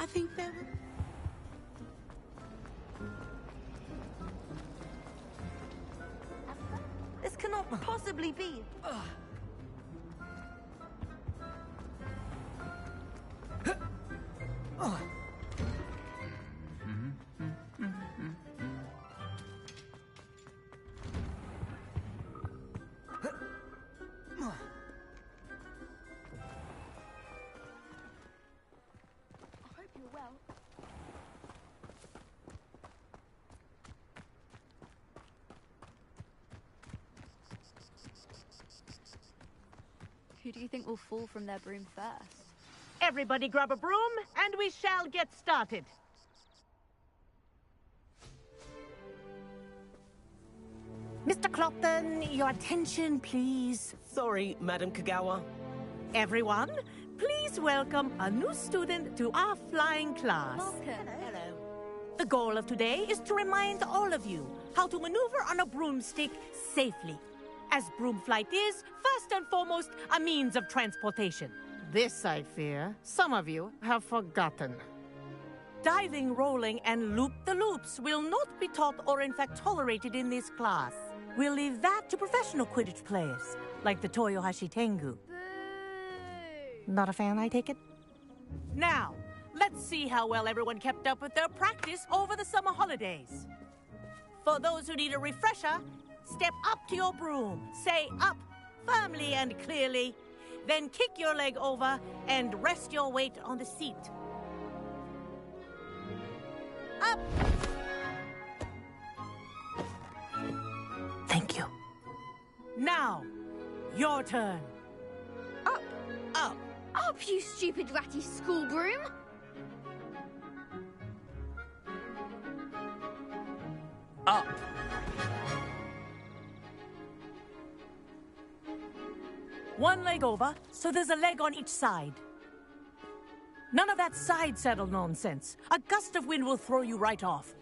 I think there were... This cannot possibly be. Who do you think will fall from their broom first? Everybody grab a broom, and we shall get started. Mr. Clopton, your attention, please. Sorry, Madam Kagawa. Everyone, please welcome a new student to our flying class. Malcolm. Hello. The goal of today is to remind all of you how to maneuver on a broomstick safely, as broom flight is, first and foremost, a means of transportation. This, I fear, some of you have forgotten. Diving, rolling, and loop-the-loops will not be taught or in fact tolerated in this class. We'll leave that to professional Quidditch players, like the Toyohashi Tengu. Boo! Not a fan, I take it? Now, let's see how well everyone kept up with their practice over the summer holidays. For those who need a refresher, step up to your broom, say up firmly and clearly, then kick your leg over and rest your weight on the seat. Up! Thank you. Now, your turn. Up! Up! Up, you stupid ratty school broom! Up. One leg over, so there's a leg on each side. None of that side saddle nonsense. A gust of wind will throw you right off.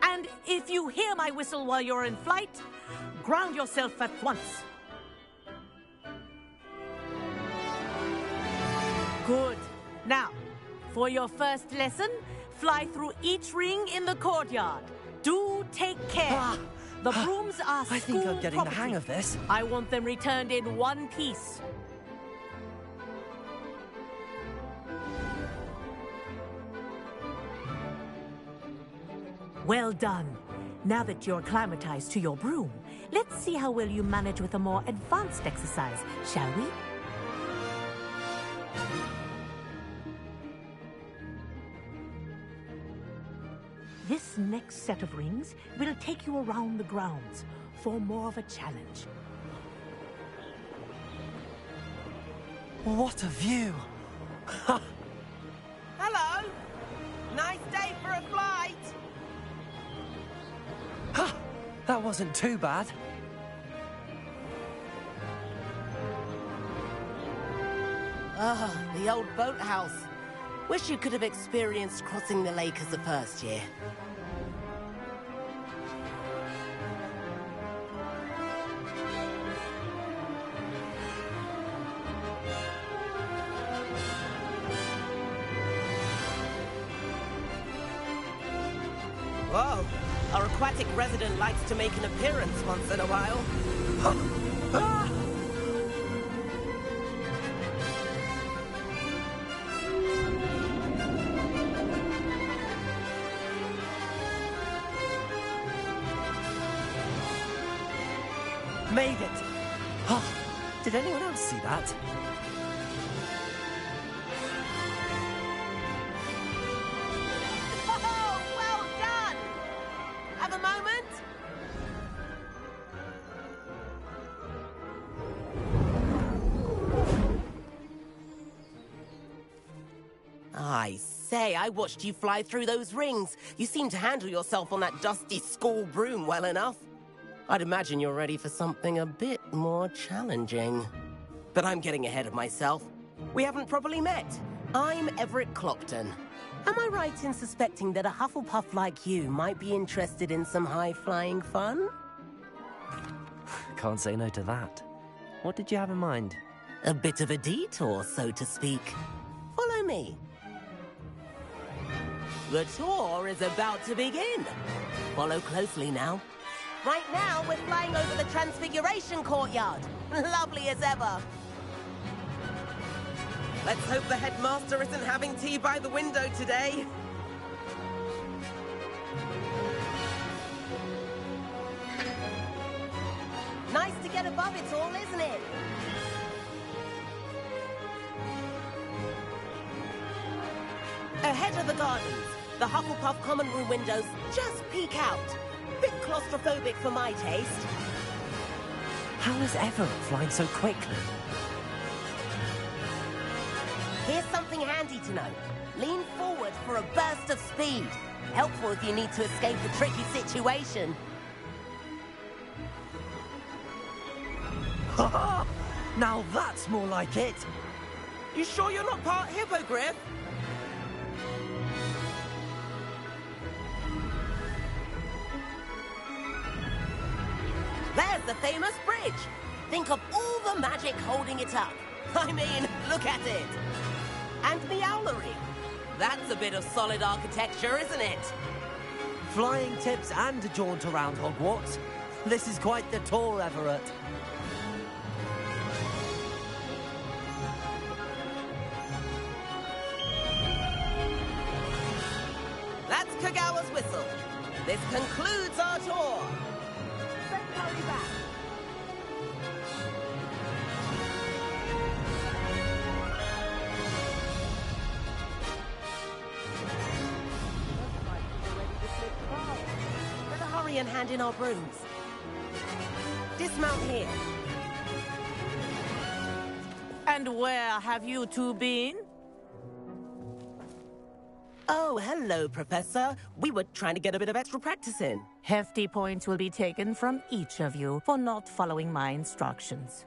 And if you hear my whistle while you're in flight, ground yourself at once. Good. Now, for your first lesson, fly through each ring in the courtyard. Do take care. The brooms are school I think I'm getting property. the hang of this. I want them returned in one piece. Well done. Now that you're acclimatized to your broom, let's see how well you manage with a more advanced exercise, shall we? This next set of rings will take you around the grounds for more of a challenge. What a view! Hello! Nice day for a flight! That wasn't too bad. Ah, the old boathouse. Wish you could have experienced crossing the lake as the first year. Whoa, our aquatic resident likes to make an appearance once in a while. Made it! Did anyone else see that? Oh, well done! Have a moment? I say, I watched you fly through those rings. You seem to handle yourself on that dusty school broom well enough. I'd imagine you're ready for something a bit more challenging. But I'm getting ahead of myself. We haven't properly met. I'm Everett Clopton. Am I right in suspecting that a Hufflepuff like you might be interested in some high-flying fun? Can't say no to that. What did you have in mind? A bit of a detour, so to speak. Follow me. The tour is about to begin. Follow closely now. Right now, we're flying over the Transfiguration Courtyard. Lovely as ever. Let's hope the headmaster isn't having tea by the window today. Nice to get above it all, isn't it? Ahead of the gardens, the Hufflepuff common room windows just peek out. Bit claustrophobic for my taste. How is Everett flying so quickly? Here's something handy to know. Lean forward for a burst of speed. Helpful if you need to escape a tricky situation. Now that's more like it. You sure you're not part hippogriff? There's the famous bridge. Think of all the magic holding it up. I mean, look at it. And the owlery. That's a bit of solid architecture, isn't it? Flying tips and a jaunt around Hogwarts. This is quite the tour, Everett. That's Kagawa's whistle. This concludes our tour. Let's hurry back. Better hurry and hand in our brooms. Dismount here. And where have you two been? Oh, hello, Professor. We were trying to get a bit of extra practice in. Hefty points will be taken from each of you for not following my instructions.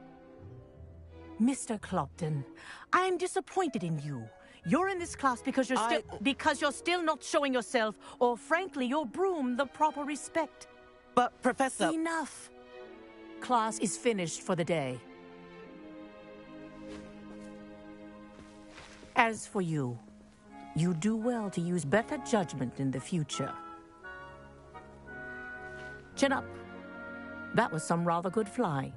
Mr. Clopton, I'm disappointed in you. You're in this class because you're still not showing yourself, or frankly, your broom the proper respect. But, Professor... Enough. Class is finished for the day. As for you, you do well to use better judgment in the future. Chin up. That was some rather good flying.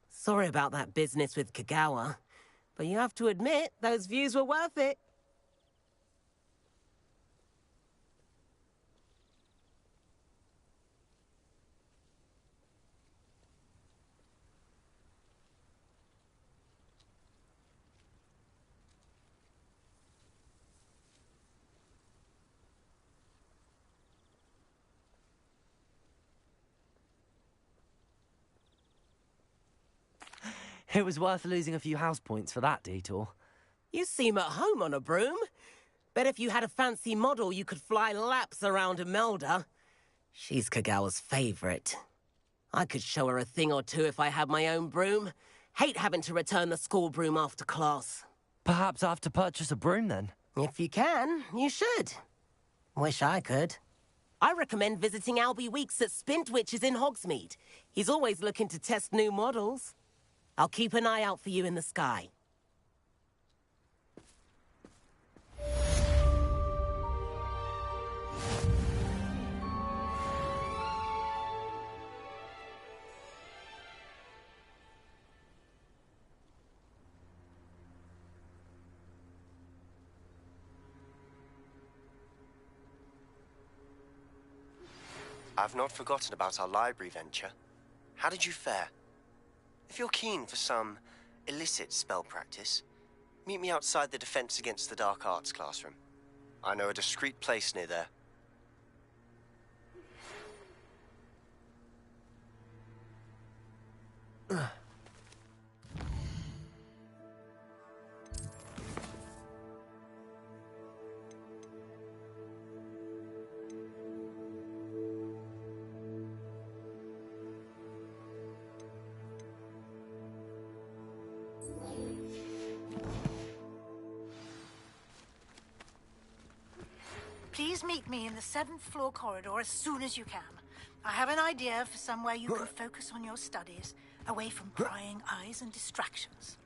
Sorry about that business with Kagawa, but you have to admit, those views were worth it. It was worth losing a few house points for that detour. You seem at home on a broom. Bet if you had a fancy model, you could fly laps around Imelda. She's Kagawa's favorite. I could show her a thing or two if I had my own broom. Hate having to return the school broom after class. Perhaps I have to purchase a broom then. If you can, you should. Wish I could. I recommend visiting Albie Weeks at Spintwitches in Hogsmeade. He's always looking to test new models. I'll keep an eye out for you in the sky. I've not forgotten about our library venture. How did you fare? If you're keen for some illicit spell practice, meet me outside the Defense Against the Dark Arts classroom. I know a discreet place near there. Please meet me in the 7th floor corridor as soon as you can. I have an idea for somewhere you can focus on your studies, away from prying eyes and distractions.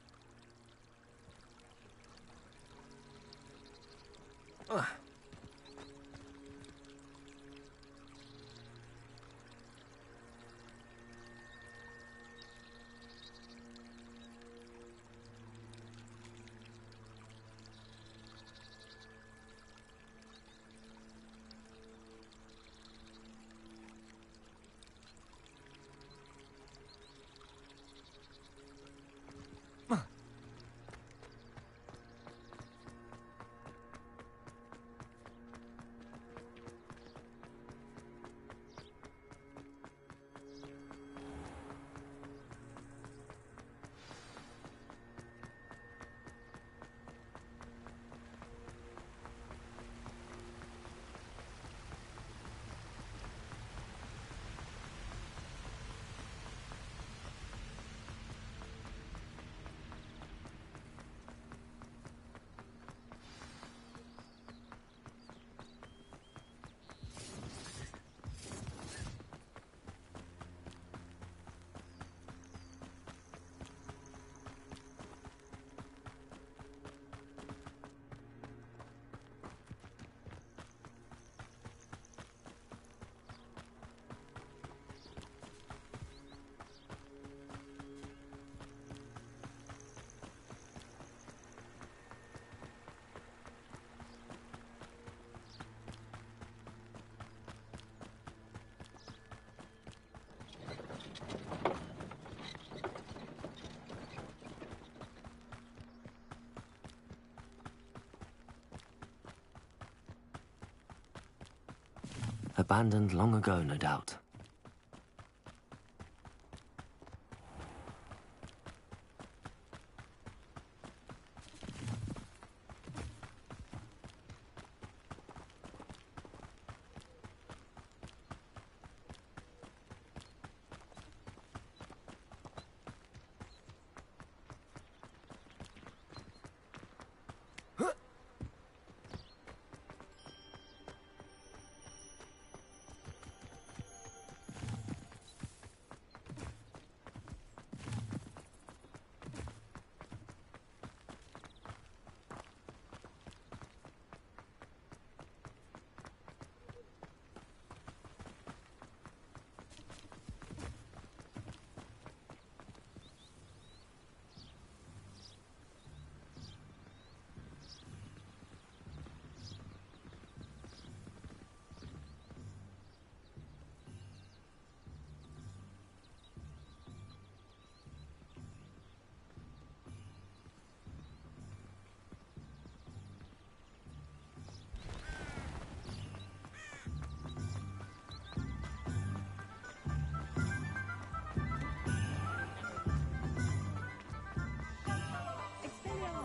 Abandoned long ago, no doubt.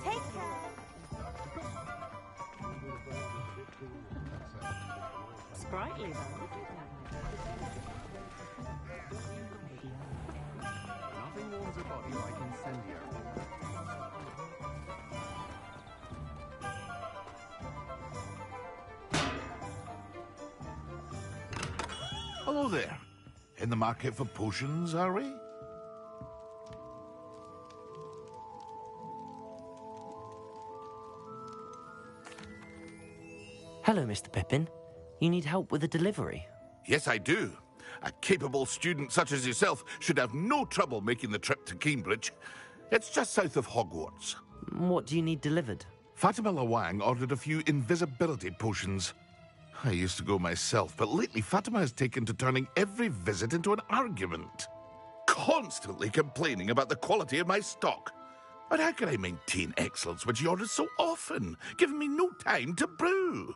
Take care. Sprightly, though. Nothing warms a body like incendiary. Hello there. In the market for potions, are we? Hello, Mr. Pippin. You need help with a delivery? Yes, I do. A capable student such as yourself should have no trouble making the trip to Cambridge. It's just south of Hogwarts. What do you need delivered? Fatima Lawang ordered a few invisibility potions. I used to go myself, but lately Fatima has taken to turning every visit into an argument. Constantly complaining about the quality of my stock. But how can I maintain excellence when she orders so often, giving me no time to brew?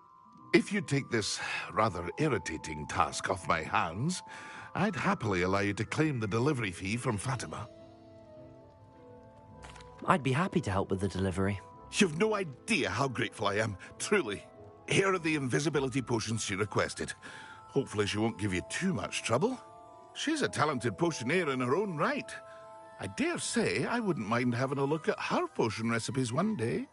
If you take this rather irritating task off my hands, I'd happily allow you to claim the delivery fee from Fatima. I'd be happy to help with the delivery. You've no idea how grateful I am, truly. Here are the invisibility potions she requested. Hopefully she won't give you too much trouble. She's a talented potioneer in her own right. I dare say I wouldn't mind having a look at her potion recipes one day.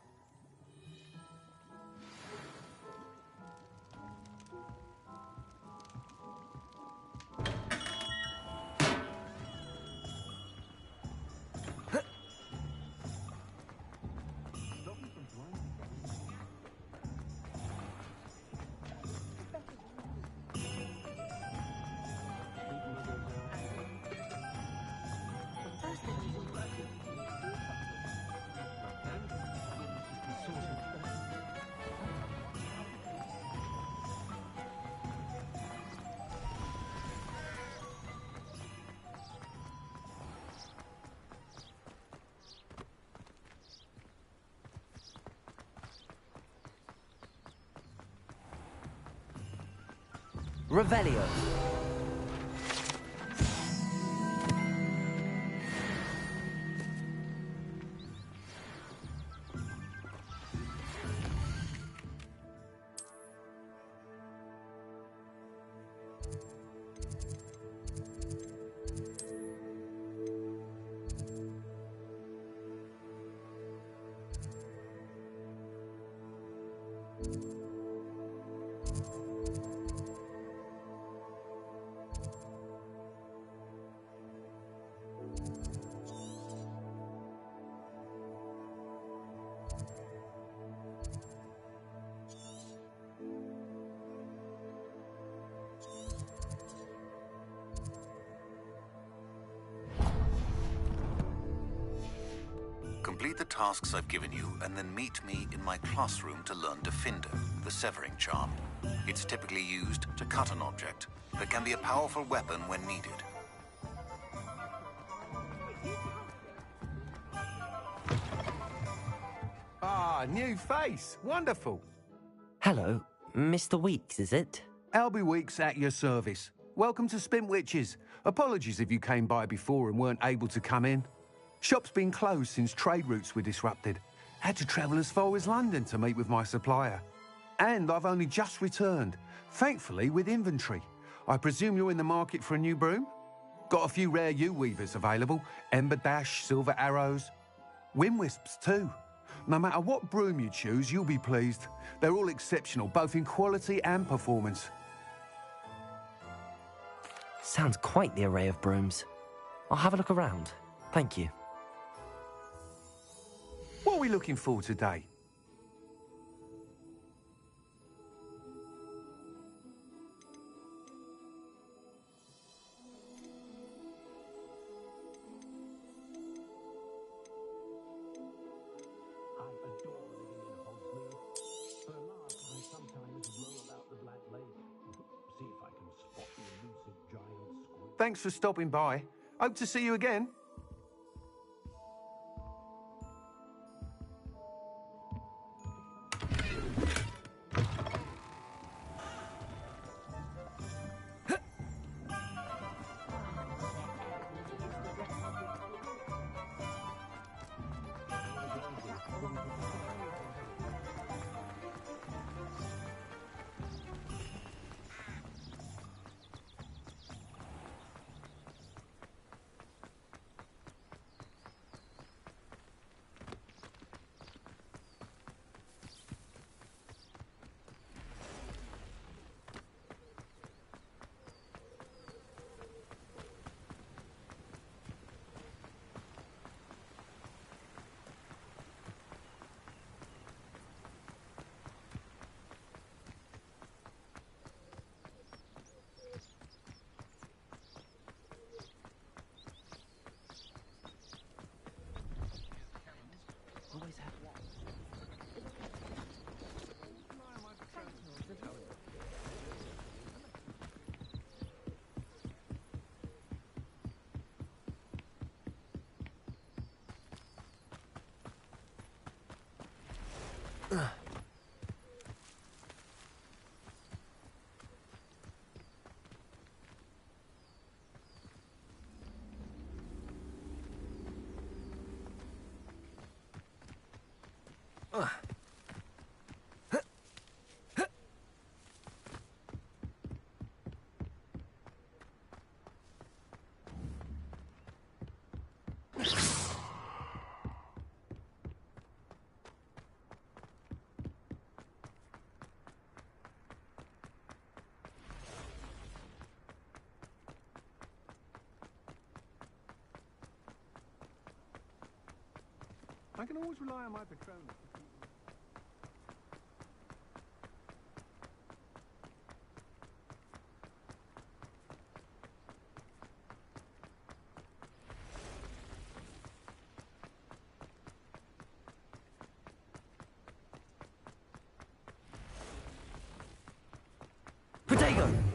Revelio. Complete the tasks I've given you, and then meet me in my classroom to learn Defender, the severing charm. It's typically used to cut an object, but can be a powerful weapon when needed. Ah, new face. Wonderful. Hello, Mr. Weeks, is it? Albie Weeks at your service. Welcome to Spintwitches. Apologies if you came by before and weren't able to come in. Shop's been closed since trade routes were disrupted. Had to travel as far as London to meet with my supplier. And I've only just returned, thankfully with inventory. I presume you're in the market for a new broom? Got a few rare U-weavers available. Ember Dash, Silver Arrows. Wind Wisps too. No matter what broom you choose, you'll be pleased. They're all exceptional, both in quality and performance. Sounds quite the array of brooms. I'll have a look around. Thank you. What are we looking for today? Thanks for stopping by. Hope to see you again. I can always rely on my Patronus. Protego!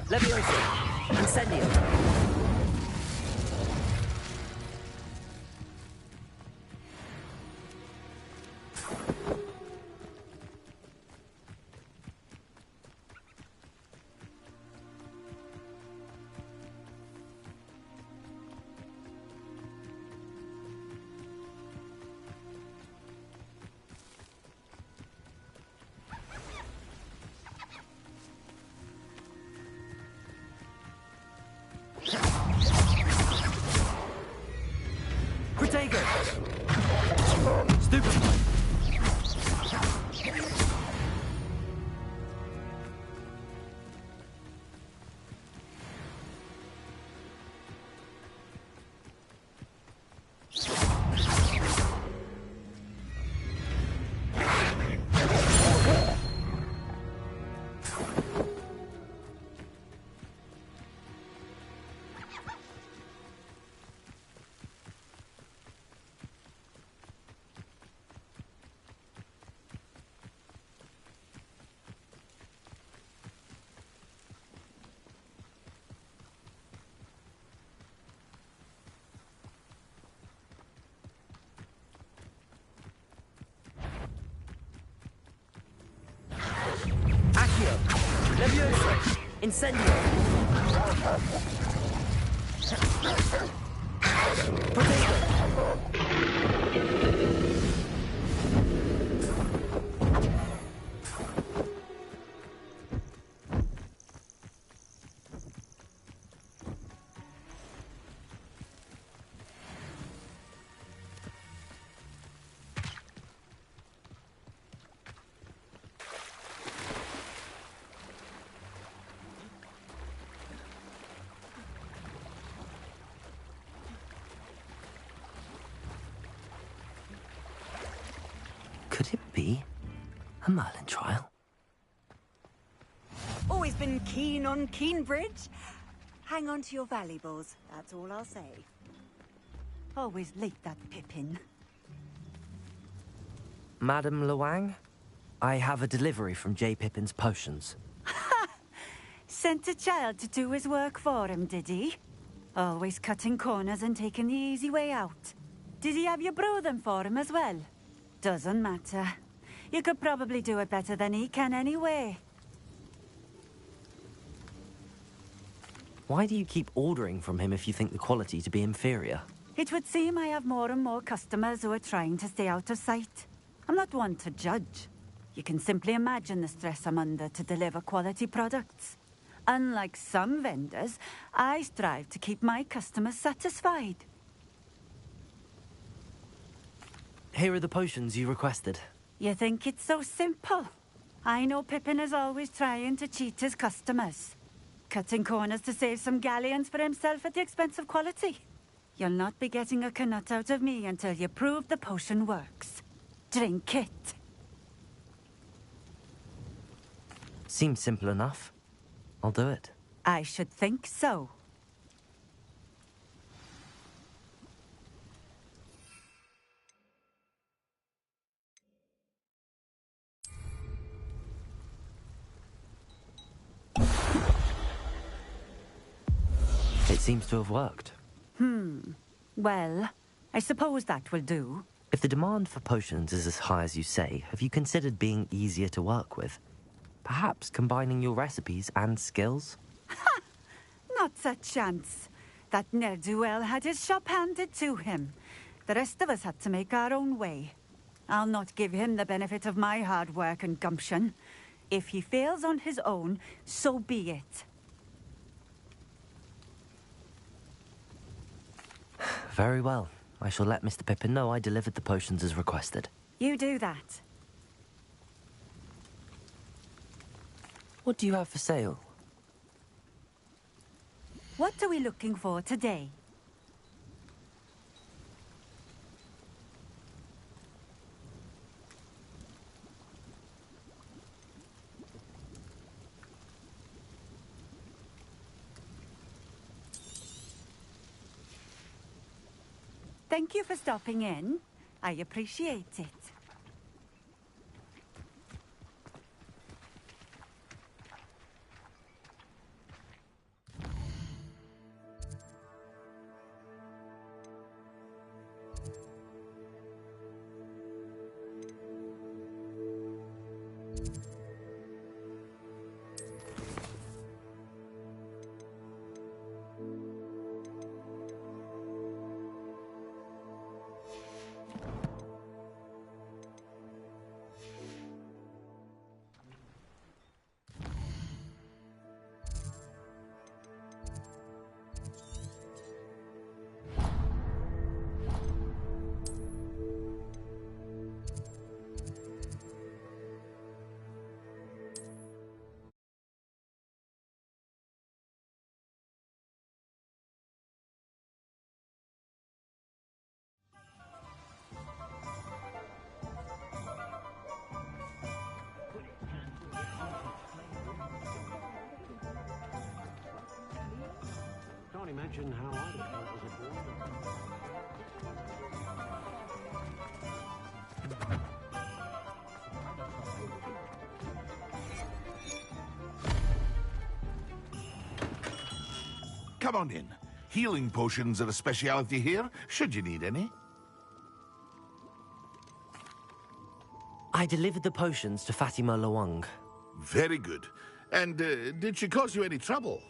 Leviosa! Incendio! Protego! Stupefy! Leviosa! Incendio! Protego! Could it be a Merlin trial? Always been keen on Keenbridge. Hang on to your valuables, that's all I'll say. Always late, that Pippin. Madam Luang, I have a delivery from J. Pippin's potions. Ha! Sent a child to do his work for him, did he? Always cutting corners and taking the easy way out. Did he have you brew them for him as well? Doesn't matter. You could probably do it better than he can anyway. Why do you keep ordering from him if you think the quality to be inferior? It would seem I have more and more customers who are trying to stay out of sight. I'm not one to judge. You can simply imagine the stress I'm under to deliver quality products. Unlike some vendors, I strive to keep my customers satisfied. Here are the potions you requested. You think it's so simple? I know Pippin is always trying to cheat his customers. Cutting corners to save some galleons for himself at the expense of quality. You'll not be getting a canut out of me until you prove the potion works. Drink it. Seems simple enough. I'll do it. I should think so. It seems to have worked. Well, I suppose that will do. If the demand for potions is as high as you say, have you considered being easier to work with? Perhaps combining your recipes and skills? Ha! Not a chance. That ne'er-do-well had his shop handed to him. The rest of us had to make our own way. I'll not give him the benefit of my hard work and gumption. If he fails on his own, so be it. Very well. I shall let Mr. Pippin know I delivered the potions as requested. You do that. What do you have for sale? What are we looking for today? Thank you for stopping in. I appreciate it. Can't imagine how I'd have felt as a boy. Come on in. Healing potions are a speciality here, should you need any. I delivered the potions to Fatima Luang. Very good. And did she cause you any trouble?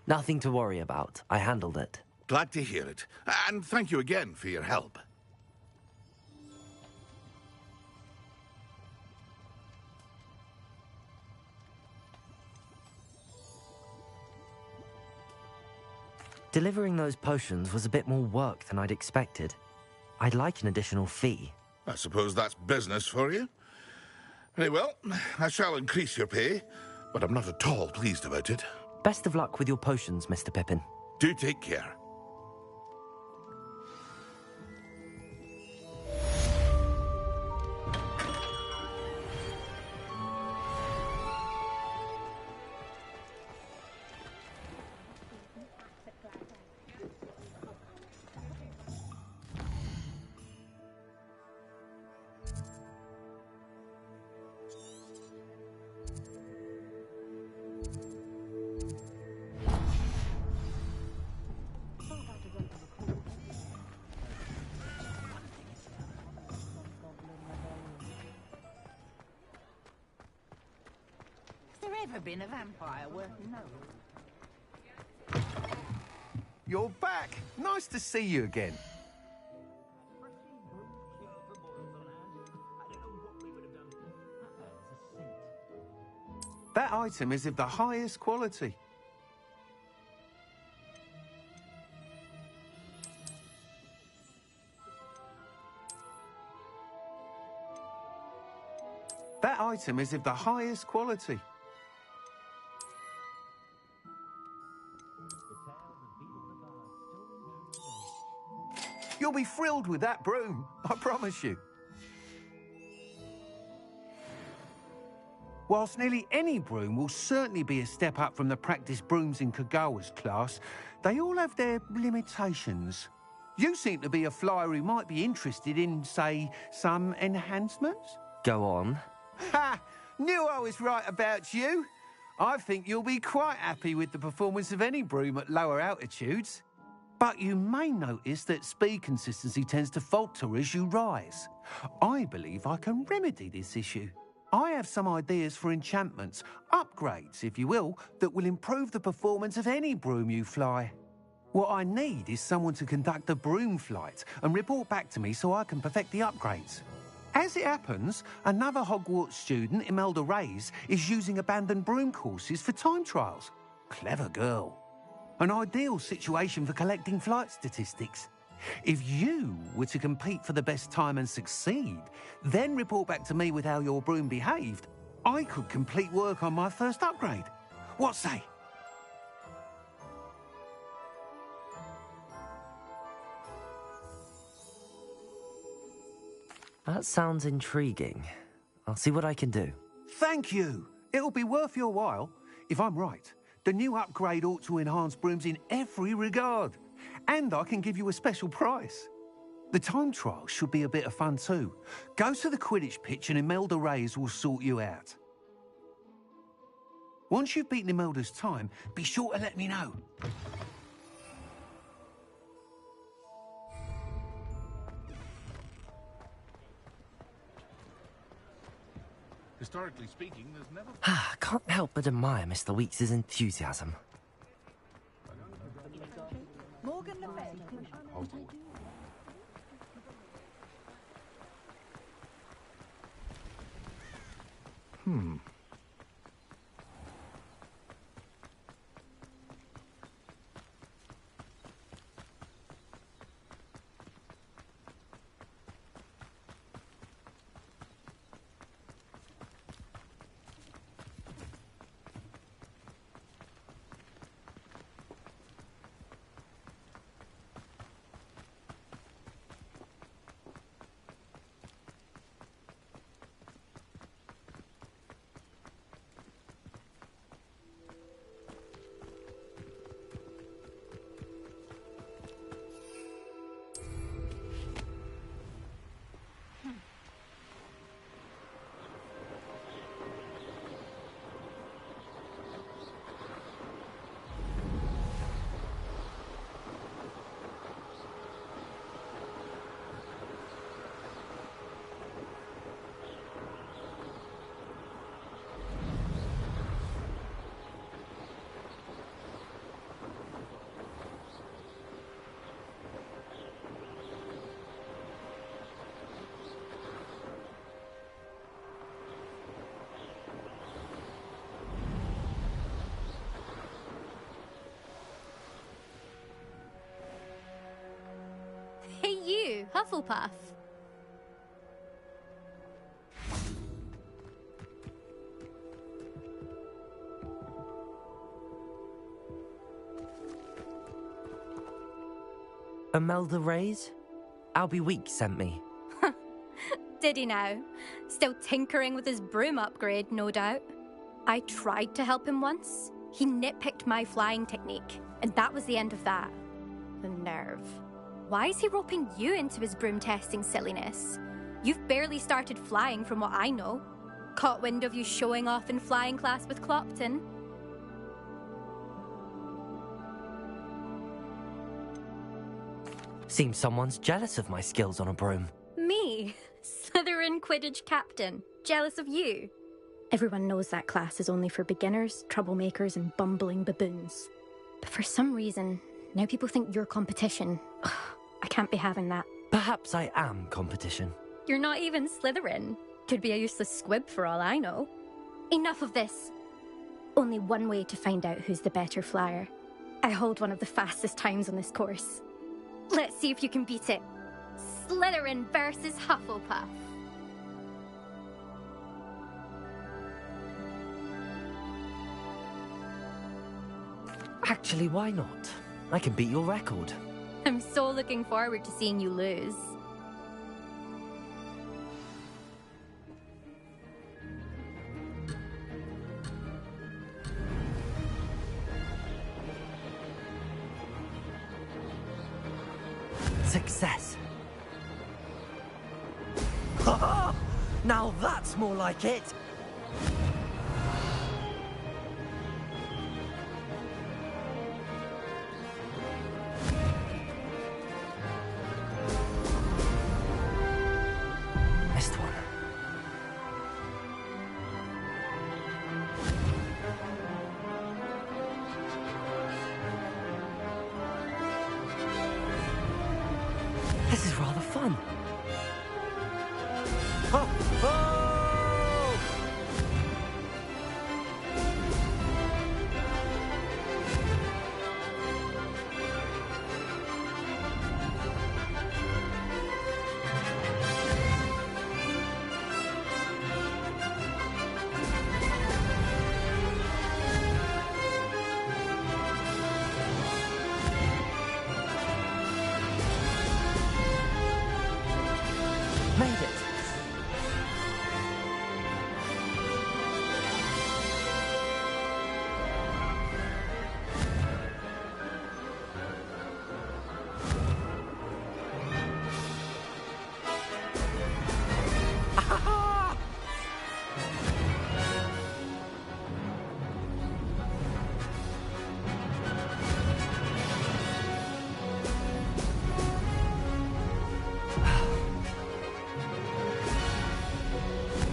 Nothing to worry about. I handled it. Glad to hear it. And thank you again for your help. Delivering those potions was a bit more work than I'd expected. I'd like an additional fee. I suppose that's business for you. Very well, I shall increase your pay, but I'm not at all pleased about it. Best of luck with your potions, Mr. Pippin. Do take care. Never been a vampire worth knowing. You're back. Nice to see you again. That item is of the highest quality. That item is of the highest quality. You'll be thrilled with that broom, I promise you. Whilst nearly any broom will certainly be a step up from the practice brooms in Kagawa's class, they all have their limitations. You seem to be a flyer who might be interested in, say, some enhancements? Go on. Ha! Knew I was right about you. I think you'll be quite happy with the performance of any broom at lower altitudes. But you may notice that speed consistency tends to falter as you rise. I believe I can remedy this issue. I have some ideas for enchantments, upgrades, if you will, that will improve the performance of any broom you fly. What I need is someone to conduct a broom flight and report back to me so I can perfect the upgrades. As it happens, another Hogwarts student, Imelda Reyes, is using abandoned broom courses for time trials. Clever girl. An ideal situation for collecting flight statistics. If you were to compete for the best time and succeed, then report back to me with how your broom behaved, I could complete work on my first upgrade. What say? That sounds intriguing. I'll see what I can do. Thank you. It'll be worth your while. If I'm right, the new upgrade ought to enhance brooms in every regard. And I can give you a special price. The time trial should be a bit of fun too. Go to the Quidditch pitch and Imelda Reyes will sort you out. Once you've beaten Imelda's time, be sure to let me know. Historically speaking, there's never... I can't help but admire Mr. Weeks' enthusiasm. Morgan Le Fay. Hey you, Hufflepuff. Imelda Reyes? Albie Weeks sent me. Did he now? Still tinkering with his broom upgrade, no doubt. I tried to help him once. He nitpicked my flying technique, and that was the end of that. The nerve. Why is he roping you into his broom testing silliness? You've barely started flying from what I know. Caught wind of you showing off in flying class with Clopton. Seems someone's jealous of my skills on a broom. Me? Slytherin Quidditch captain. Jealous of you? Everyone knows that class is only for beginners, troublemakers, and bumbling baboons. But for some reason, now people think you're competition. Ugh, I can't be having that. Perhaps I am competition. You're not even Slytherin. Could be a useless squib for all I know. Enough of this. Only one way to find out who's the better flyer. I hold one of the fastest times on this course. Let's see if you can beat it. Slytherin versus Hufflepuff. Actually, why not? I can beat your record. I'm so looking forward to seeing you lose. Success. Ha! Now that's more like it. Missed one. This is rather fun. Ho, ho! Made it.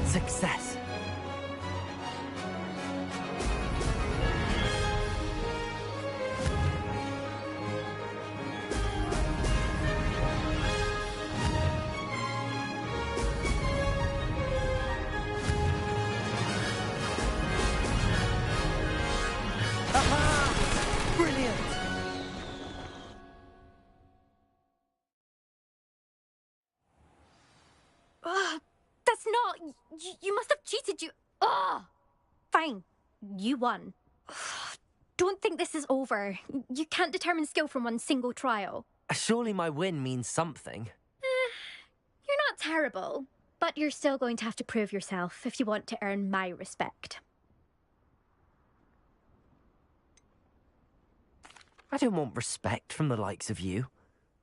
Success. Aha! Brilliant! That's not... You must have cheated, you... Ugh! Fine. You won. Don't think this is over. You can't determine skill from one single trial. Surely my win means something. You're not terrible, but you're still going to have to prove yourself if you want to earn my respect. I don't want respect from the likes of you.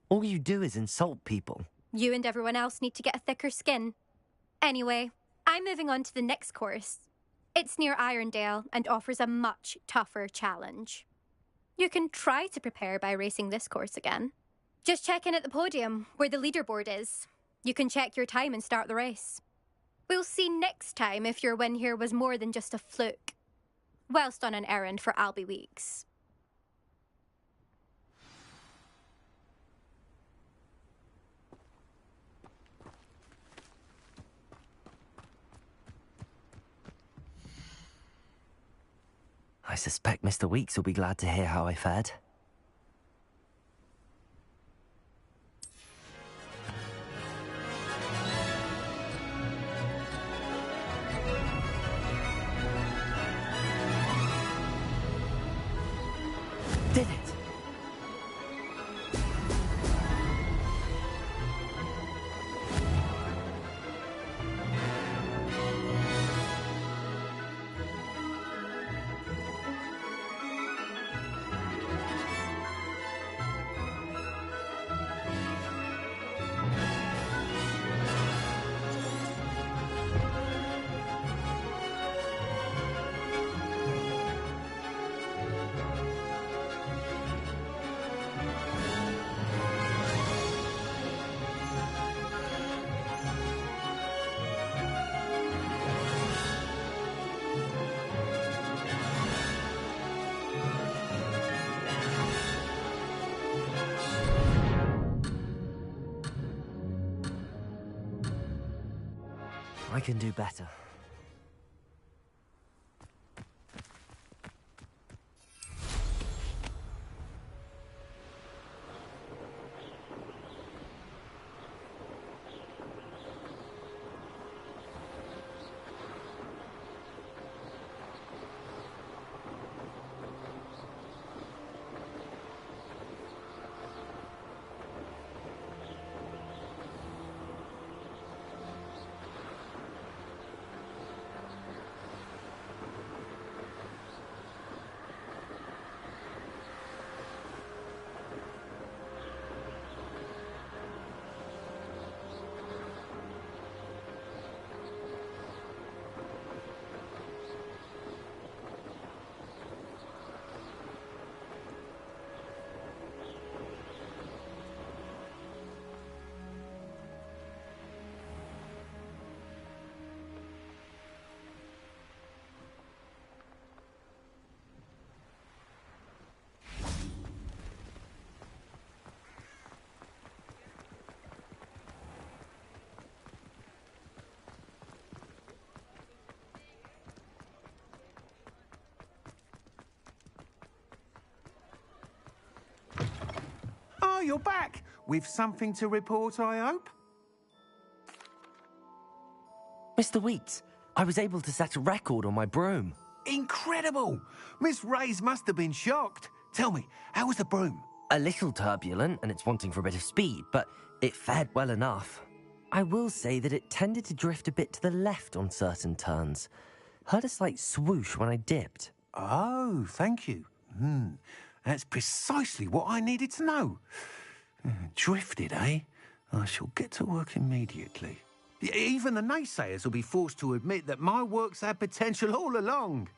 All you do is insult people. You and everyone else need to get a thicker skin. Anyway, I'm moving on to the next course. It's near Irondale and offers a much tougher challenge. You can try to prepare by racing this course again. Just check in at the podium, where the leaderboard is. You can check your time and start the race. We'll see next time if your win here was more than just a fluke. Whilst on an errand for Albie Weeks. I suspect Mr. Weeks will be glad to hear how I fared. Did it! I can do better. Oh, you're back! With something to report, I hope? Mr. Weeks, I was able to set a record on my broom. Incredible! Miss Reyes must have been shocked. Tell me, how was the broom? A little turbulent, and it's wanting for a bit of speed, but it fared well enough. I will say that it tended to drift a bit to the left on certain turns. Heard a slight swoosh when I dipped. Oh, thank you. That's precisely what I needed to know. Drifted, eh? I shall get to work immediately. Even the naysayers will be forced to admit that my work's had potential all along.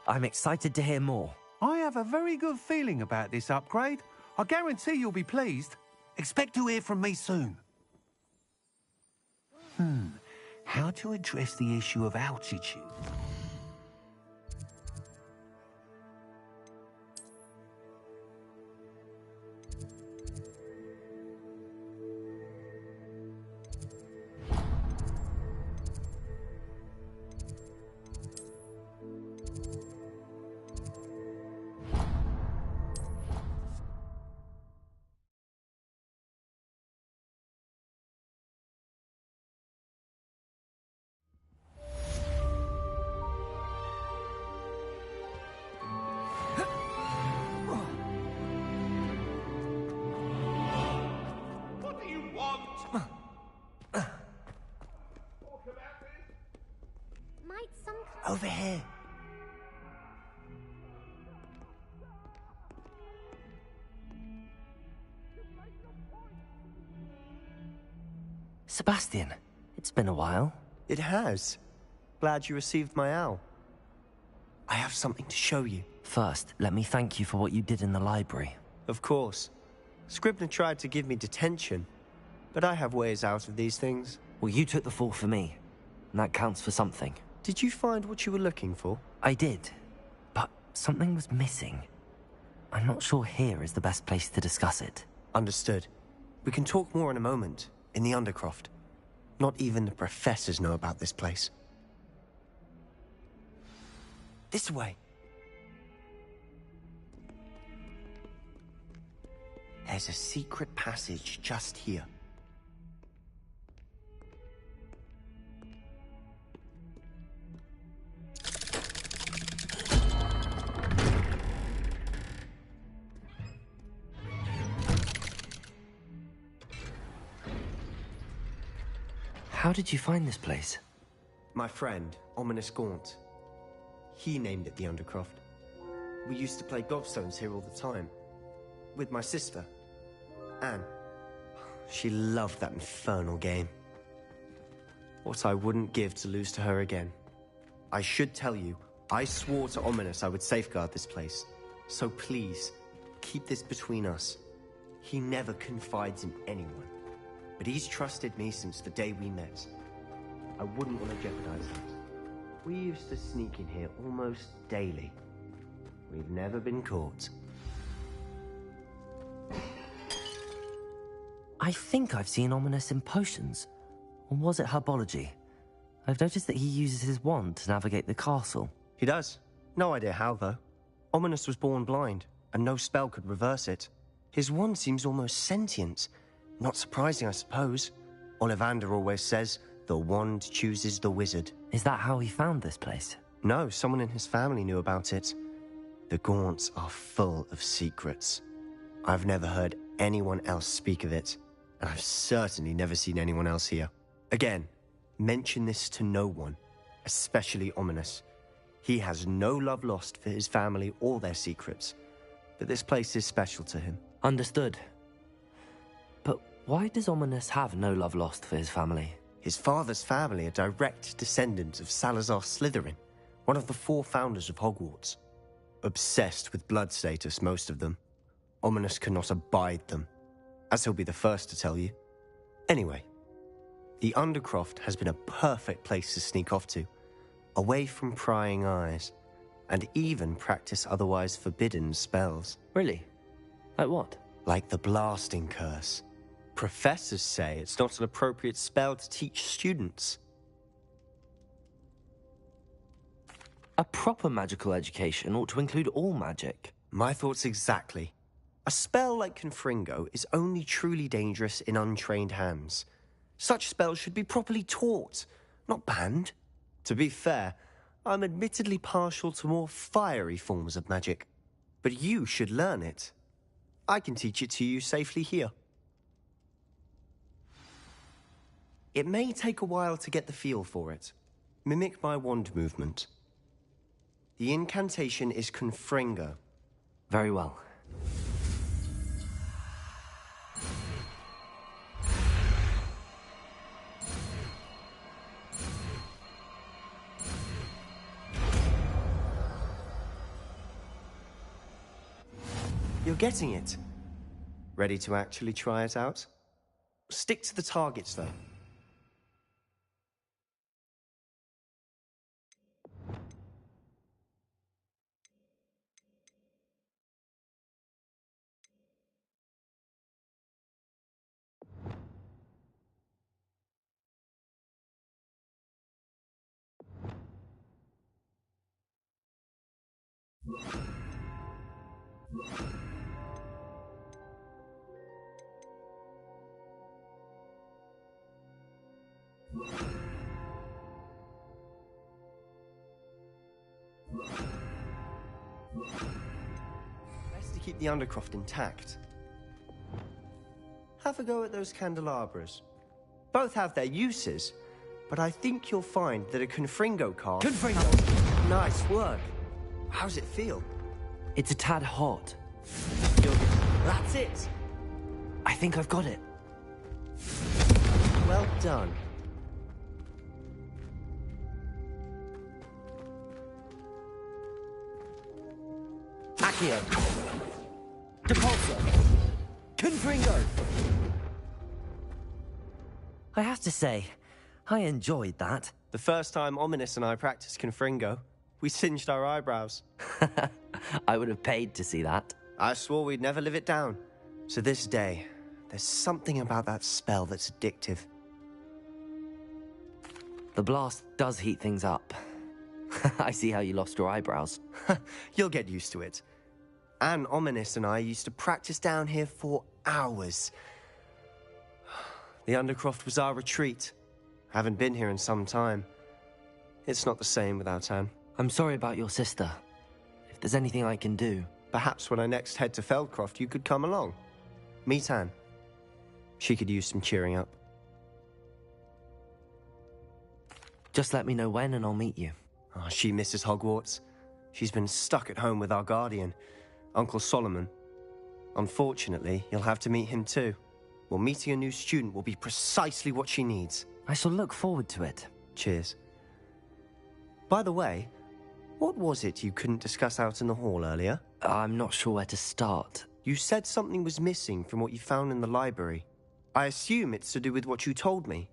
I'm excited to hear more. I have a very good feeling about this upgrade. I guarantee you'll be pleased. Expect to hear from me soon. How to address the issue of altitude? Over here. Sebastian, it's been a while. It has. Glad you received my owl. I have something to show you. First, let me thank you for what you did in the library. Of course. Scribner tried to give me detention, but I have ways out of these things. Well, you took the fall for me, and that counts for something. Did you find what you were looking for? I did, but something was missing. I'm not sure here is the best place to discuss it. Understood. We can talk more in a moment, in the Undercroft. Not even the professors know about this place. This way. There's a secret passage just here. How did you find this place? My friend, Ominous Gaunt. He named it the Undercroft. We used to play gobstones here all the time. With my sister, Anne. She loved that infernal game. What I wouldn't give to lose to her again. I should tell you, I swore to Ominous I would safeguard this place. So please, keep this between us. He never confides in anyone. But he's trusted me since the day we met. I wouldn't want to jeopardize that. We used to sneak in here almost daily. We've never been caught. I think I've seen Ominous in potions. Or was it herbology? I've noticed that he uses his wand to navigate the castle. He does. No idea how, though. Ominous was born blind, and no spell could reverse it. His wand seems almost sentient. Not surprising, I suppose. Ollivander always says, the wand chooses the wizard. Is that how he found this place? No, someone in his family knew about it. The Gaunts are full of secrets. I've never heard anyone else speak of it, and I've certainly never seen anyone else here. Again, mention this to no one, especially Ominous. He has no love lost for his family or their secrets, but this place is special to him. Understood. But why does Ominous have no love lost for his family? His father's family are direct descendants of Salazar Slytherin, one of the 4 founders of Hogwarts. Obsessed with blood status, most of them. Ominous cannot abide them, as he'll be the first to tell you. Anyway, the Undercroft has been a perfect place to sneak off to, away from prying eyes, and even practice otherwise forbidden spells. Really? Like what? Like the blasting curse. Professors say it's not an appropriate spell to teach students. A proper magical education ought to include all magic. My thoughts exactly. A spell like Confringo is only truly dangerous in untrained hands. Such spells should be properly taught, not banned. To be fair, I'm admittedly partial to more fiery forms of magic. But you should learn it. I can teach it to you safely here. It may take a while to get the feel for it. Mimic my wand movement. The incantation is Confringo. Very well. You're getting it. Ready to actually try it out? Stick to the targets, though. Best to keep the Undercroft intact. Have a go at those candelabras. Both have their uses, but I think you'll find that a Confringo card... Confringo! Nice work. How's it feel? It's a tad hot. That's it! I think I've got it. Well done. Accio. Depulso. Confringo. I have to say, I enjoyed that. The first time Ominous and I practiced Confringo, we singed our eyebrows. I would have paid to see that. I swore we'd never live it down. To this day, there's something about that spell that's addictive. The blast does heat things up. I see how you lost your eyebrows. You'll get used to it. Anne Ominous and I used to practice down here for hours. The Undercroft was our retreat. Haven't been here in some time. It's not the same without Anne. I'm sorry about your sister. If there's anything I can do... Perhaps when I next head to Feldcroft, you could come along. Meet Anne. She could use some cheering up. Just let me know when and I'll meet you. Oh, she misses Hogwarts. She's been stuck at home with our guardian, Uncle Solomon. Unfortunately, you'll have to meet him too. Well, meeting a new student will be precisely what she needs. I shall look forward to it. Cheers. By the way, what was it you couldn't discuss out in the hall earlier? I'm not sure where to start. You said something was missing from what you found in the library. I assume it's to do with what you told me.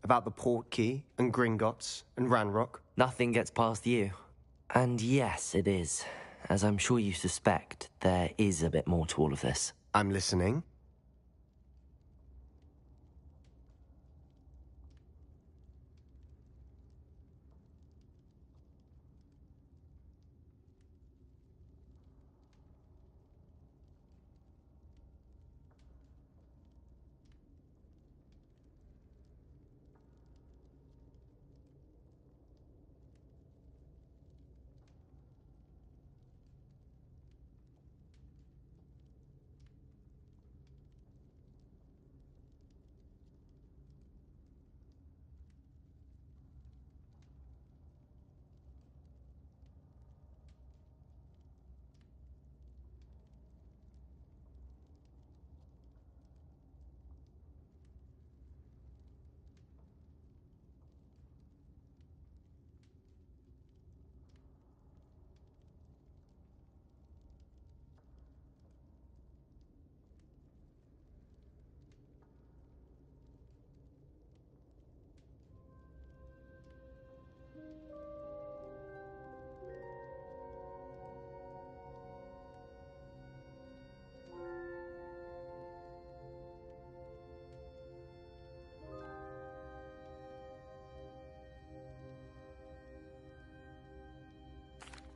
About the Portkey, and Gringotts, and Ranrock. Nothing gets past you. And yes, it is. As I'm sure you suspect, there is a bit more to all of this. I'm listening.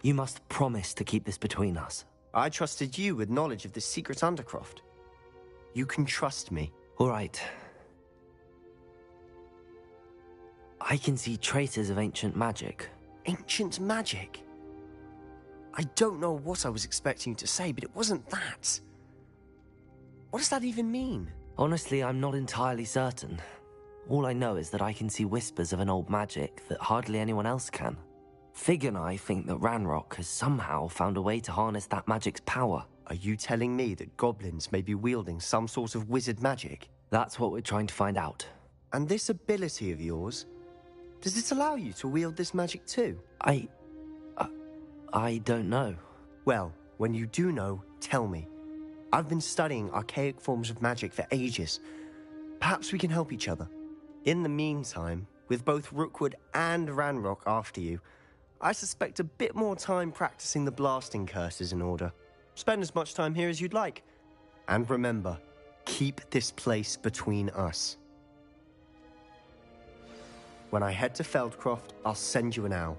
You must promise to keep this between us. I trusted you with knowledge of this secret undercroft. You can trust me. All right. I can see traces of ancient magic. Ancient magic? I don't know what I was expecting you to say, but it wasn't that. What does that even mean? Honestly, I'm not entirely certain. All I know is that I can see whispers of an old magic that hardly anyone else can. Fig and I think that Ranrock has somehow found a way to harness that magic's power. Are you telling me that goblins may be wielding some sort of wizard magic? That's what we're trying to find out. And this ability of yours, does it allow you to wield this magic too? I don't know. Well, when you do know, tell me. I've been studying archaic forms of magic for ages. Perhaps we can help each other. In the meantime, with both Rookwood and Ranrock after you, I suspect a bit more time practicing the blasting curse is in order. Spend as much time here as you'd like. And remember, keep this place between us. When I head to Feldcroft, I'll send you an owl.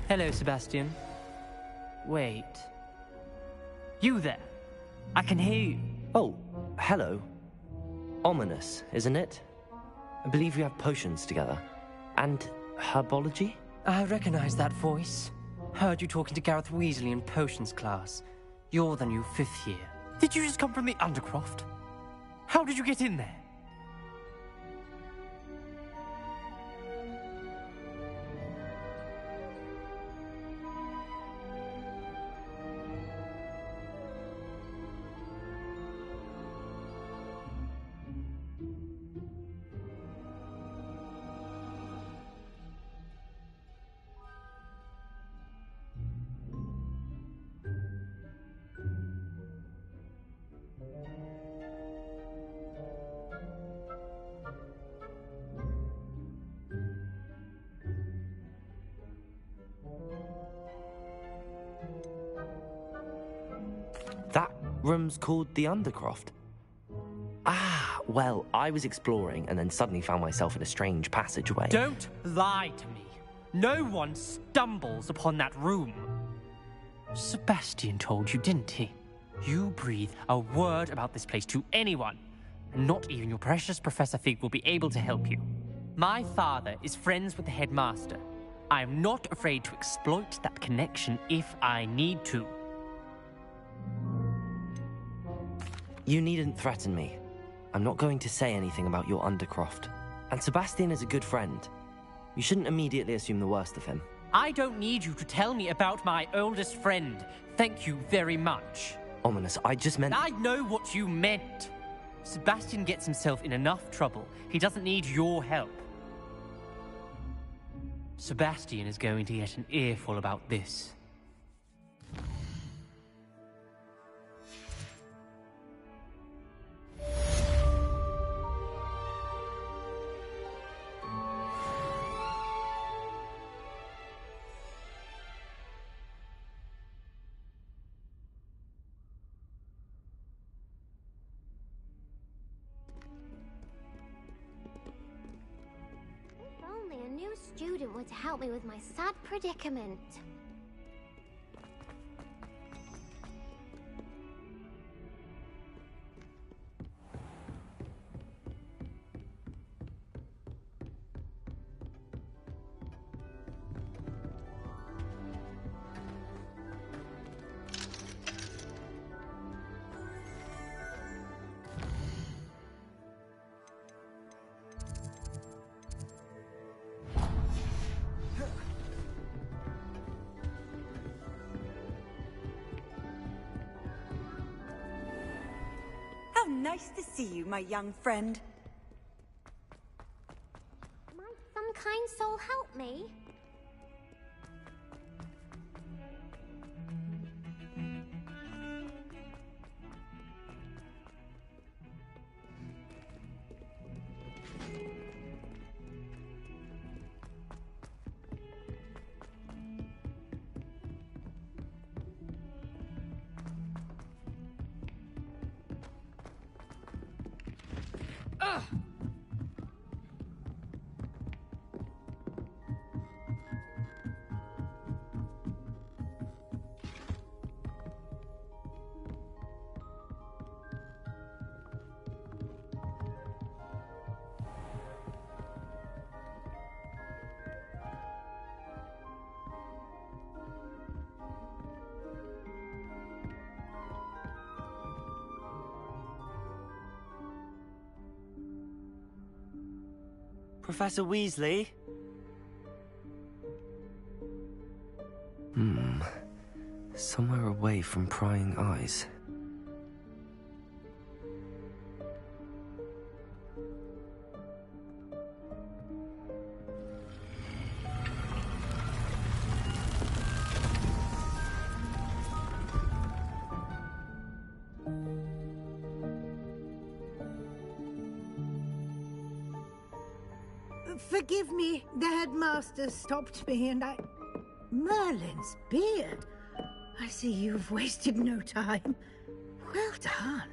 Hello, Sebastian. Wait. You there? I can hear you. Oh, hello. Ominous, isn't it? I believe we have potions together. And herbology? I recognize that voice. Heard you talking to Gareth Weasley in potions class. You're the new 5th year. Did you just come from the Undercroft? How did you get in there? That room's called the Undercroft. Ah, well, I was exploring and then suddenly found myself in a strange passageway. Don't lie to me. No one stumbles upon that room. Sebastian told you, didn't he? You breathe a word about this place to anyone, and not even your precious Professor Fig will be able to help you. My father is friends with the headmaster. I am not afraid to exploit that connection if I need to. You needn't threaten me. I'm not going to say anything about your Undercroft. And Sebastian is a good friend. You shouldn't immediately assume the worst of him. I don't need you to tell me about my oldest friend. Thank you very much. Ominous, I just meant... I know what you meant. Sebastian gets himself in enough trouble. He doesn't need your help. Sebastian is going to get an earful about this. Only a new student would help me with my sad predicament. Nice to see you, my young friend. Might some kind soul help me? Professor Weasley? Somewhere away from prying eyes. Forgive me, the headmaster stopped me and I... Merlin's beard. I see you've wasted no time. Well done.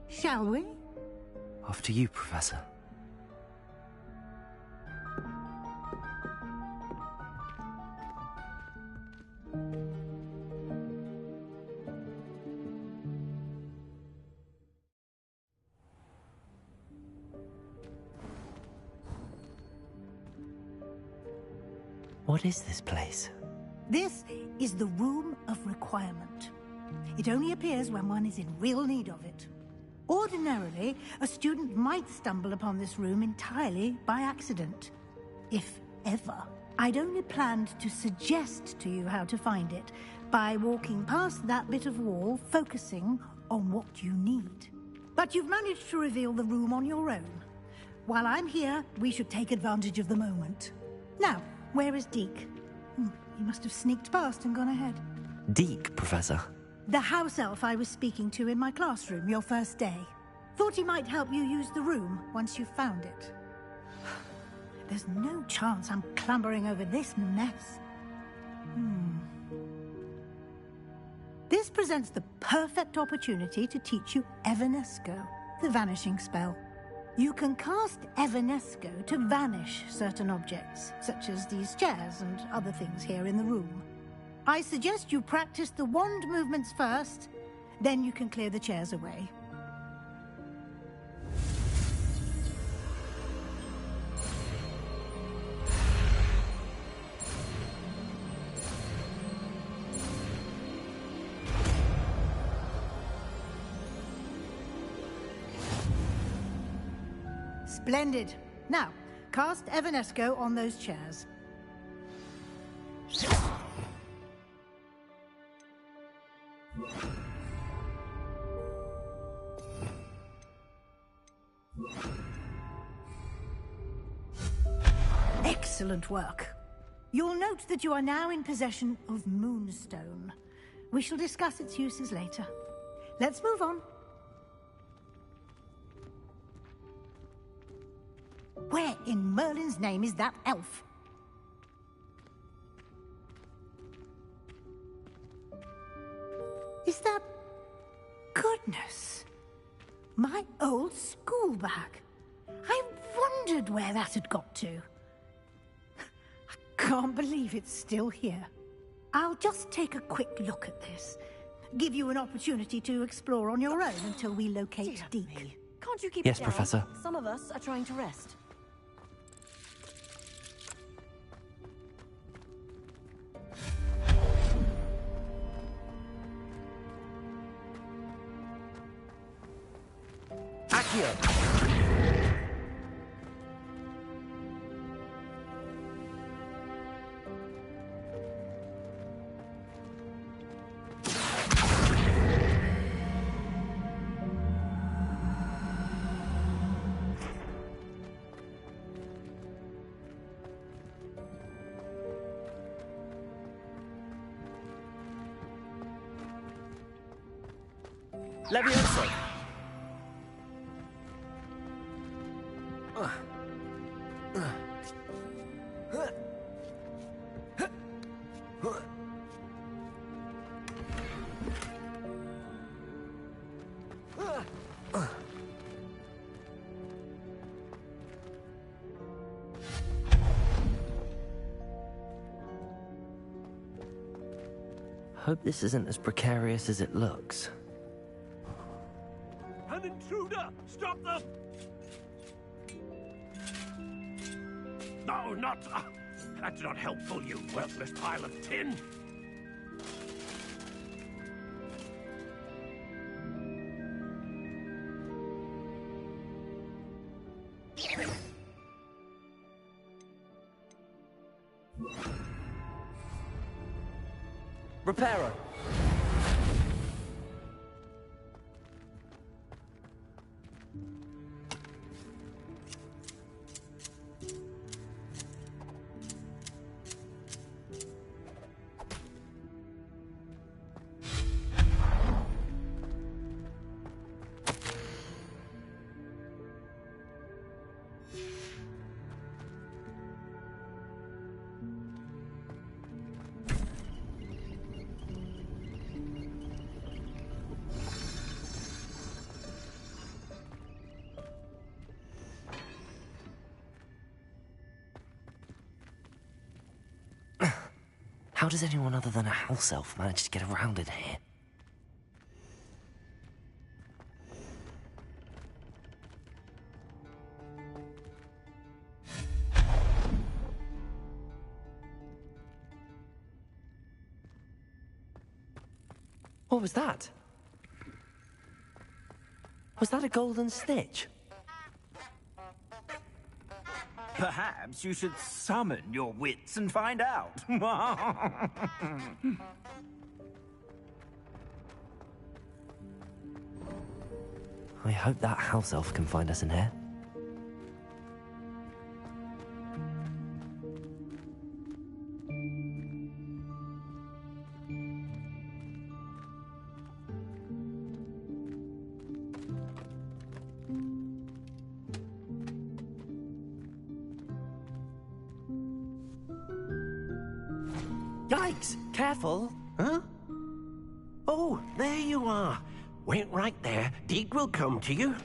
Shall we? After you, Professor. What is this place? This is the Room of Requirement. It only appears when one is in real need of it. Ordinarily, a student might stumble upon this room entirely by accident. If ever. I'd only planned to suggest to you how to find it by walking past that bit of wall, focusing on what you need. But you've managed to reveal the room on your own. While I'm here, we should take advantage of the moment. Now, where is Deke? He must have sneaked past and gone ahead. Deke, Professor. The house elf I was speaking to in my classroom your first day. Thought he might help you use the room once you found it. There's no chance I'm clambering over this mess. This presents the perfect opportunity to teach you Evanesco, the vanishing spell. You can cast Evanesco to vanish certain objects, such as these chairs and other things here in the room. I suggest you practice the wand movements first, then you can clear the chairs away. Splendid. Now, cast Evanesco on those chairs. Excellent work. You'll note that you are now in possession of Moonstone. We shall discuss its uses later. Let's move on. Where in Merlin's name is that elf? Is that... Goodness! My old school bag. I wondered where that had got to. I can't believe it's still here. I'll just take a quick look at this. Give you an opportunity to explore on your own until we locate Deke. Can't you keep Yes, it down? Professor. Some of us are trying to rest. Accio! Levioso! Hope this isn't as precarious as it looks. An intruder! Stop them! No, not... that's not helpful, you worthless pile of tin! Reparo! How does anyone other than a house elf manage to get around in here? What was that? Was that a golden snitch? Perhaps you should summon your wits and find out. I hope that house elf can find us in here. Yikes! Careful! Huh? Oh, there you are. Wait right there. Deke will come to you.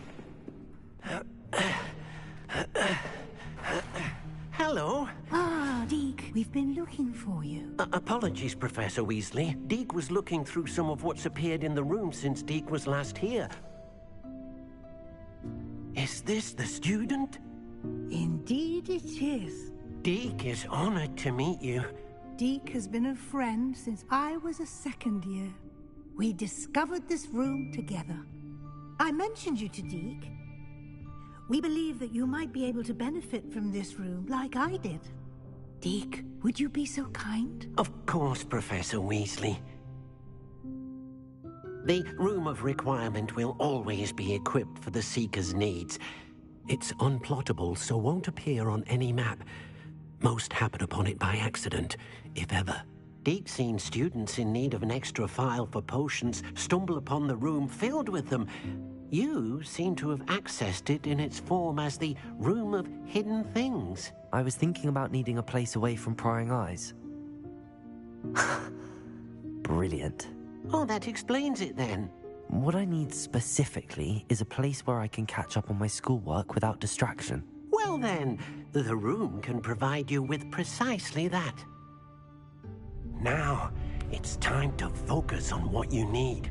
Hello. Ah, Deke, we've been looking for you. Apologies, Professor Weasley. Deke was looking through some of what's appeared in the room since Deke was last here. Is this the student? Indeed it is. Deke is honored to meet you. Deke has been a friend since I was a second year. We discovered this room together. I mentioned you to Deke. We believe that you might be able to benefit from this room like I did. Deke, would you be so kind? Of course, Professor Weasley. The Room of Requirement will always be equipped for the Seeker's needs. It's unplottable, so won't appear on any map. Most happen upon it by accident, if ever. Deke's seen students in need of an extra file for potions stumble upon the room filled with them. You seem to have accessed it in its form as the Room of Hidden Things. I was thinking about needing a place away from prying eyes. Brilliant. Oh, that explains it then. What I need specifically is a place where I can catch up on my schoolwork without distraction. Well then, the room can provide you with precisely that. Now, it's time to focus on what you need.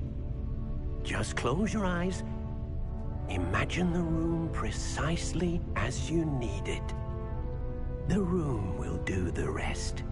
Just close your eyes. Imagine the room precisely as you need it. The room will do the rest.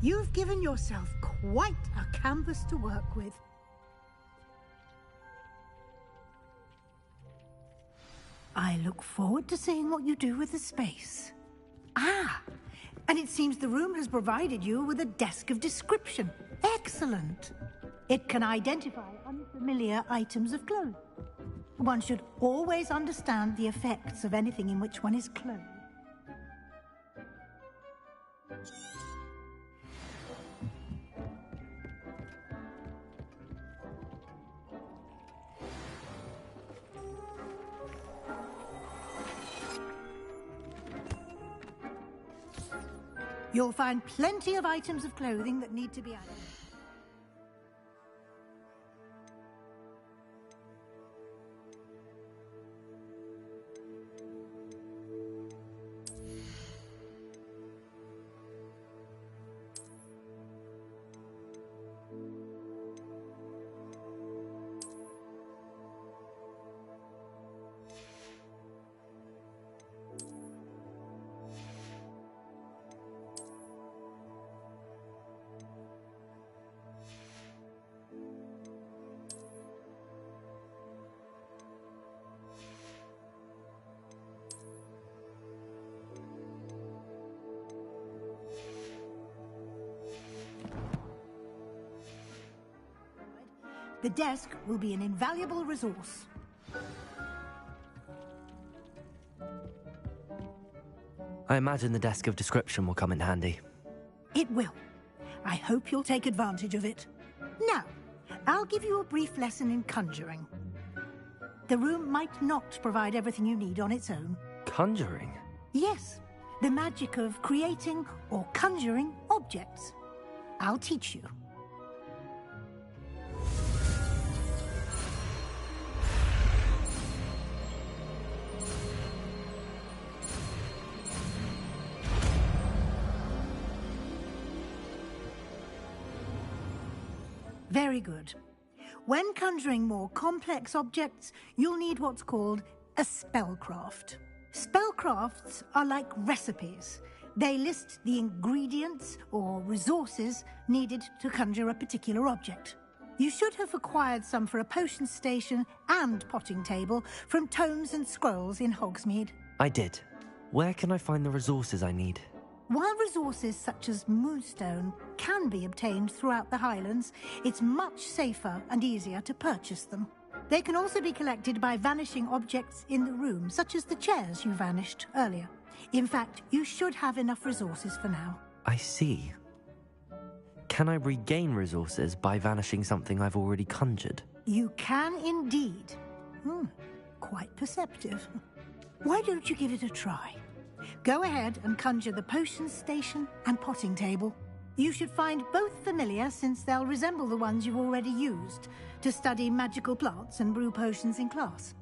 You've given yourself quite a canvas to work with. I look forward to seeing what you do with the space. Ah, and it seems the room has provided you with a desk of description. Excellent. It can identify unfamiliar items of clothing. One should always understand the effects of anything in which one is clothed. You'll find plenty of items of clothing that need to be added. The desk will be an invaluable resource. I imagine the desk of description will come in handy. It will. I hope you'll take advantage of it. Now, I'll give you a brief lesson in conjuring. The room might not provide everything you need on its own. Conjuring? Yes, the magic of creating or conjuring objects. I'll teach you. Very good. When conjuring more complex objects, you'll need what's called a spellcraft. Spellcrafts are like recipes. They list the ingredients or resources needed to conjure a particular object. You should have acquired some for a potion station and potting table from tomes and scrolls in Hogsmeade. I did. Where can I find the resources I need? While resources such as moonstone can be obtained throughout the Highlands, it's much safer and easier to purchase them. They can also be collected by vanishing objects in the room, such as the chairs you vanished earlier. In fact, you should have enough resources for now. I see. Can I regain resources by vanishing something I've already conjured? You can indeed. Quite perceptive. Why don't you give it a try? Go ahead and conjure the potion station and potting table. You should find both familiar, since they'll resemble the ones you've already used to study magical plants and brew potions in class.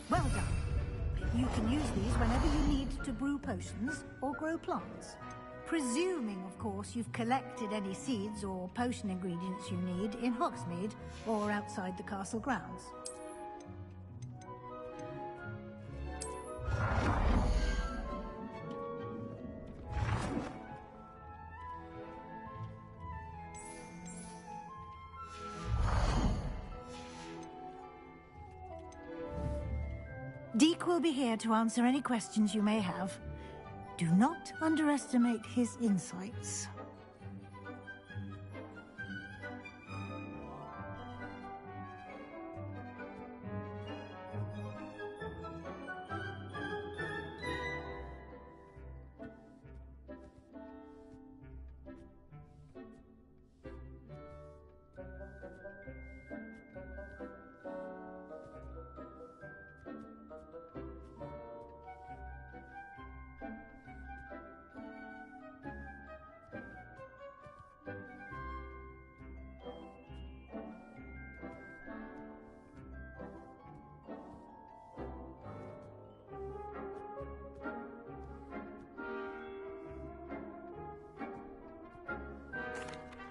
Well done. You can use these whenever you need to brew potions or grow plants. Presuming, of course, you've collected any seeds or potion ingredients you need in Hogsmeade or outside the castle grounds. Deke will be here to answer any questions you may have. Do not underestimate his insights.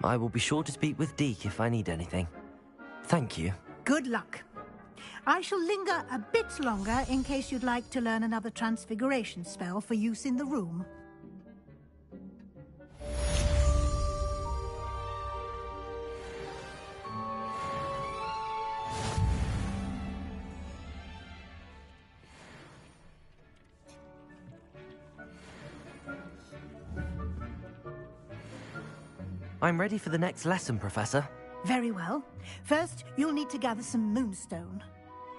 I will be sure to speak with Deke if I need anything. Thank you. Good luck. I shall linger a bit longer in case you'd like to learn another transfiguration spell for use in the room. I'm ready for the next lesson, Professor. Very well. First, you'll need to gather some moonstone.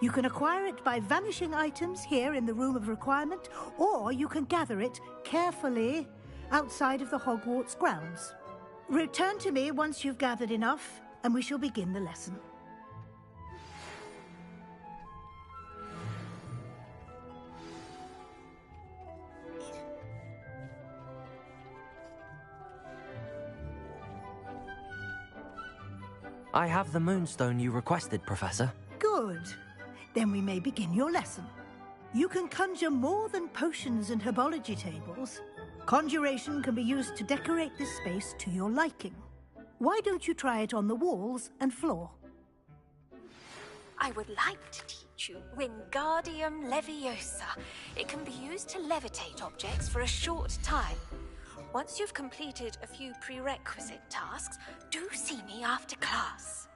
You can acquire it by vanishing items here in the Room of Requirement, or you can gather it carefully outside of the Hogwarts grounds. Return to me once you've gathered enough, and we shall begin the lesson. I have the moonstone you requested, Professor. Good. Then we may begin your lesson. You can conjure more than potions and herbology tables. Conjuration can be used to decorate this space to your liking. Why don't you try it on the walls and floor? I would like to teach you Wingardium Leviosa. It can be used to levitate objects for a short time. Once you've completed a few prerequisite tasks, do see me after class.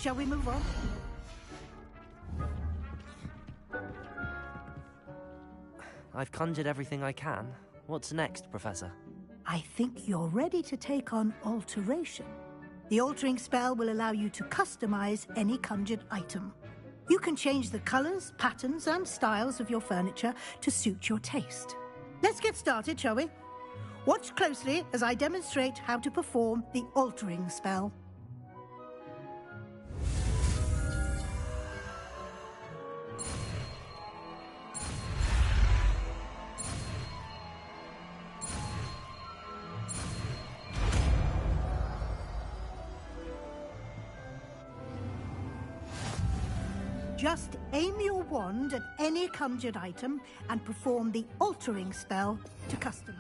Shall we move on? I've conjured everything I can. What's next, Professor? I think you're ready to take on alteration. The altering spell will allow you to customize any conjured item. You can change the colors, patterns, and styles of your furniture to suit your taste. Let's get started, shall we? Watch closely as I demonstrate how to perform the altering spell. Just aim your wand at any conjured item and perform the altering spell to customize.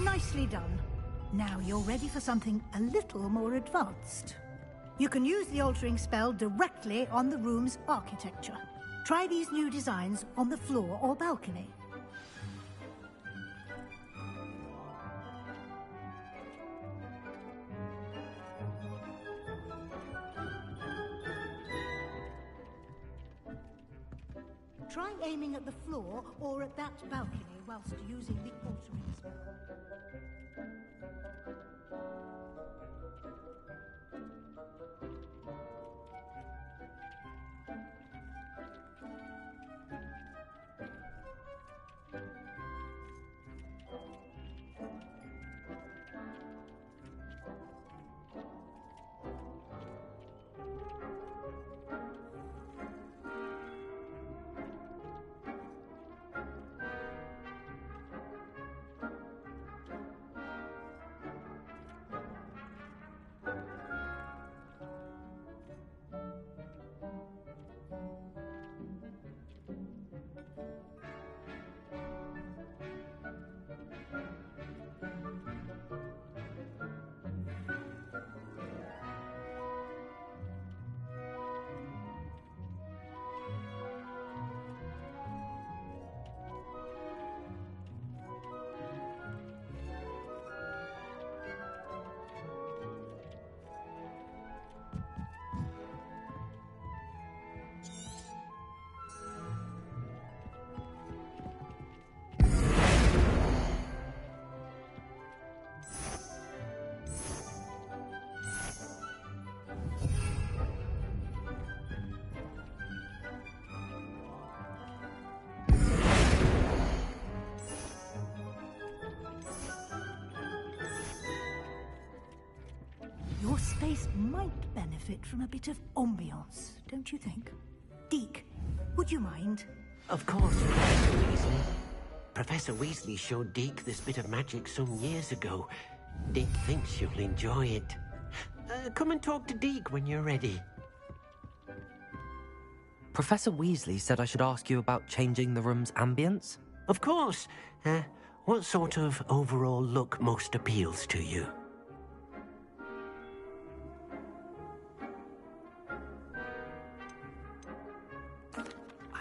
Nicely done. Now you're ready for something a little more advanced. You can use the altering spell directly on the room's architecture. Try these new designs on the floor or balcony. Try aiming at the floor or at that balcony whilst using the altering spell. Your space might benefit from a bit of ambiance, don't you think? Deke, would you mind? Of course, Professor Weasley. Professor Weasley showed Deke this bit of magic some years ago. Deke thinks you'll enjoy it. Come and talk to Deke when you're ready. Professor Weasley said I should ask you about changing the room's ambience? Of course. What sort of overall look most appeals to you?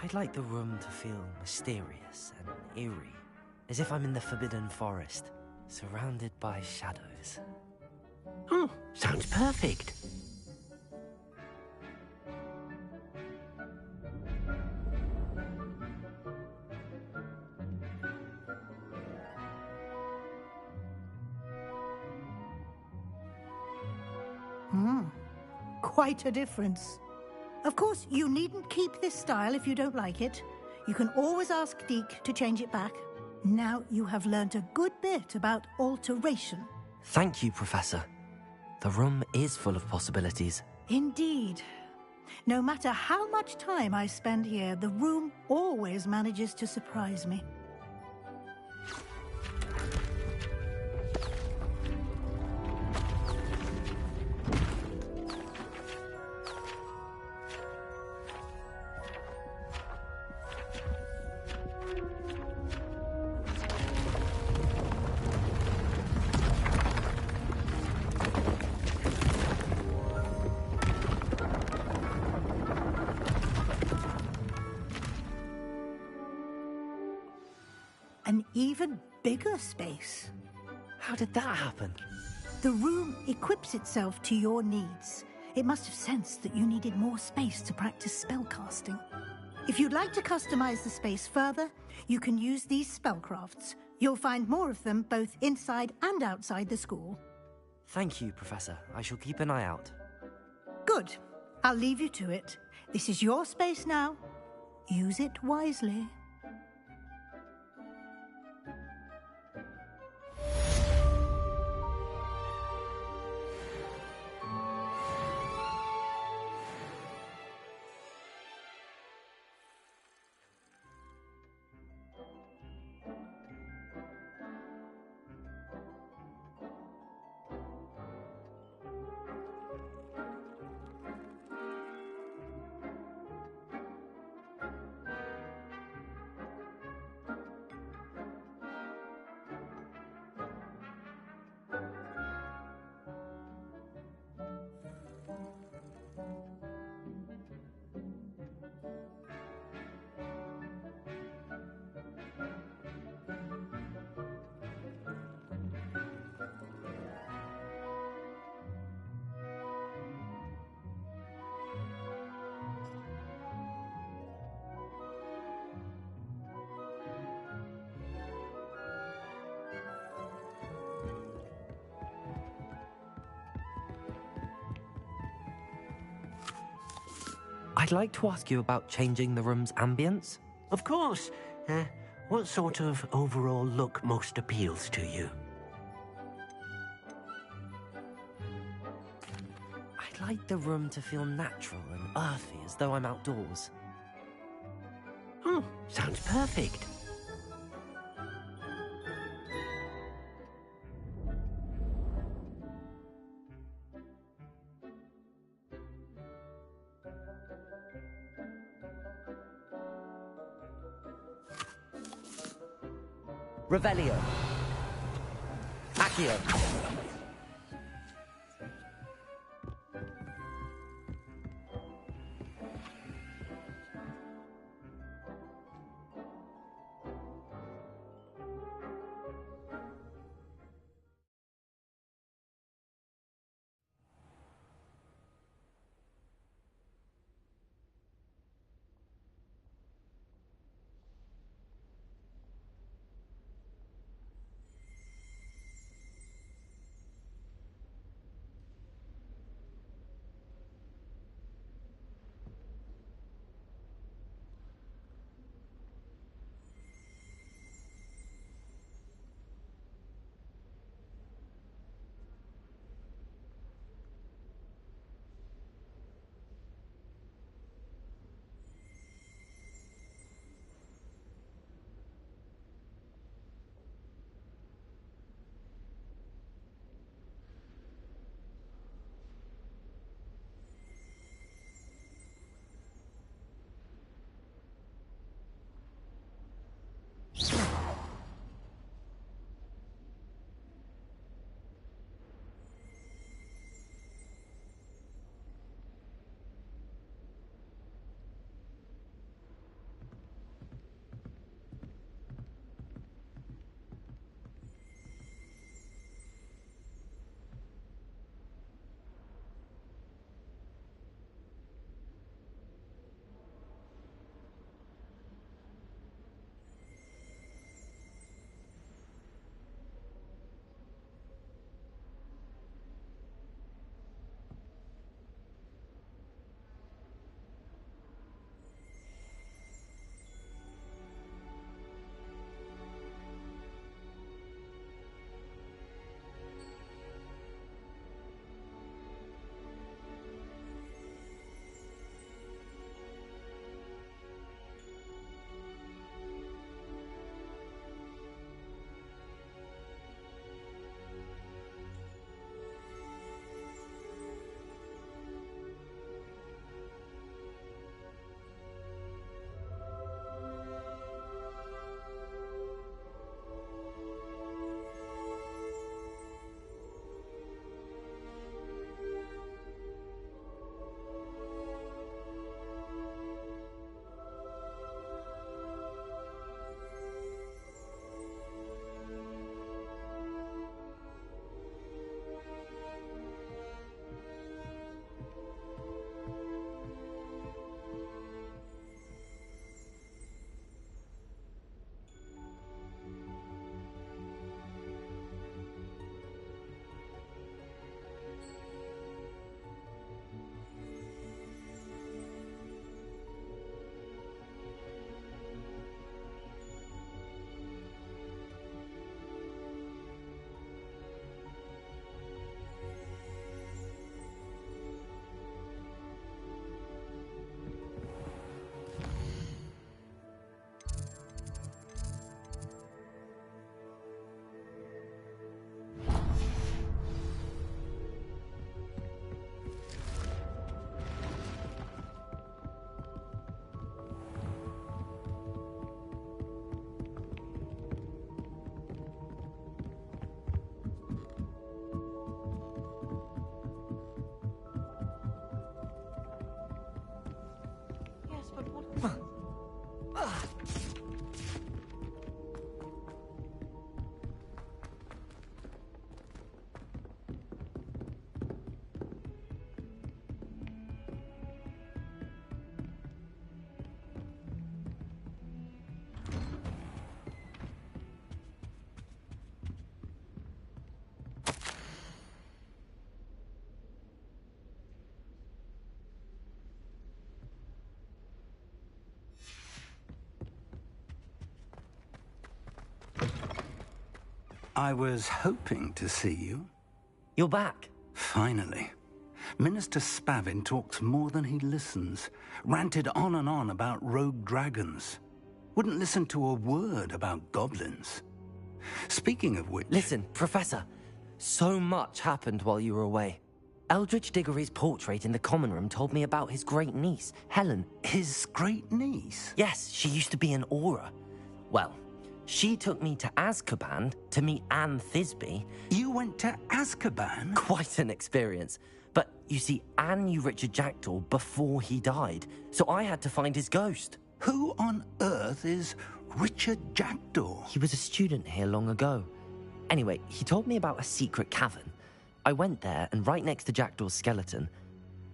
I'd like the room to feel mysterious and eerie, as if I'm in the Forbidden Forest, surrounded by shadows. Sounds perfect. Quite a difference. Of course, you needn't keep this style if you don't like it. You can always ask Deke to change it back. Now you have learnt a good bit about alteration. Thank you, Professor. The room is full of possibilities. Indeed. No matter how much time I spend here, the room always manages to surprise me. An even bigger space. How did that happen? The room equips itself to your needs. It must have sensed that you needed more space to practice spellcasting. If you'd like to customize the space further, you can use these spellcrafts. You'll find more of them both inside and outside the school. Thank you, Professor. I shall keep an eye out. Good. I'll leave you to it. This is your space now. Use it wisely. I'd like to ask you about changing the room's ambience. Of course. What sort of overall look most appeals to you? I'd like the room to feel natural and earthy, as though I'm outdoors. Sounds perfect. Revelio. Accio. I was hoping to see you. You're back. Finally. Minister Spavin talks more than he listens. Ranted on and on about rogue dragons. Wouldn't listen to a word about goblins. Speaking of which... Listen, Professor. So much happened while you were away. Eldridge Diggory's portrait in the common room told me about his great niece, Helen. His great niece? Yes, she used to be an Auror. Well, she took me to Azkaban to meet Anne Thisbe. You went to Azkaban? Quite an experience. But, you see, Anne knew Richard Jackdaw before he died, so I had to find his ghost. Who on earth is Richard Jackdaw? He was a student here long ago. Anyway, he told me about a secret cavern. I went there, and right next to Jackdaw's skeleton,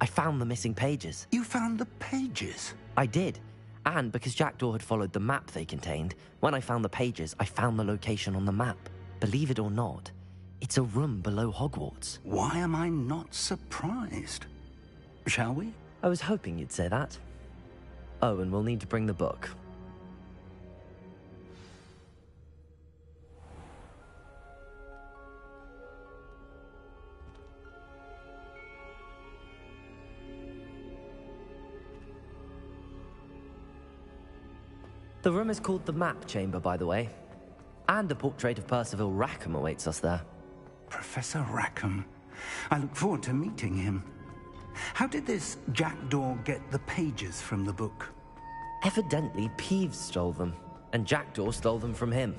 I found the missing pages. You found the pages? I did. And because Jackdaw had followed the map they contained, when I found the pages, I found the location on the map. Believe it or not, it's a room below Hogwarts. Why am I not surprised? Shall we? I was hoping you'd say that. Oh, and we'll need to bring the book. The room is called the Map Chamber, by the way. And a portrait of Percival Rackham awaits us there. Professor Rackham. I look forward to meeting him. How did this Jackdaw get the pages from the book? Evidently, Peeves stole them, and Jackdaw stole them from him.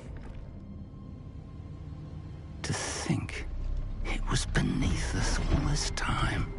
To think it was beneath us all this time.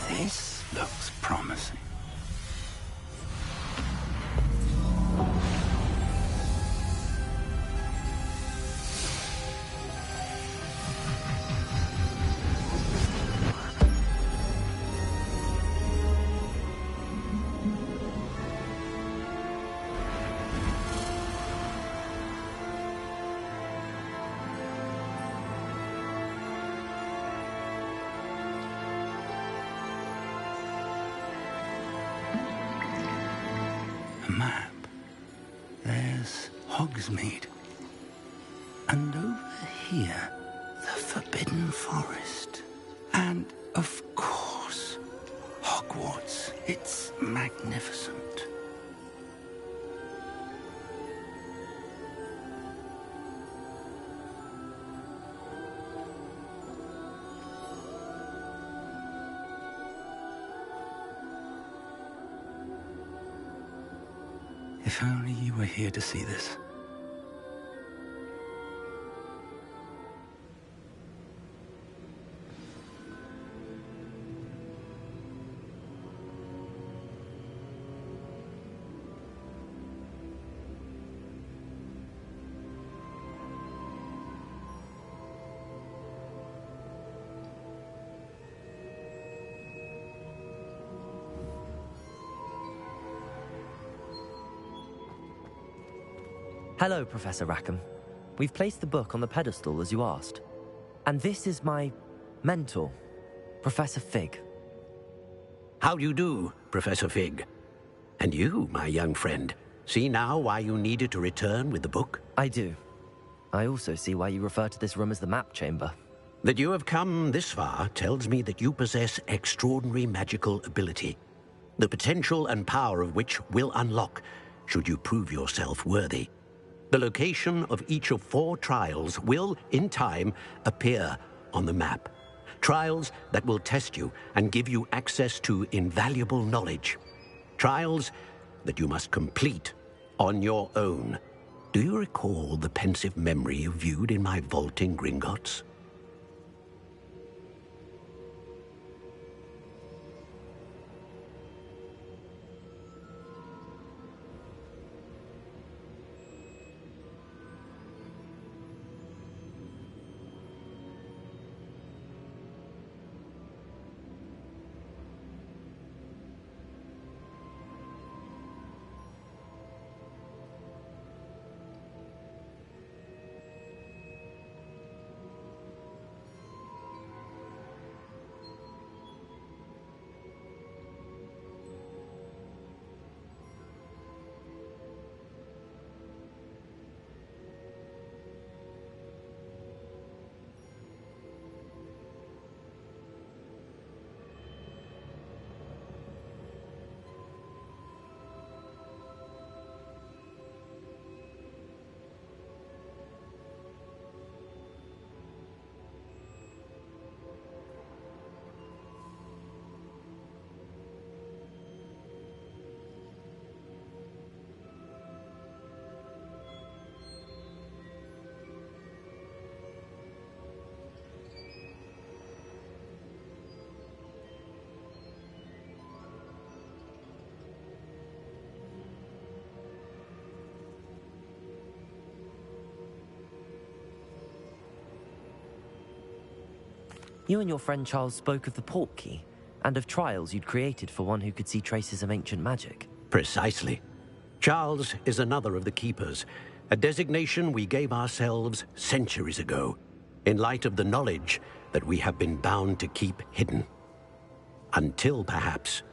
This looks promising. Map. There's Hogsmeade. And over here, the Forbidden Forest. And, of course, Hogwarts. It's magnificent. If only you were here to see this. Hello, Professor Rackham. We've placed the book on the pedestal as you asked. And this is my mentor, Professor Fig. How do you do, Professor Fig? And you, my young friend, see now why you needed to return with the book? I do. I also see why you refer to this room as the Map Chamber. That you have come this far tells me that you possess extraordinary magical ability, the potential and power of which will unlock should you prove yourself worthy. The location of each of 4 trials will, in time, appear on the map. Trials that will test you and give you access to invaluable knowledge. Trials that you must complete on your own. Do you recall the pensive memory you viewed in my vault in Gringotts? You and your friend Charles spoke of the port key, and of trials you'd created for one who could see traces of ancient magic. Precisely. Charles is another of the Keepers, a designation we gave ourselves centuries ago, in light of the knowledge that we have been bound to keep hidden. Until, perhaps,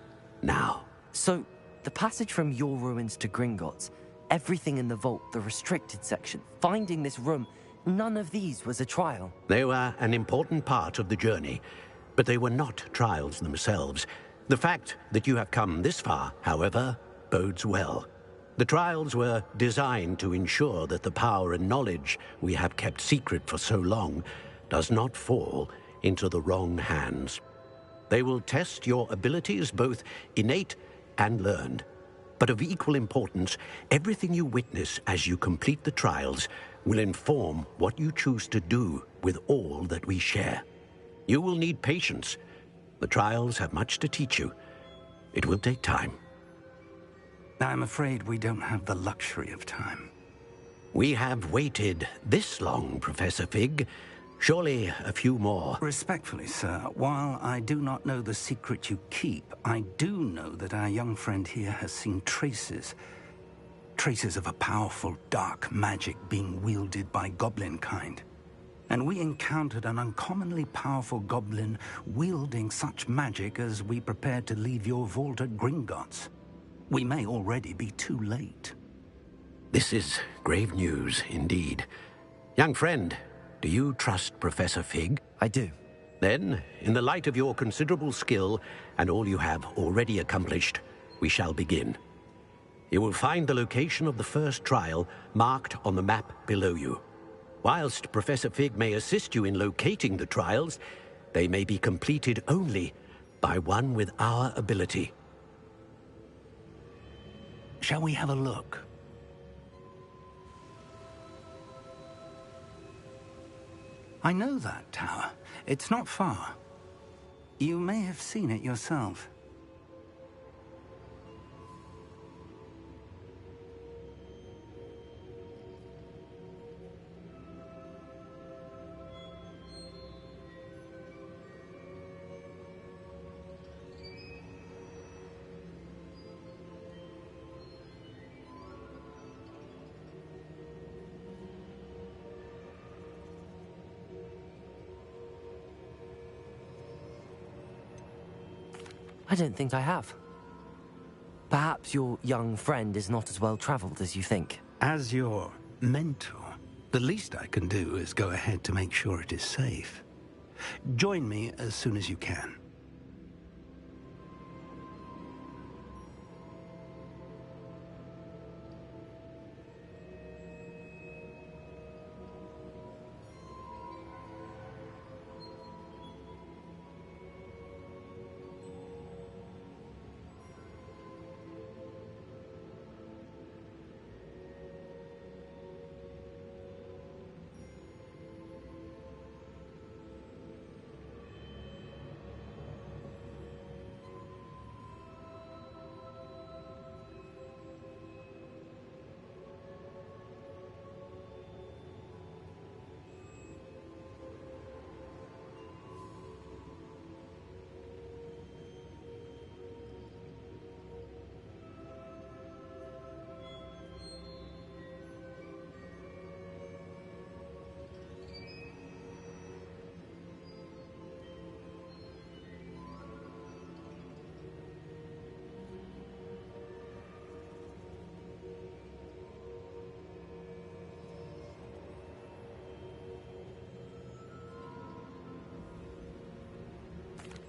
now. So, the passage from your ruins to Gringotts, everything in the vault, the restricted section, finding this room, none of these was a trial. They were an important part of the journey, but they were not trials themselves. The fact that you have come this far, however, bodes well. The trials were designed to ensure that the power and knowledge we have kept secret for so long does not fall into the wrong hands. They will test your abilities, both innate and learned. But of equal importance, everything you witness as you complete the trials will inform what you choose to do with all that we share. You will need patience. The trials have much to teach you. It will take time. I'm afraid we don't have the luxury of time. We have waited this long, Professor Fig. Surely a few more. Respectfully, sir, while I do not know the secret you keep, I do know that our young friend here has seen traces of a powerful dark magic being wielded by goblin kind. And we encountered an uncommonly powerful goblin wielding such magic as we prepared to leave your vault at Gringotts. We may already be too late. This is grave news indeed. Young friend, do you trust Professor Fig? I do. Then, in the light of your considerable skill and all you have already accomplished, we shall begin. You will find the location of the first trial marked on the map below you. Whilst Professor Fig may assist you in locating the trials, they may be completed only by one with our ability. Shall we have a look? I know that tower. It's not far. You may have seen it yourself. I don't think I have. Perhaps your young friend is not as well traveled as you think. As your mentor, the least I can do is go ahead to make sure it is safe. Join me as soon as you can.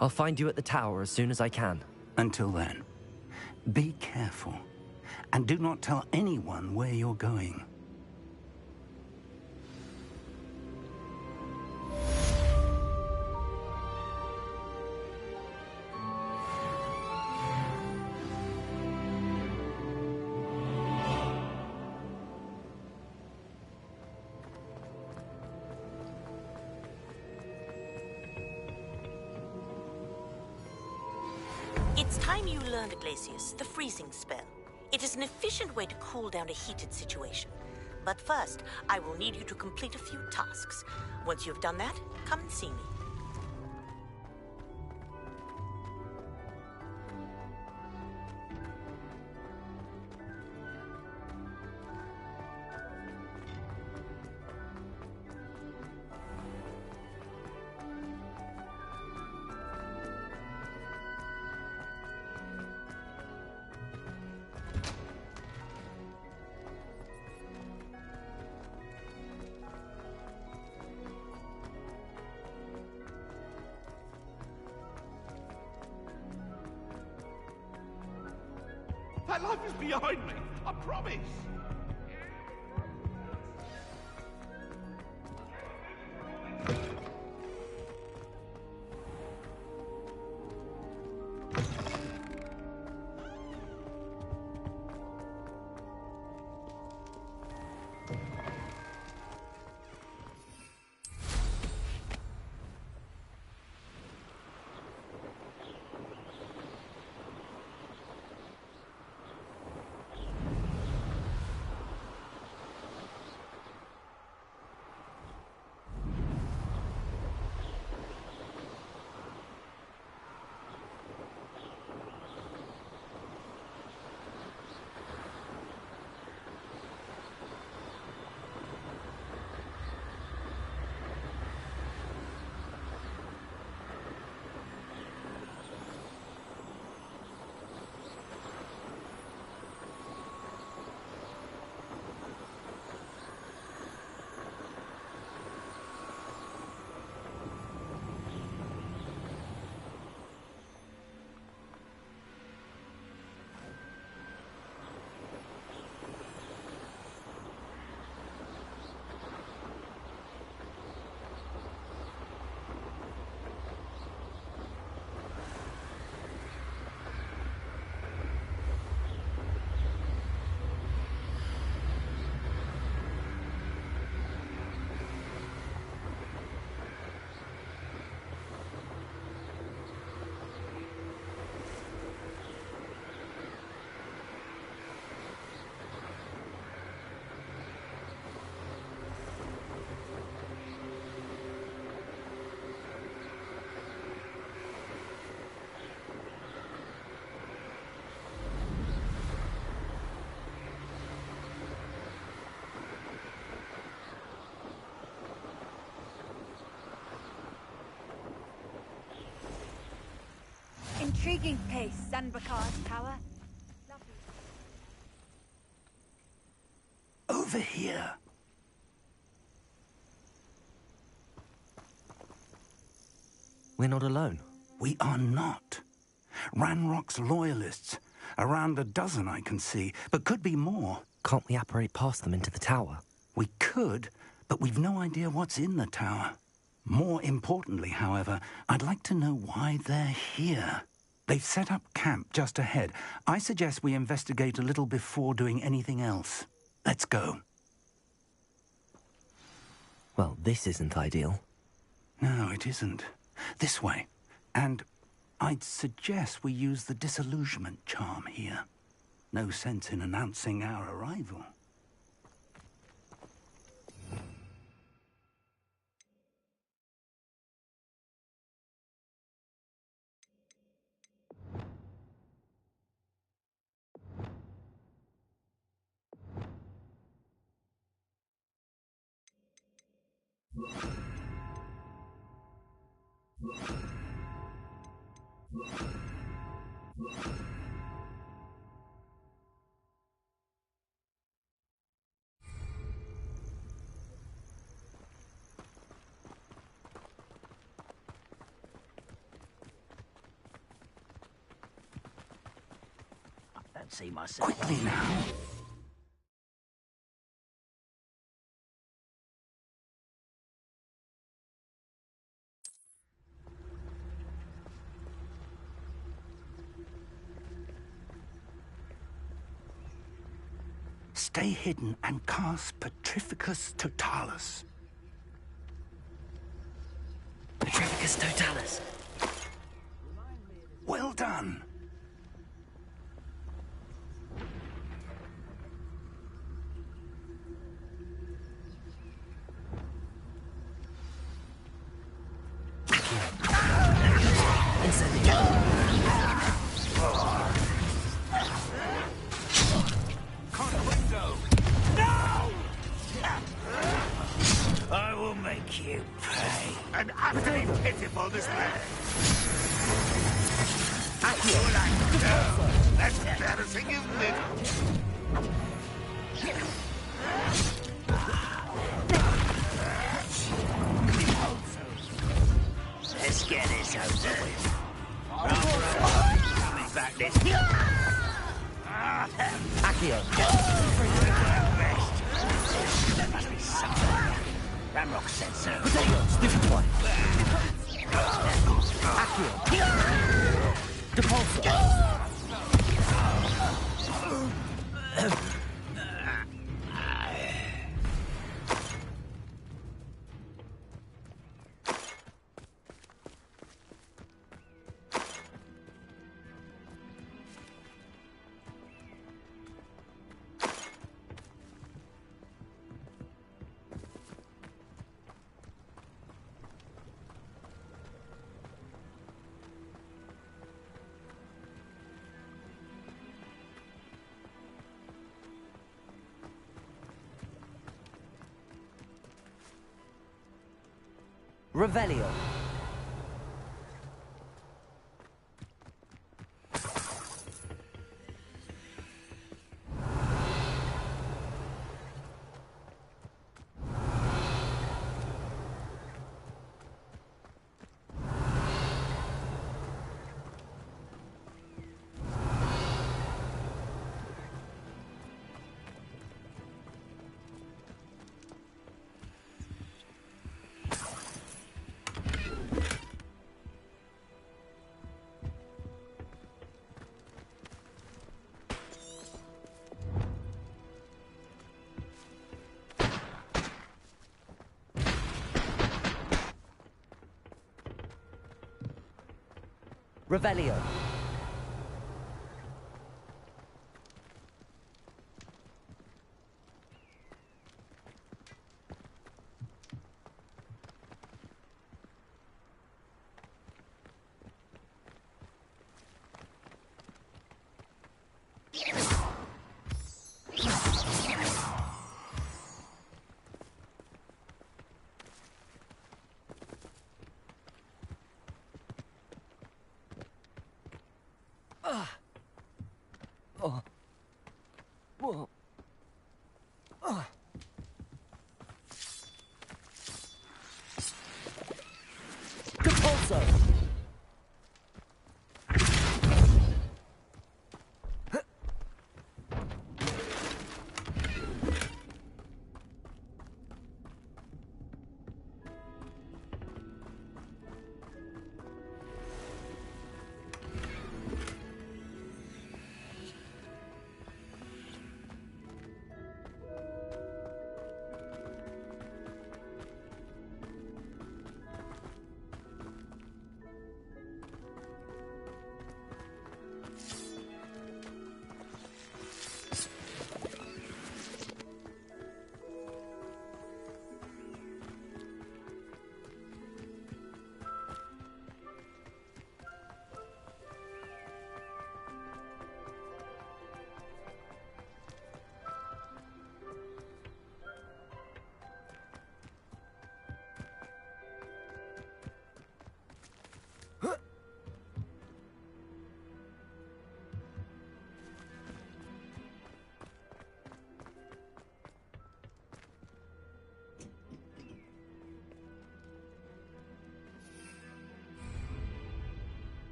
I'll find you at the tower as soon as I can. Until then, be careful, and do not tell anyone where you're going. It's time you learned, Glacius, the freezing spell. It is an efficient way to cool down a heated situation. But first, I will need you to complete a few tasks. Once you've done that, come and see me. My life is behind me, I promise. Intriguing place, Sanbakar Tower. Over here. We're not alone. We are not. Ranrock's loyalists. Around a dozen I can see, but could be more. Can't we apparate past them into the tower? We could, but we've no idea what's in the tower. More importantly, however, I'd like to know why they're here. They've set up camp just ahead. I suggest we investigate a little before doing anything else. Let's go. Well, this isn't ideal. No, it isn't. This way. And I'd suggest we use the disillusionment charm here. No sense in announcing our arrival. See myself. Quickly now. Stay hidden and cast Petrificus Totalis. Petrificus Totalis. Well done. I will make you pay. An utterly pitiful display. That's embarrassing, isn't it? Let's get this over with. Coming back this. Shamrock said so. Potato, stiff one. Accio. Depulso. Revelio. Revelio. Depulso.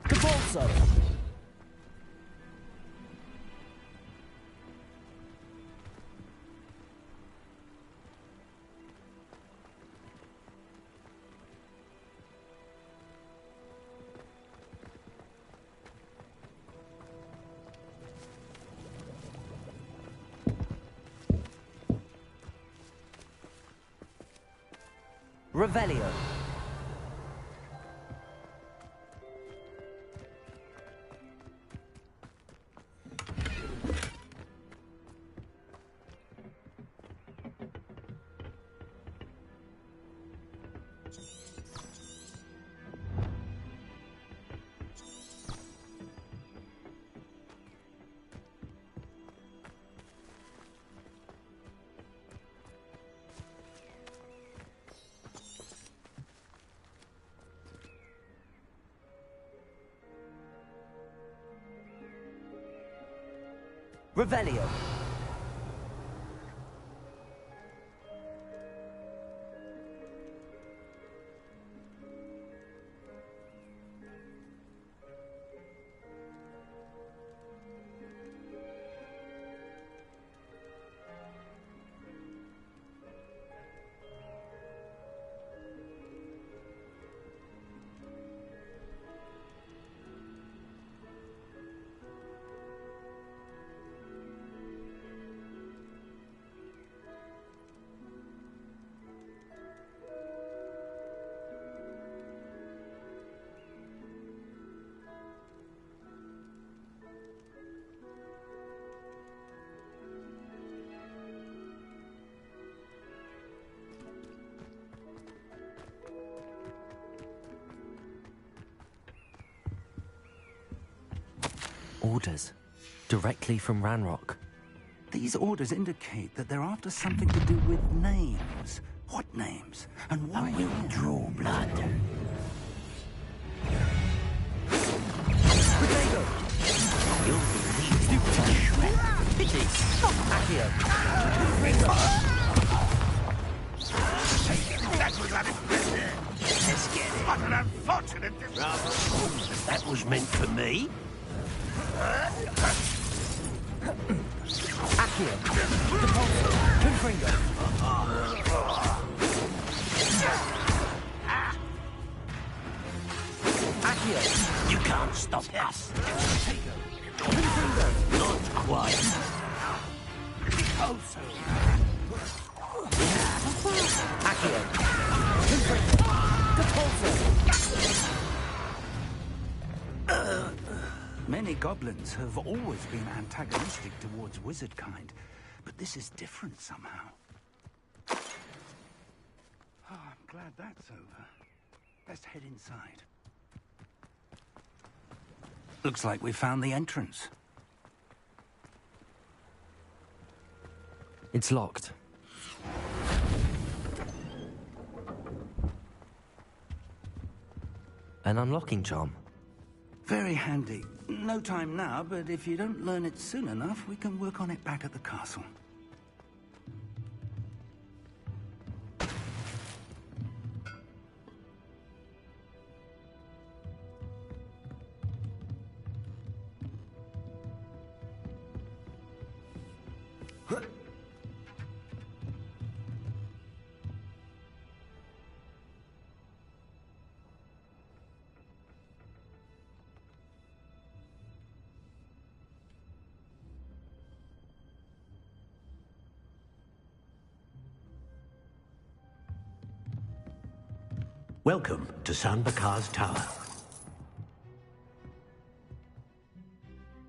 Depulso. Revelio. Revelio. Orders. Directly from Ranrock. These orders indicate that they're after something to do with names. What names? And why? You draw blood. You'll be stupid shred. Pity! Accio! Let's get it. What an unfortunate Rather, that was meant for me. Accio! Depulso! Confringo! Accio! You can't stop us. Confringo! Not quite. Accio! Confringo! Depulso! Many goblins have always been antagonistic towards wizard kind, but this is different somehow. Oh, I'm glad that's over. Let's head inside. Looks like we found the entrance. It's locked. An unlocking charm. Very handy. No time now, but if you don't learn it soon enough, we can work on it back at the castle. Welcome to San Bakar's Tower.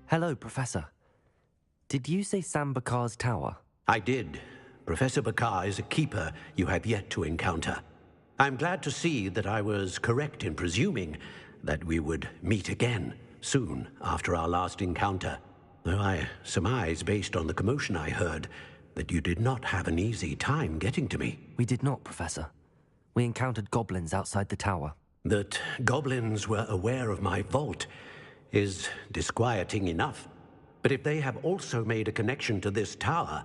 Hello, Professor. Did you say Sam Bakar's tower? I did. Professor Bakar is a keeper you have yet to encounter. I'm glad to see that I was correct in presuming that we would meet again soon after our last encounter. Though I surmise, based on the commotion I heard, that you did not have an easy time getting to me. We did not, Professor. We encountered goblins outside the tower. That goblins were aware of my vault is disquieting enough. But if they have also made a connection to this tower,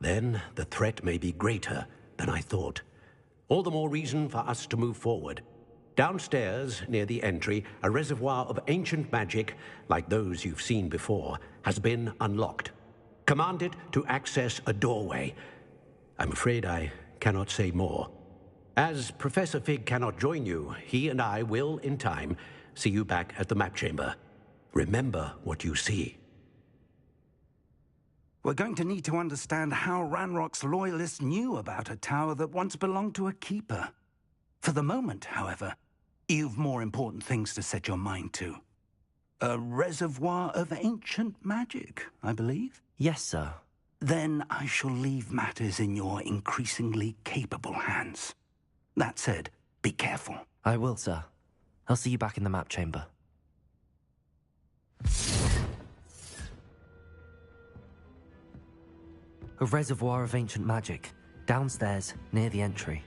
then the threat may be greater than I thought. All the more reason for us to move forward. Downstairs, near the entry, a reservoir of ancient magic, like those you've seen before, has been unlocked. Command it to access a doorway. I'm afraid I cannot say more. As Professor Fig cannot join you, he and I will, in time, see you back at the map chamber. Remember what you see. We're going to need to understand how Ranrock's loyalists knew about a tower that once belonged to a keeper. For the moment, however, you've more important things to set your mind to. A reservoir of ancient magic, I believe? Yes, sir. Then I shall leave matters in your increasingly capable hands. That said, be careful. I will, sir. I'll see you back in the map chamber. A reservoir of ancient magic, downstairs, near the entry.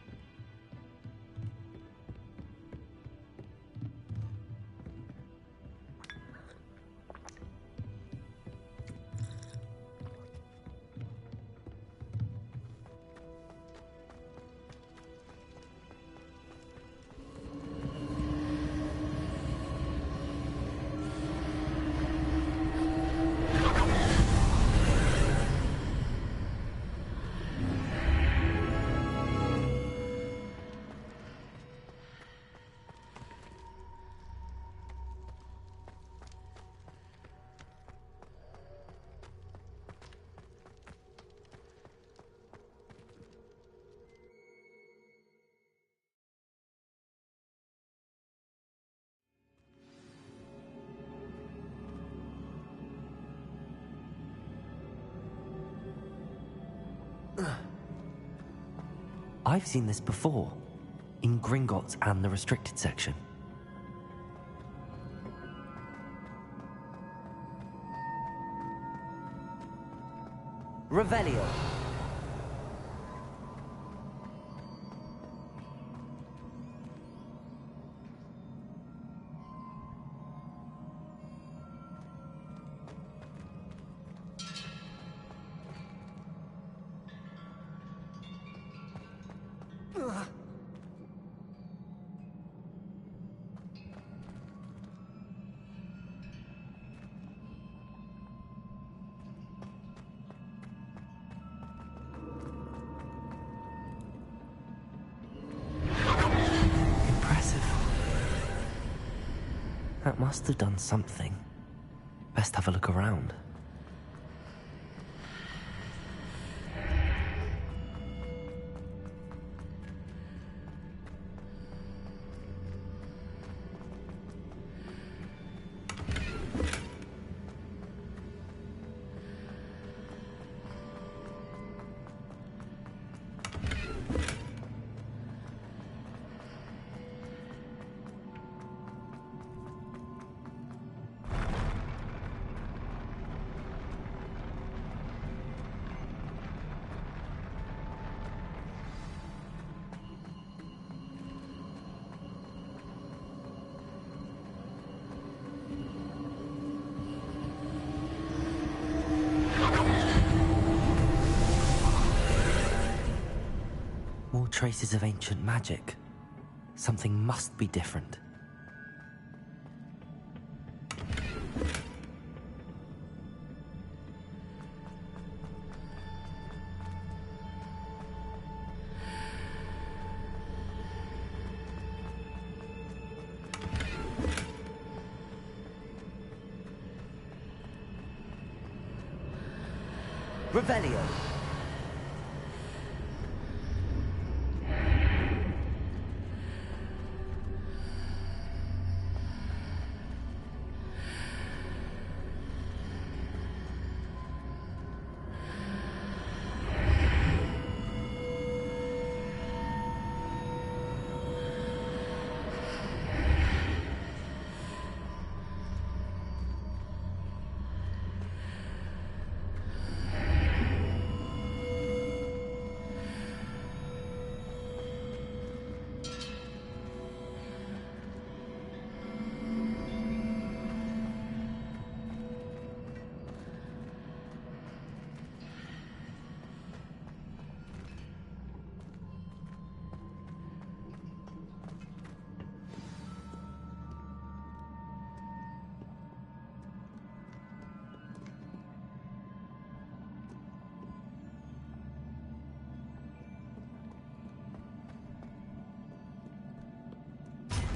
I've seen this before, in Gringotts and the restricted section. Revelio. That must have done something. Best have a look around. More traces of ancient magic. Something must be different. Revelio.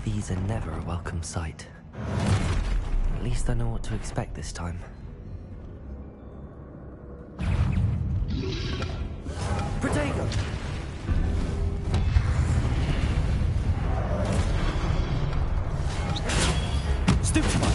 These are never a welcome sight. At least I know what to expect this time. Protego! Stupefy!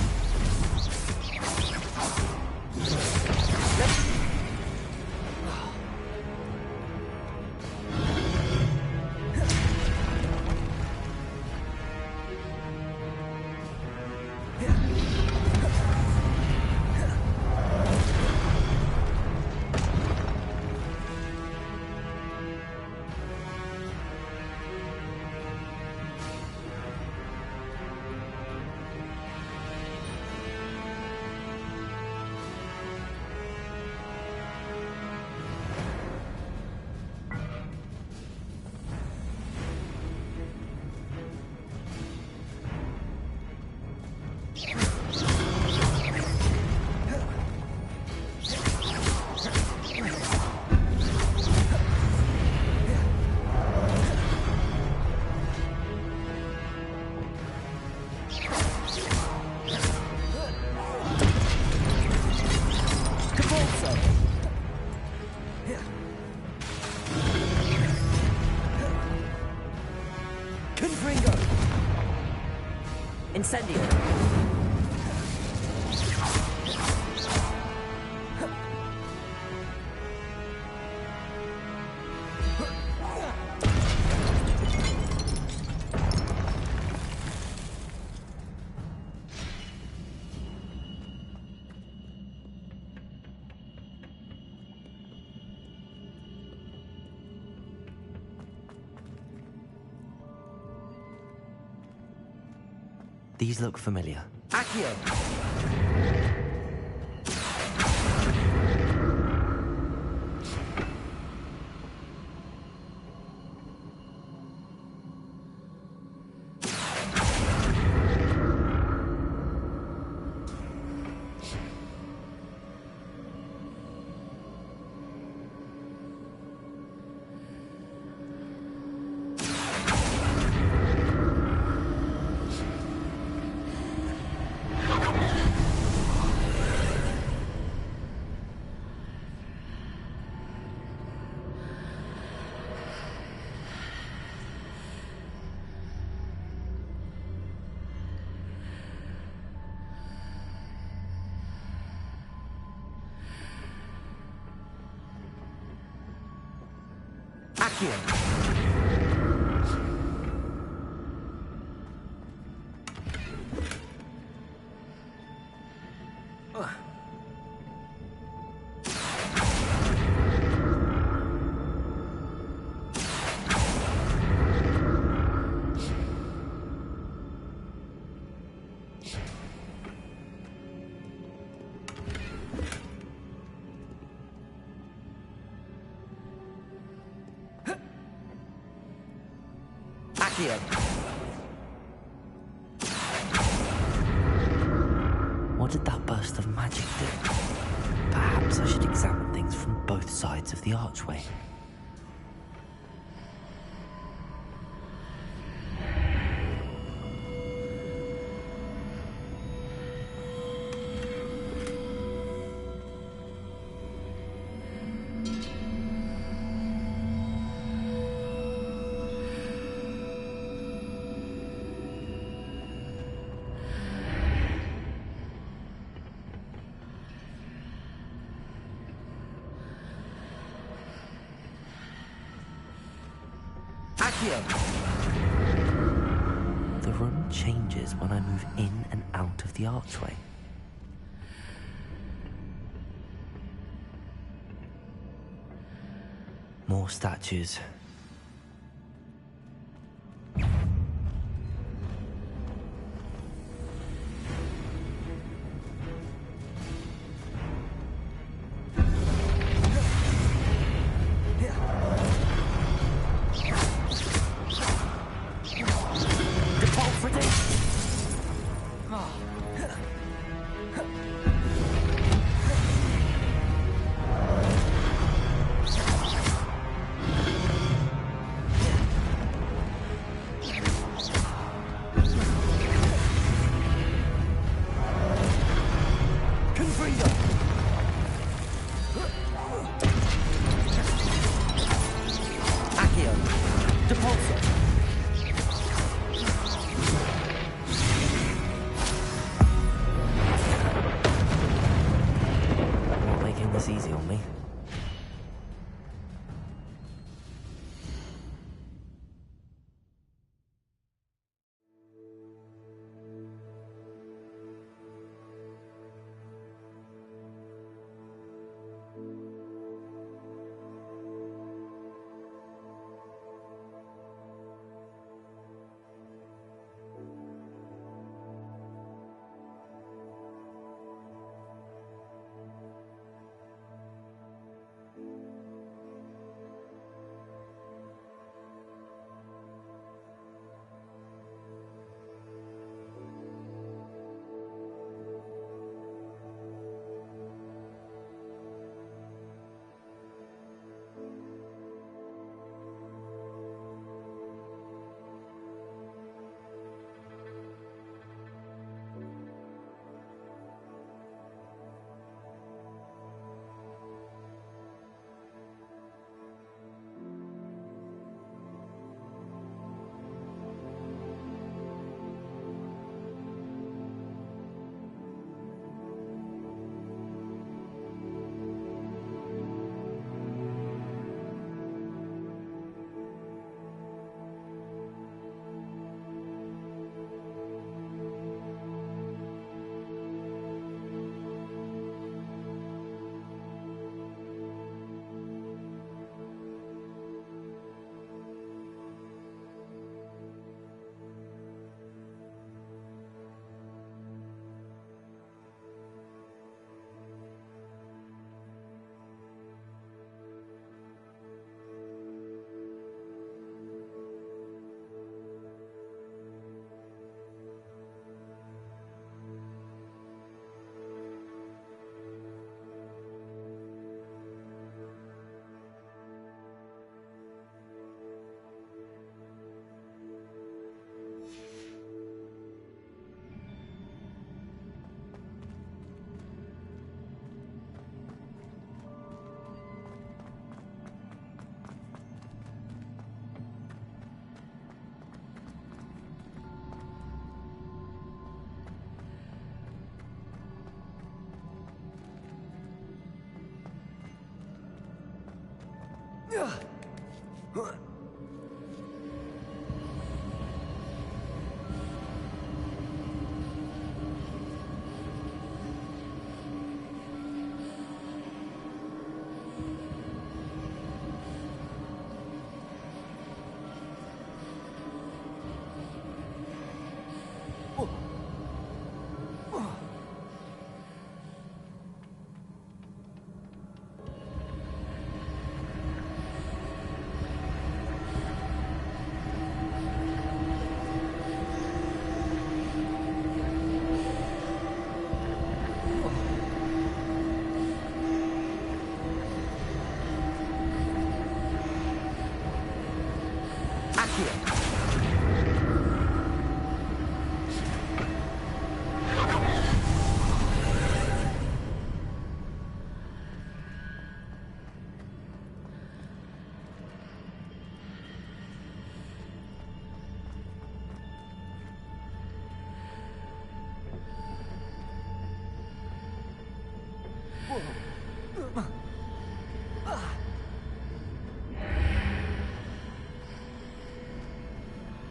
Incendio. These look familiar. Accio! What did that burst of magic do? Perhaps I should examine things from both sides of the archway. The room changes when I move in and out of the archway. More statues.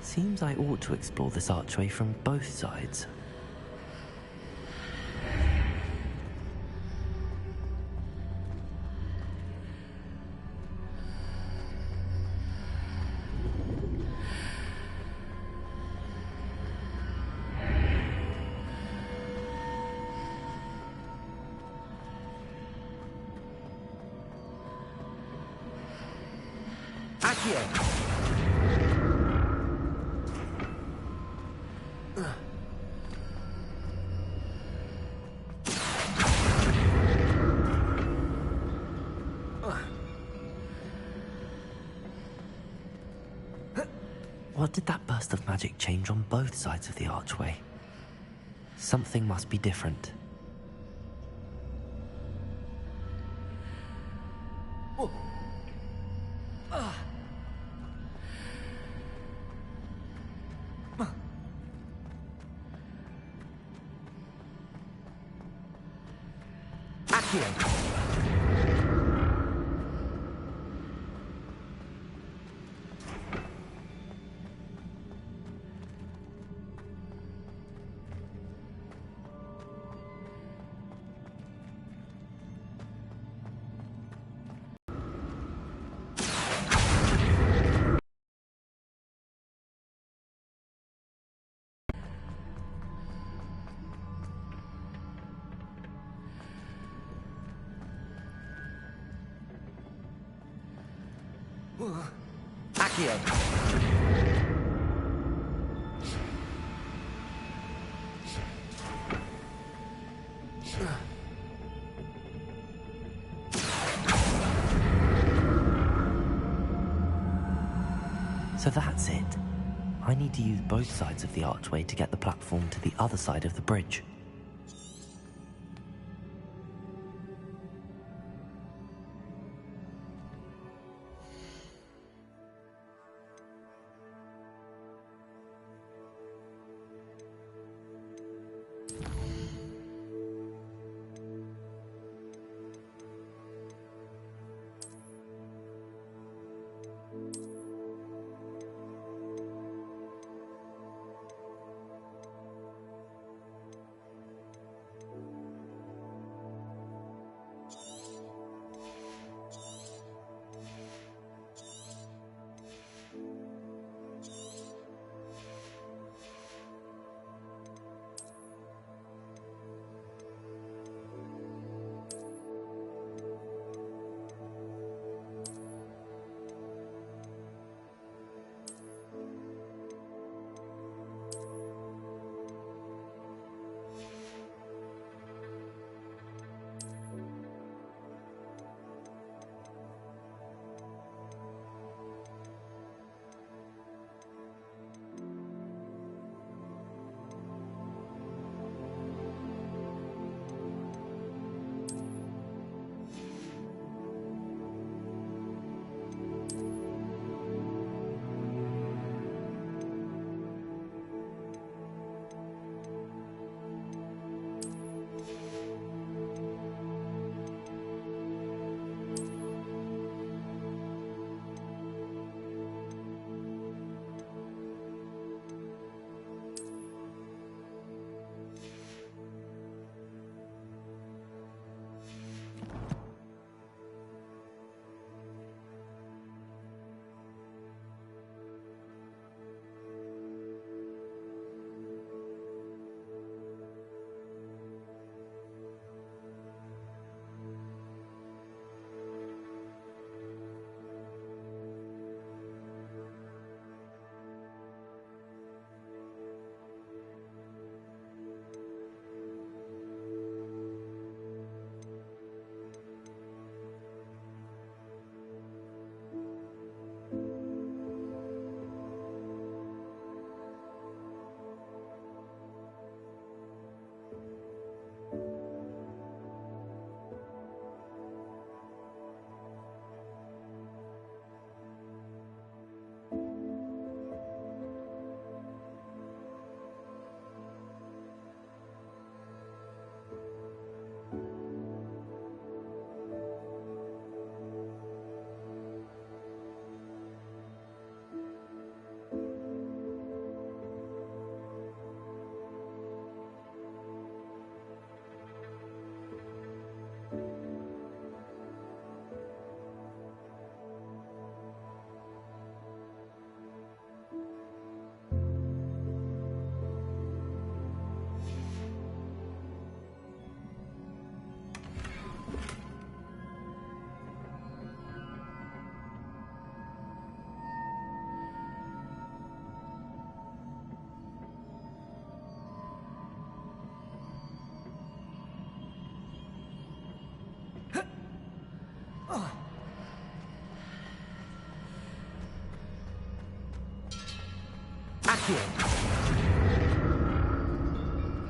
Seems I ought to explore this archway from both sides. What did that burst of magic change on both sides of the archway? Something must be different. So that's it. I need to use both sides of the archway to get the platform to the other side of the bridge.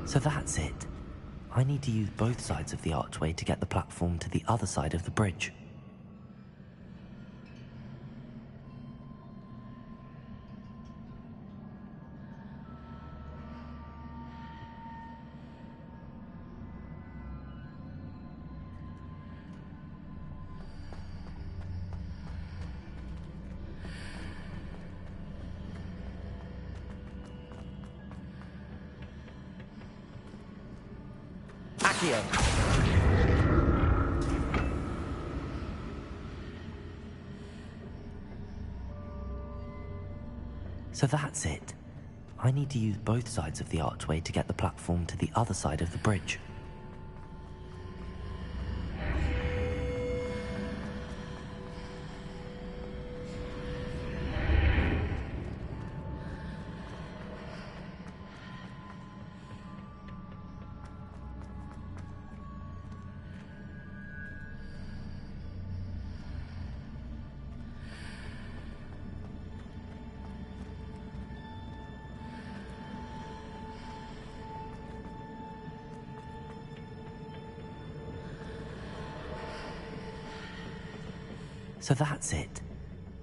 So that's it. I need to use both sides of the archway to get the platform to the other side of the bridge. So that's it. I need to use both sides of the archway to get the platform to the other side of the bridge. So that's it.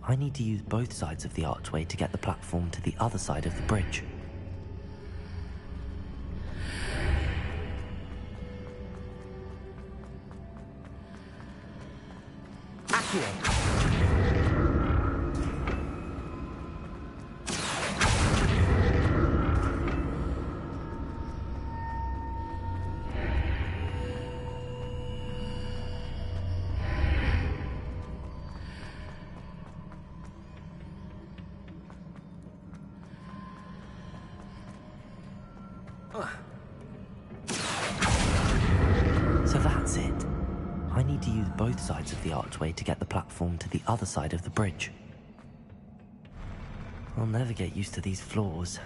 I need to use both sides of the archway to get the platform to the other side of the bridge. So that's it. I need to use both sides of the archway to get the platform to the other side of the bridge. I'll never get used to these floors.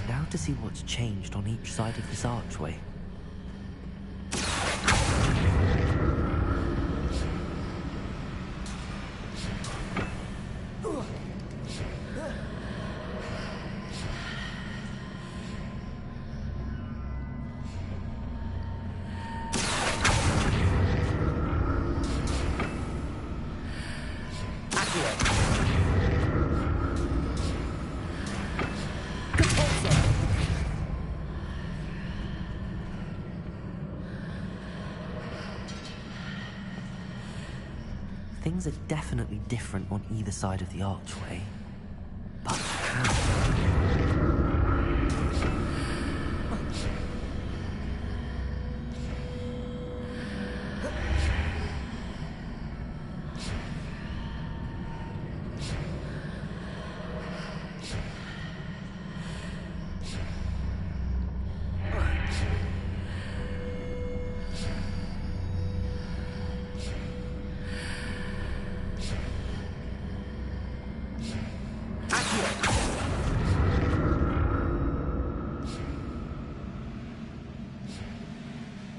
Now to see what's changed on each side of this archway. Things are definitely different on either side of the archway. But how?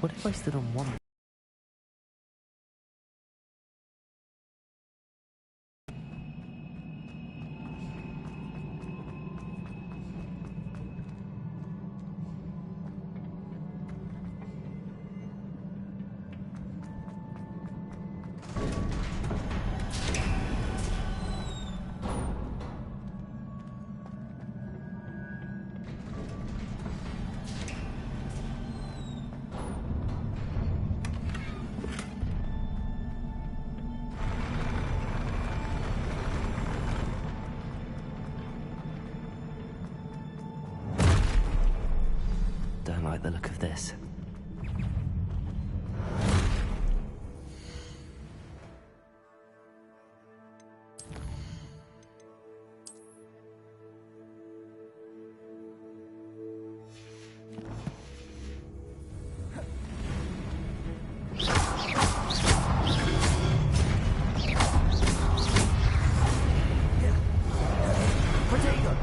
What if I stood on one? Don't like the look of this. Potato!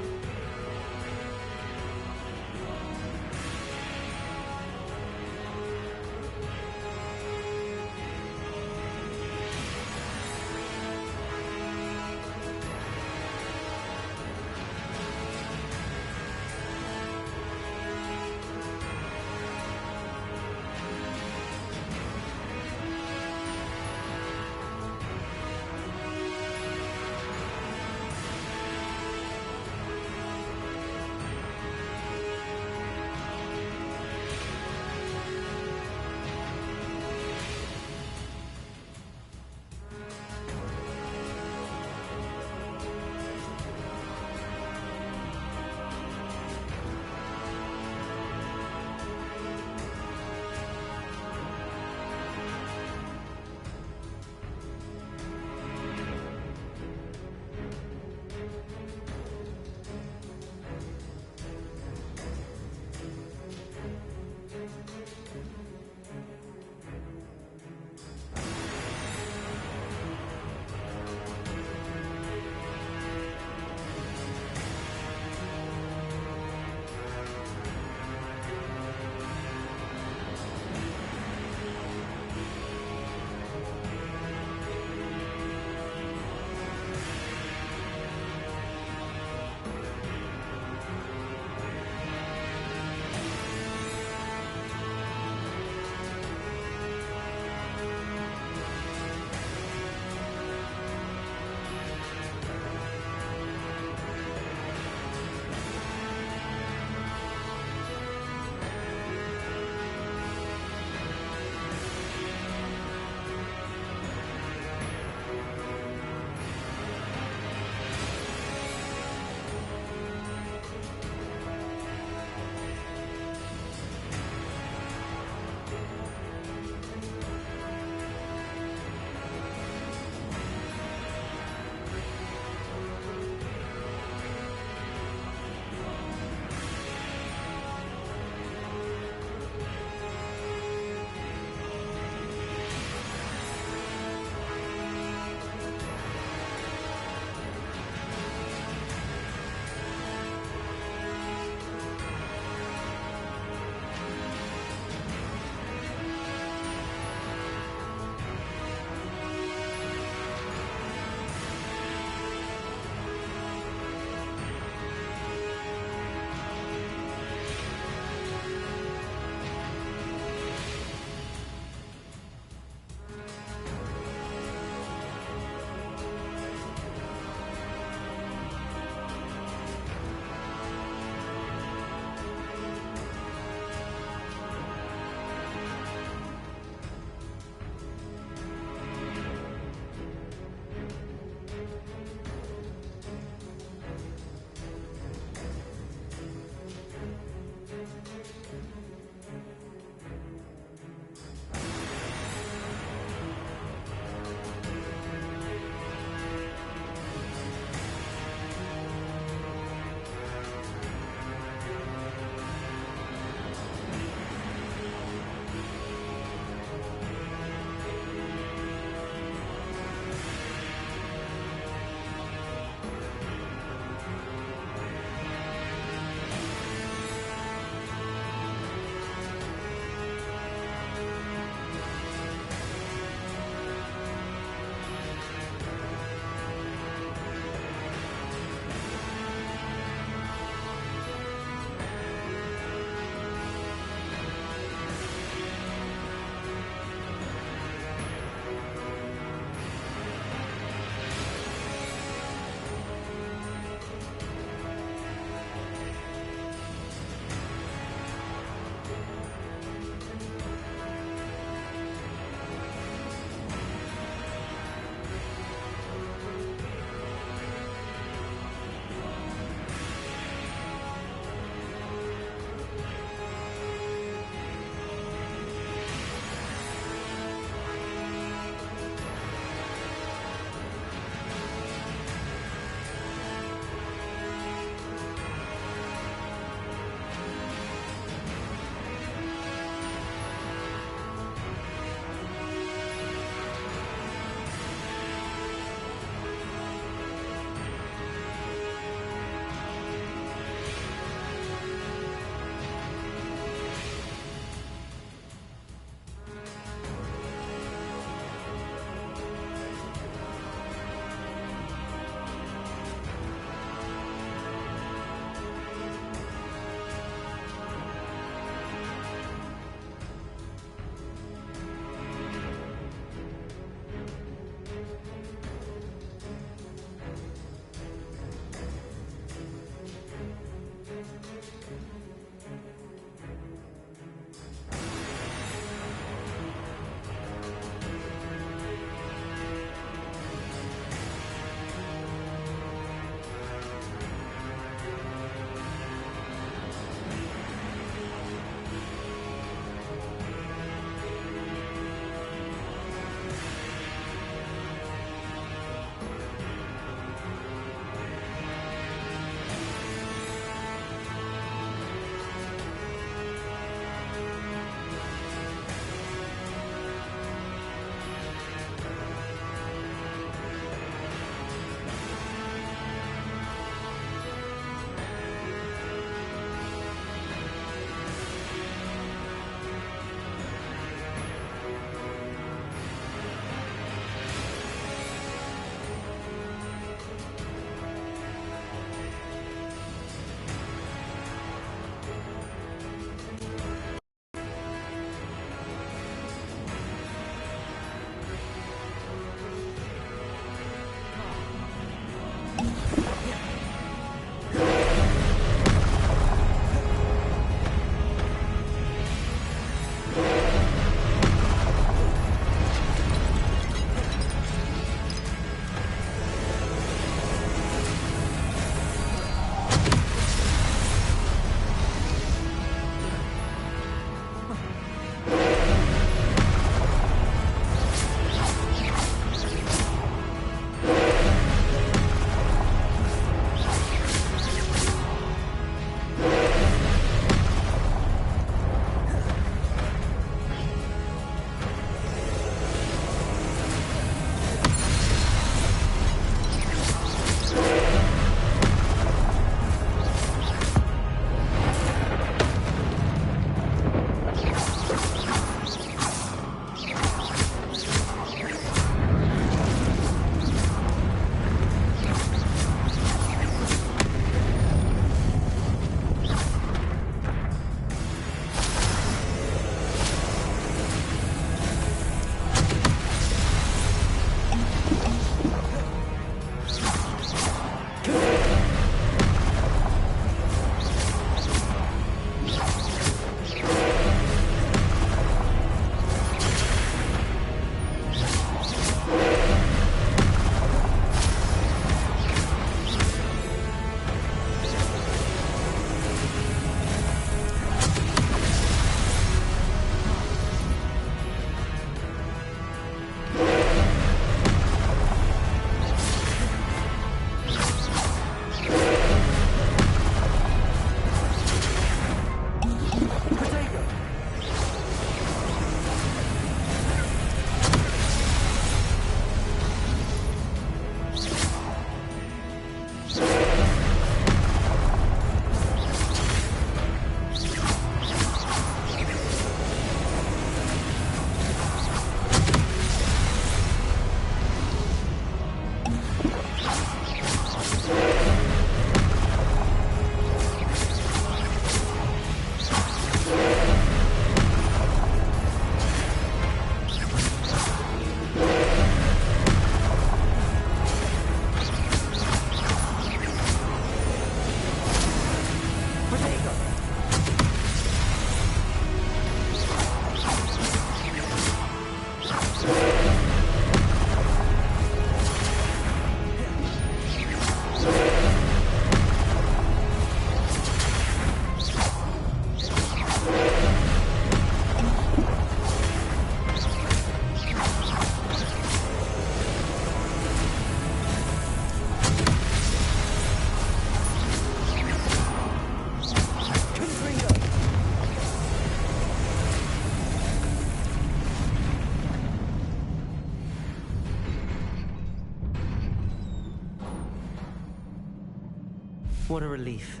What a relief.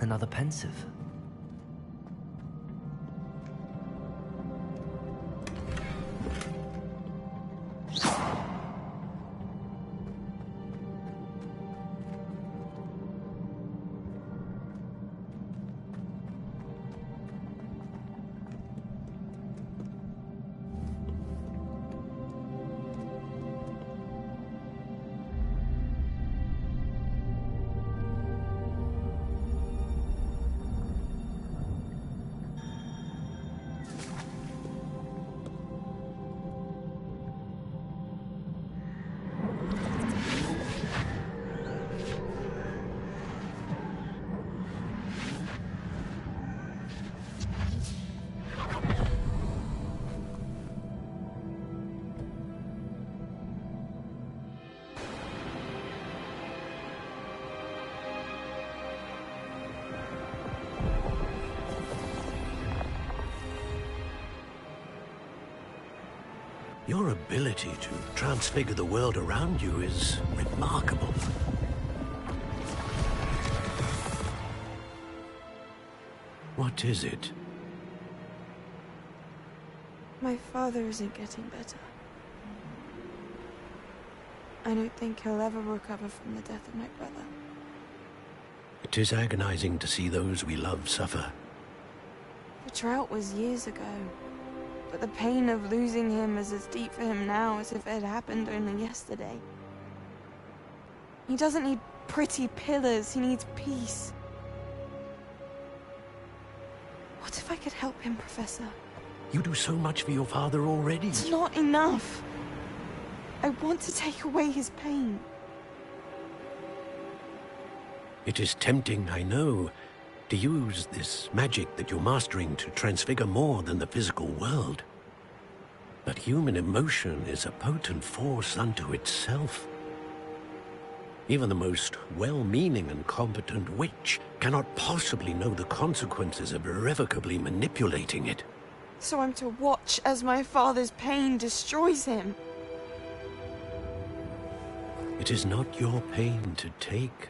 Another pensive. Your ability to transfigure the world around you is remarkable. What is it? My father isn't getting better. I don't think he'll ever recover from the death of my brother. It is agonizing to see those we love suffer. The drought was years ago, but the pain of losing him is as deep for him now as if it had happened only yesterday. He doesn't need pretty pillars, he needs peace. What if I could help him, Professor? You do so much for your father already. It's not enough. I want to take away his pain. It is tempting, I know, to use this magic that you're mastering to transfigure more than the physical world. But human emotion is a potent force unto itself. Even the most well-meaning and competent witch cannot possibly know the consequences of irrevocably manipulating it. So I'm to watch as my father's pain destroys him. It is not your pain to take.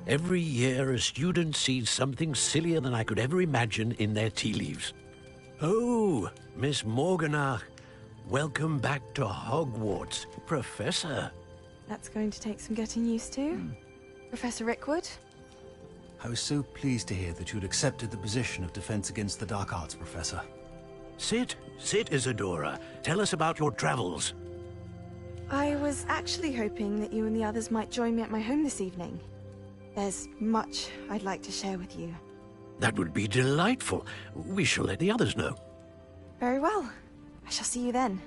Every year, a student sees something sillier than I could ever imagine in their tea leaves. Oh, Miss Morganach, welcome back to Hogwarts, Professor. That's going to take some getting used to. Professor Rickwood? I was so pleased to hear that you'd accepted the position of Defense Against the Dark Arts, Professor. Sit, Isadora. Tell us about your travels. I was actually hoping that you and the others might join me at my home this evening. There's much I'd like to share with you. That would be delightful. We shall let the others know. Very well. I shall see you then.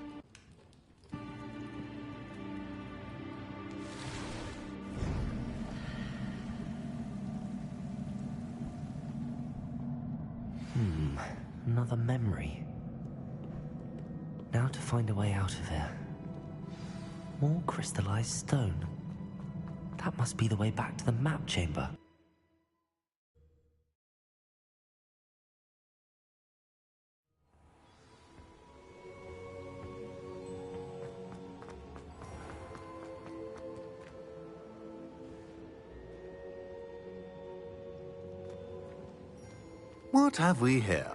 Another memory. Now to find a way out of here. More crystallized stone. That must be the way back to the map chamber. What have we here?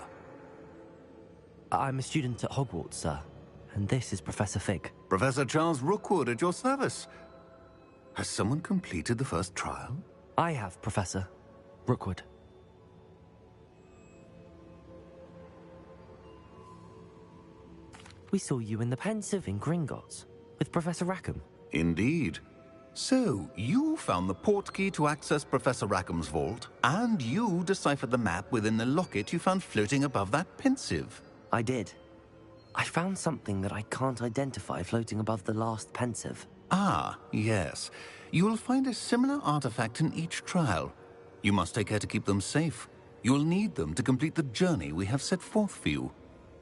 I'm a student at Hogwarts, sir. And this is Professor Fig. Professor Charles Rookwood at your service. Has someone completed the first trial? I have, Professor Rookwood. We saw you in the Pensive in Gringotts with Professor Rackham. Indeed. So, you found the portkey to access Professor Rackham's vault, and you deciphered the map within the locket you found floating above that Pensive. I did. I found something that I can't identify floating above the last Pensive. Ah, yes. You will find a similar artifact in each trial. You must take care to keep them safe. You will need them to complete the journey we have set forth for you.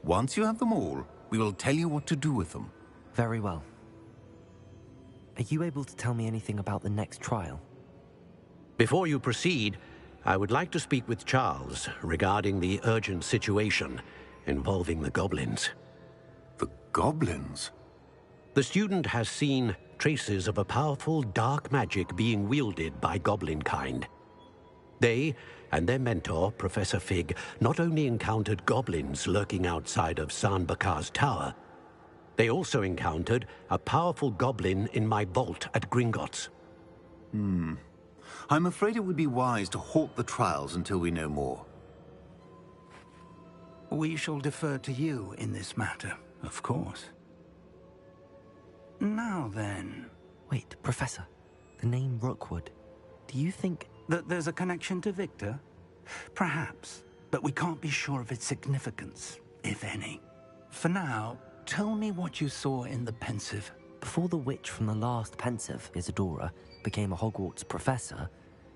Once you have them all, we will tell you what to do with them. Very well. Are you able to tell me anything about the next trial? Before you proceed, I would like to speak with Charles regarding the urgent situation involving the goblins. The goblins? The student has seen traces of a powerful dark magic being wielded by goblin kind. They and their mentor, Professor Fig, not only encountered goblins lurking outside of San Bakar's tower, they also encountered a powerful goblin in my vault at Gringotts. I'm afraid it would be wise to halt the trials until we know more. We shall defer to you in this matter, of course. Now then... Wait, Professor. The name Rookwood. Do you think... that there's a connection to Victor? Perhaps, but we can't be sure of its significance, if any. For now, tell me what you saw in the Pensive. Before the witch from the last Pensive, Isadora, became a Hogwarts professor,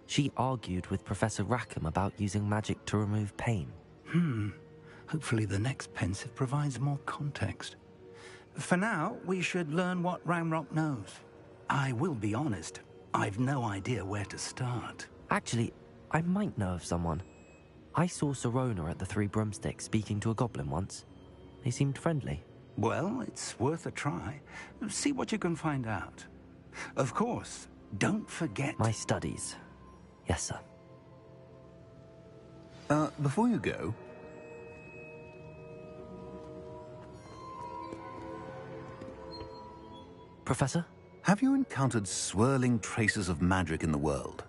she argued with Professor Rackham about using magic to remove pain. Hopefully the next Pensive provides more context. For now, we should learn what Ranrock knows. I will be honest, I've no idea where to start. Actually, I might know of someone. I saw Sirona at the Three Broomsticks speaking to a goblin once. They seemed friendly. Well, it's worth a try. See what you can find out. Of course, don't forget... My studies. Yes, sir. Before you go... Professor? Have you encountered swirling traces of magic in the world?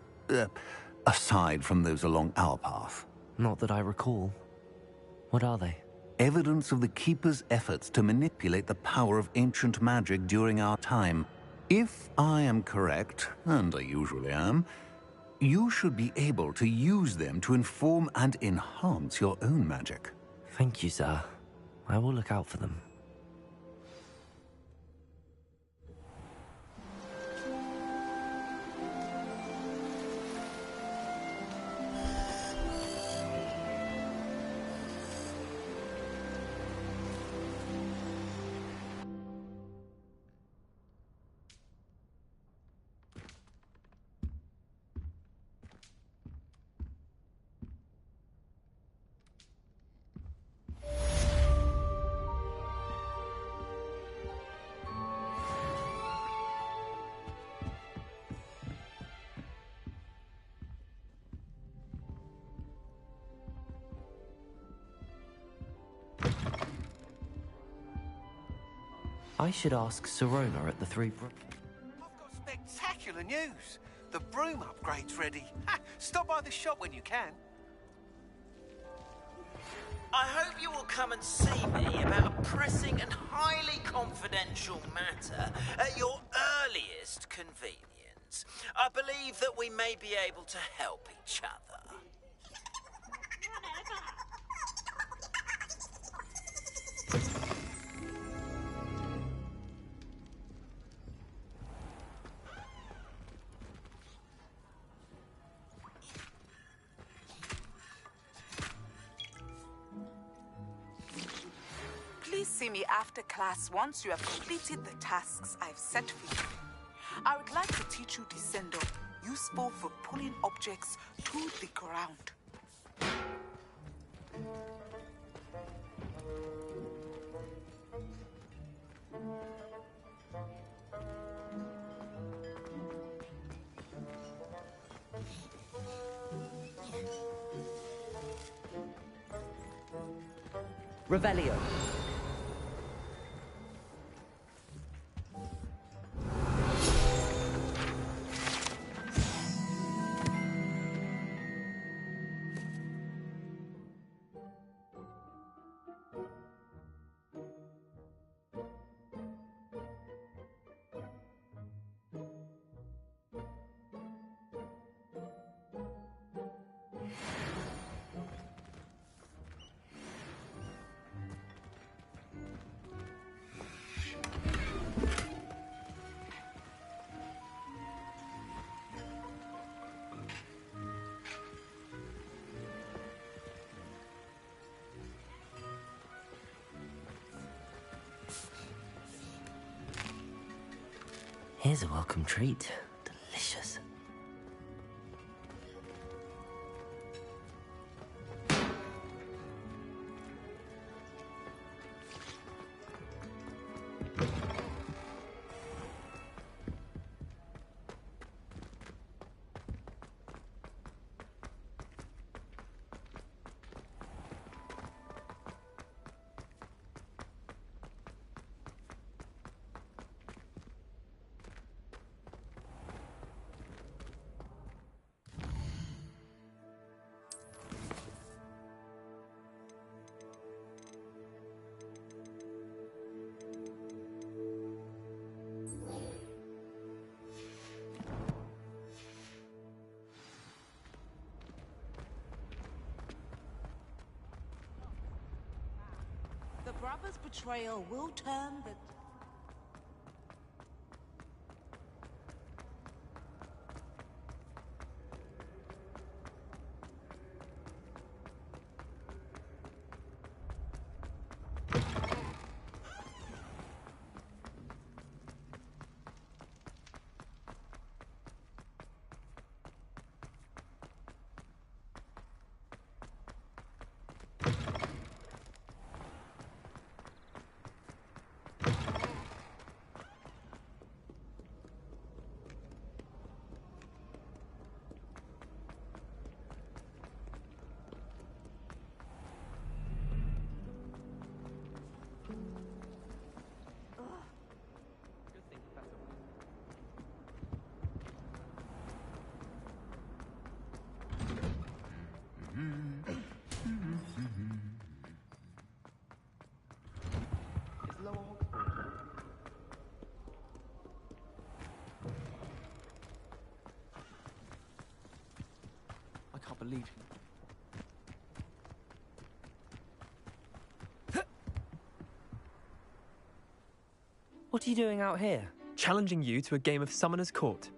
Aside from those along our path? Not that I recall. What are they? Evidence of the Keeper's efforts to manipulate the power of ancient magic during our time. If I am correct, and I usually am, you should be able to use them to inform and enhance your own magic. Thank you, sir. I will look out for them. I should ask Sirona at the Three I've got spectacular news. The broom upgrade's ready. Stop by the shop when you can. I hope you will come and see me about a pressing and highly confidential matter at your earliest convenience. I believe that we may be able to help each other. Please see me after class once you have completed the tasks I've set for you. I would like to teach you Descendo, useful for pulling objects to the ground. Revelio. Here's a welcome treat. Delicious. The brother's betrayal will turn the... I can't believe you. What are you doing out here? Challenging you to a game of Summoner's Court.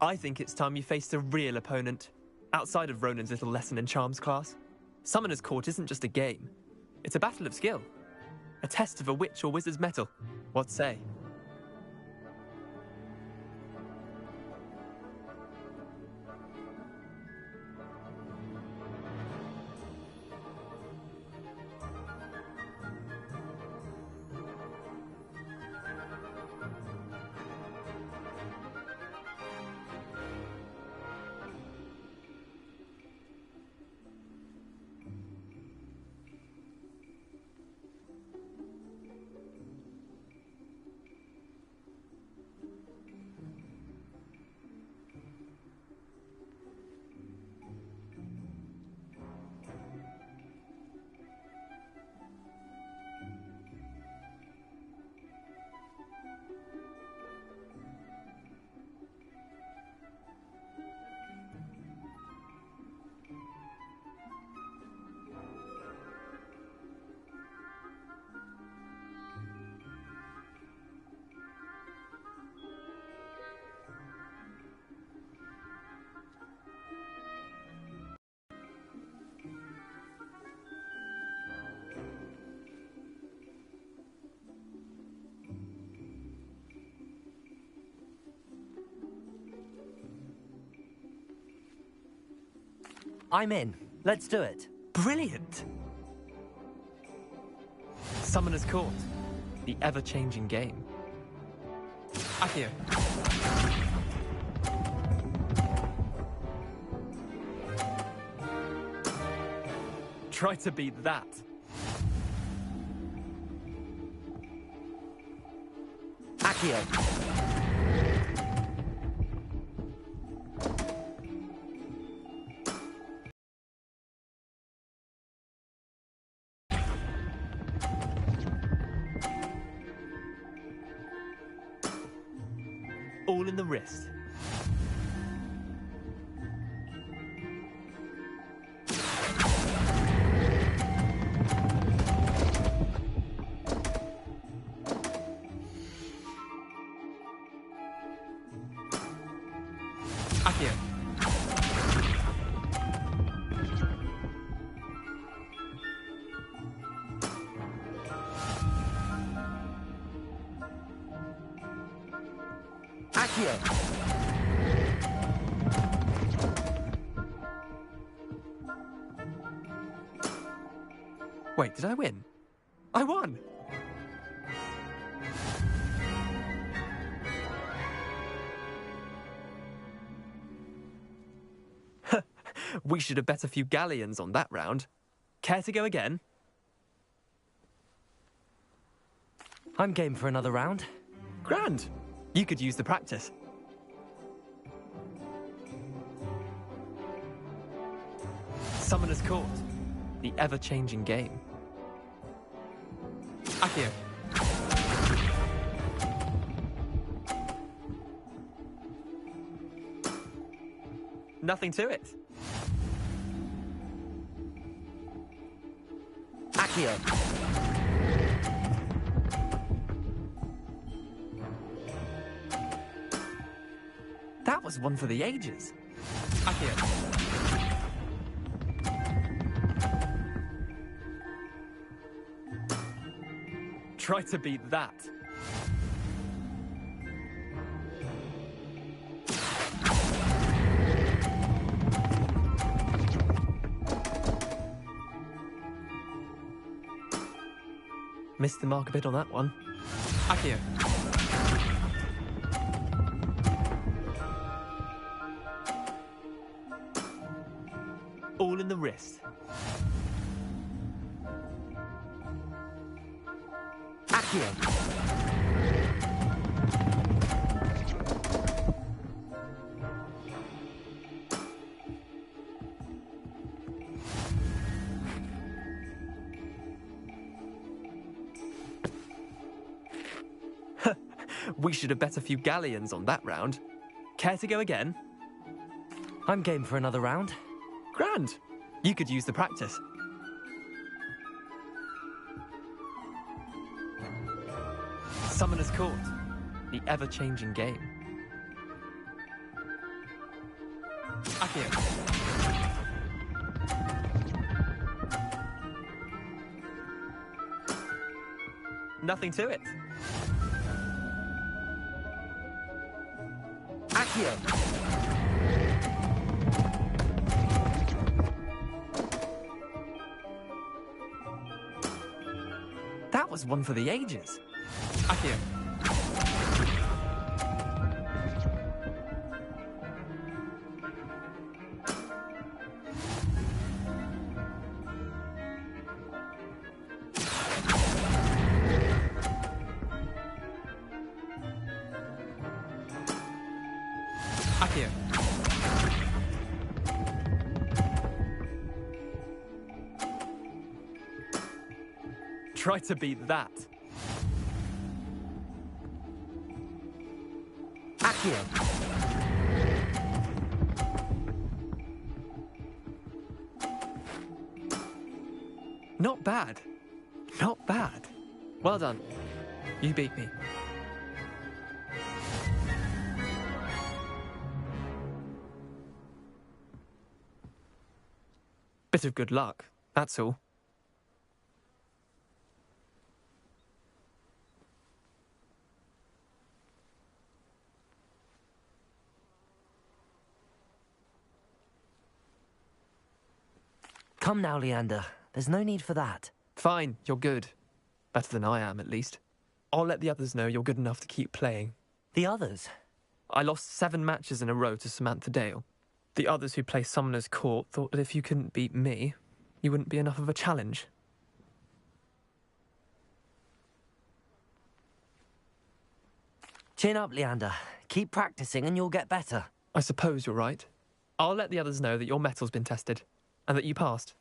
I think it's time you faced a real opponent, outside of Ronan's little lesson in charms class. Summoner's Court isn't just a game. It's a battle of skill. A test of a witch or wizard's mettle. What say? I'm in. Let's do it. Brilliant! Summoner's Court. The ever-changing game. Akio. Try to beat that. Akio. All in the wrist. Akio. Accio! Wait, did I win? I won! We should have bet a few galleons on that round. Care to go again? I'm game for another round. Grand! You could use the practice. Summoner's Court. The ever-changing game. Accio. Nothing to it. Accio. That was one for the ages. Accio. Try to beat that. Missed the mark a bit on that one. Accio. All in the wrist. Accio. We should have bet a few galleons on that round. Care to go again? I'm game for another round. Grand! You could use the practice. Summoner's Court. The ever-changing game. Accio. Nothing to it. Accio. That was one for the ages. Accio. Accio. Try to beat that. Accio. Not bad. Not bad. Well done. You beat me. Bit of good luck, that's all. Come now, Leander. There's no need for that. Fine, you're good. Better than I am, at least. I'll let the others know you're good enough to keep playing. The others? I lost 7 matches in a row to Samantha Dale. The others who play Summoner's Court thought that if you couldn't beat me, you wouldn't be enough of a challenge. Chin up, Leander. Keep practicing and you'll get better. I suppose you're right. I'll let the others know that your metal's been tested, and that you passed.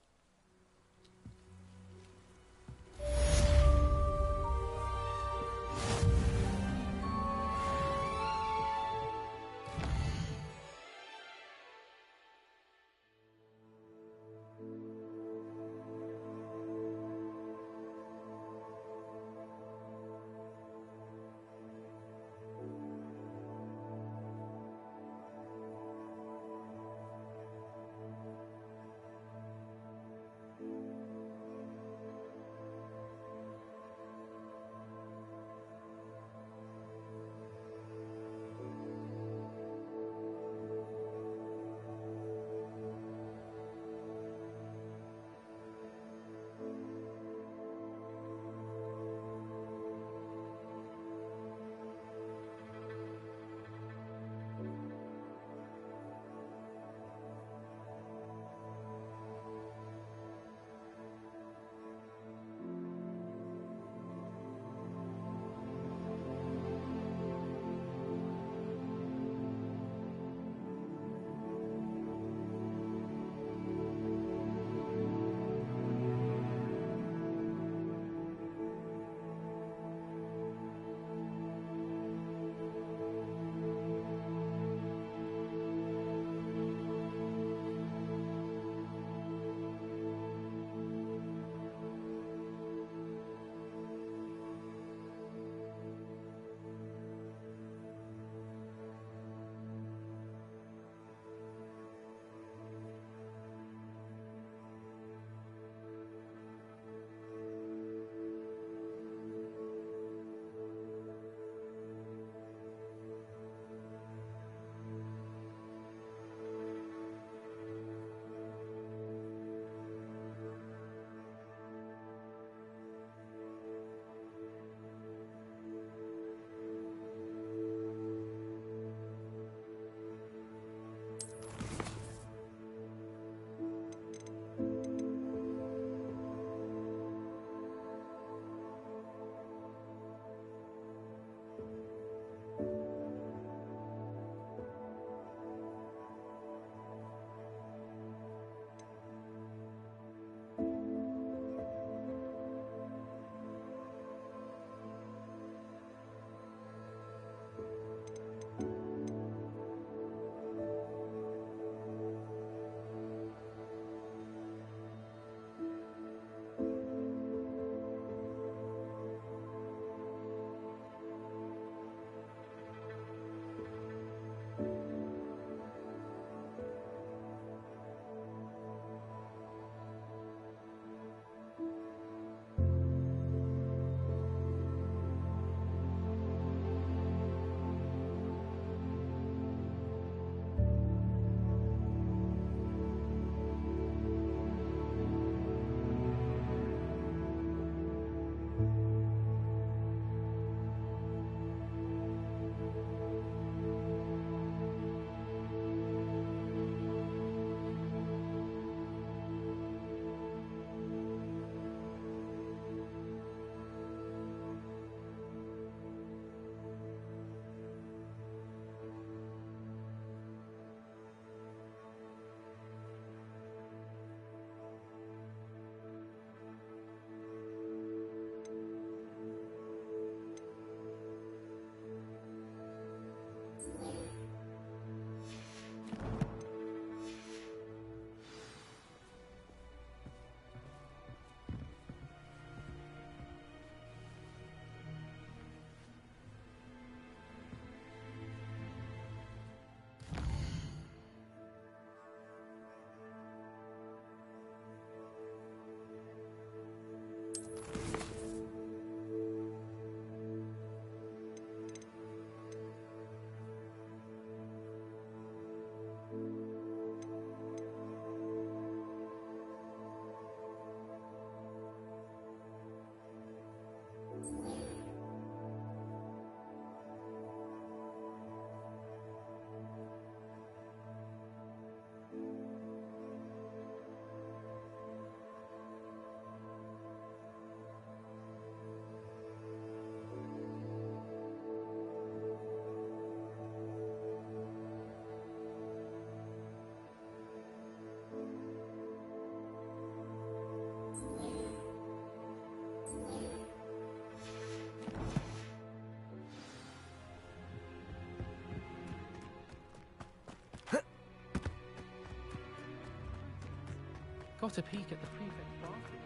Got a peek at the prefect's bathroom.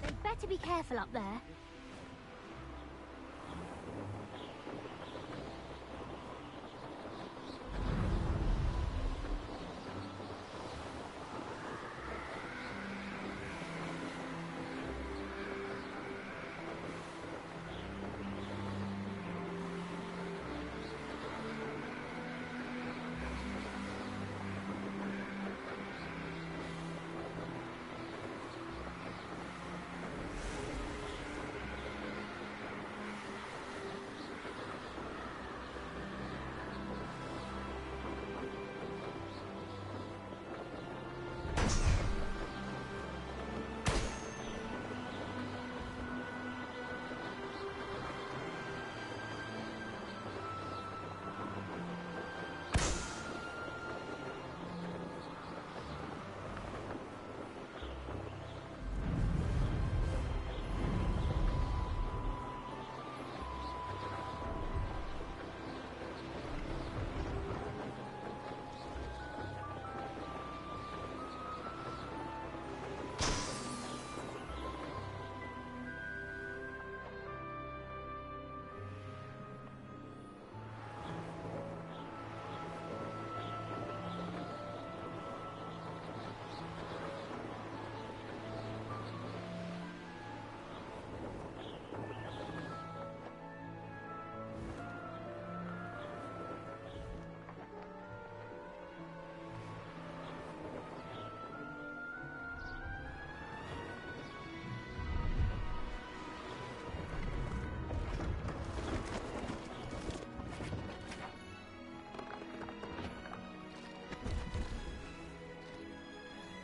They'd better be careful up there.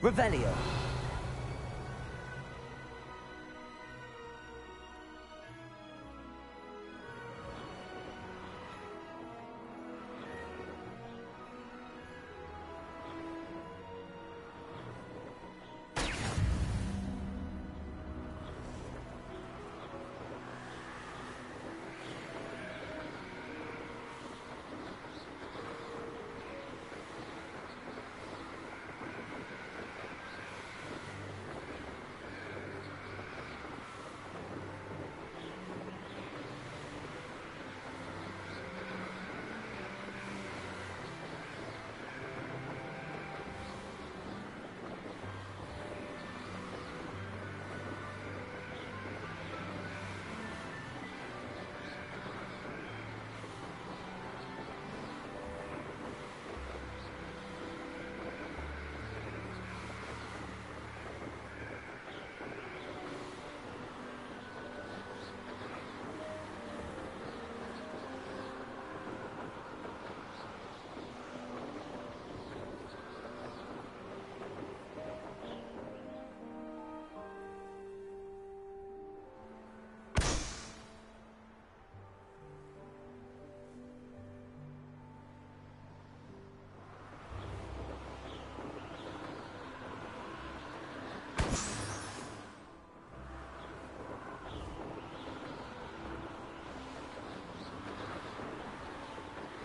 Revelio.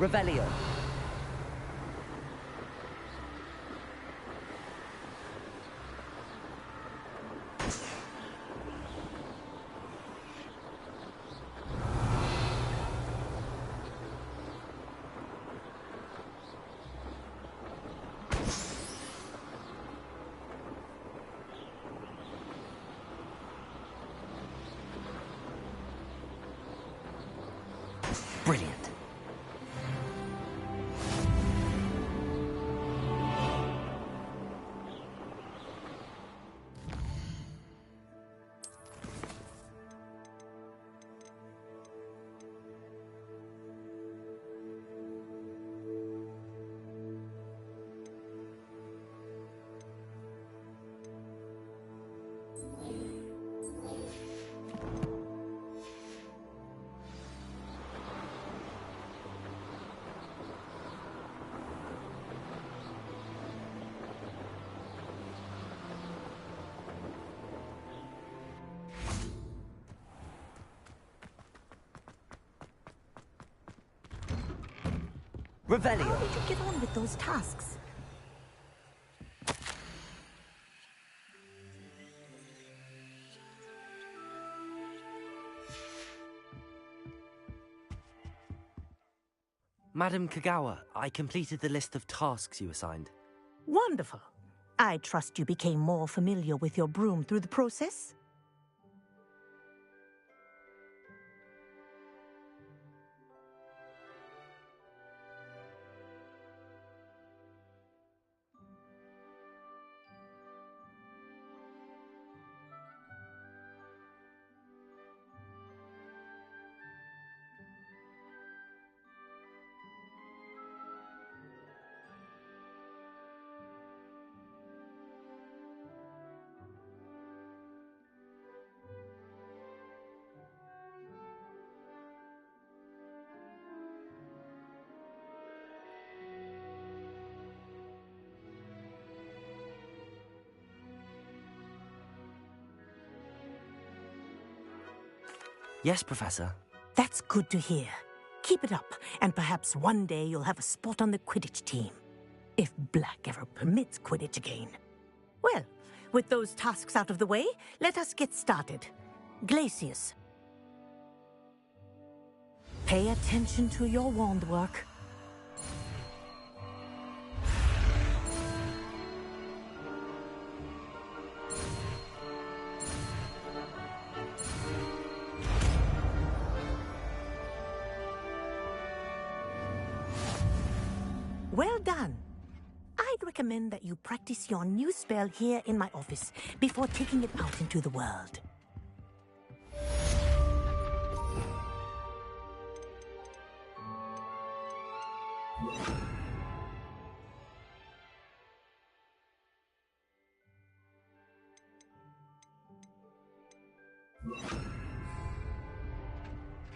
Revelio. Brilliant. Revelio. How did you get on with those tasks? Madam Kagawa, I completed the list of tasks you assigned. Wonderful. I trust you became more familiar with your broom through the process? Yes, Professor. That's good to hear. Keep it up, and perhaps one day you'll have a spot on the Quidditch team. If Black ever permits Quidditch again. Well, with those tasks out of the way, let us get started. Glacius. Pay attention to your wand work. Well done. I'd recommend that you practice your new spell here in my office before taking it out into the world.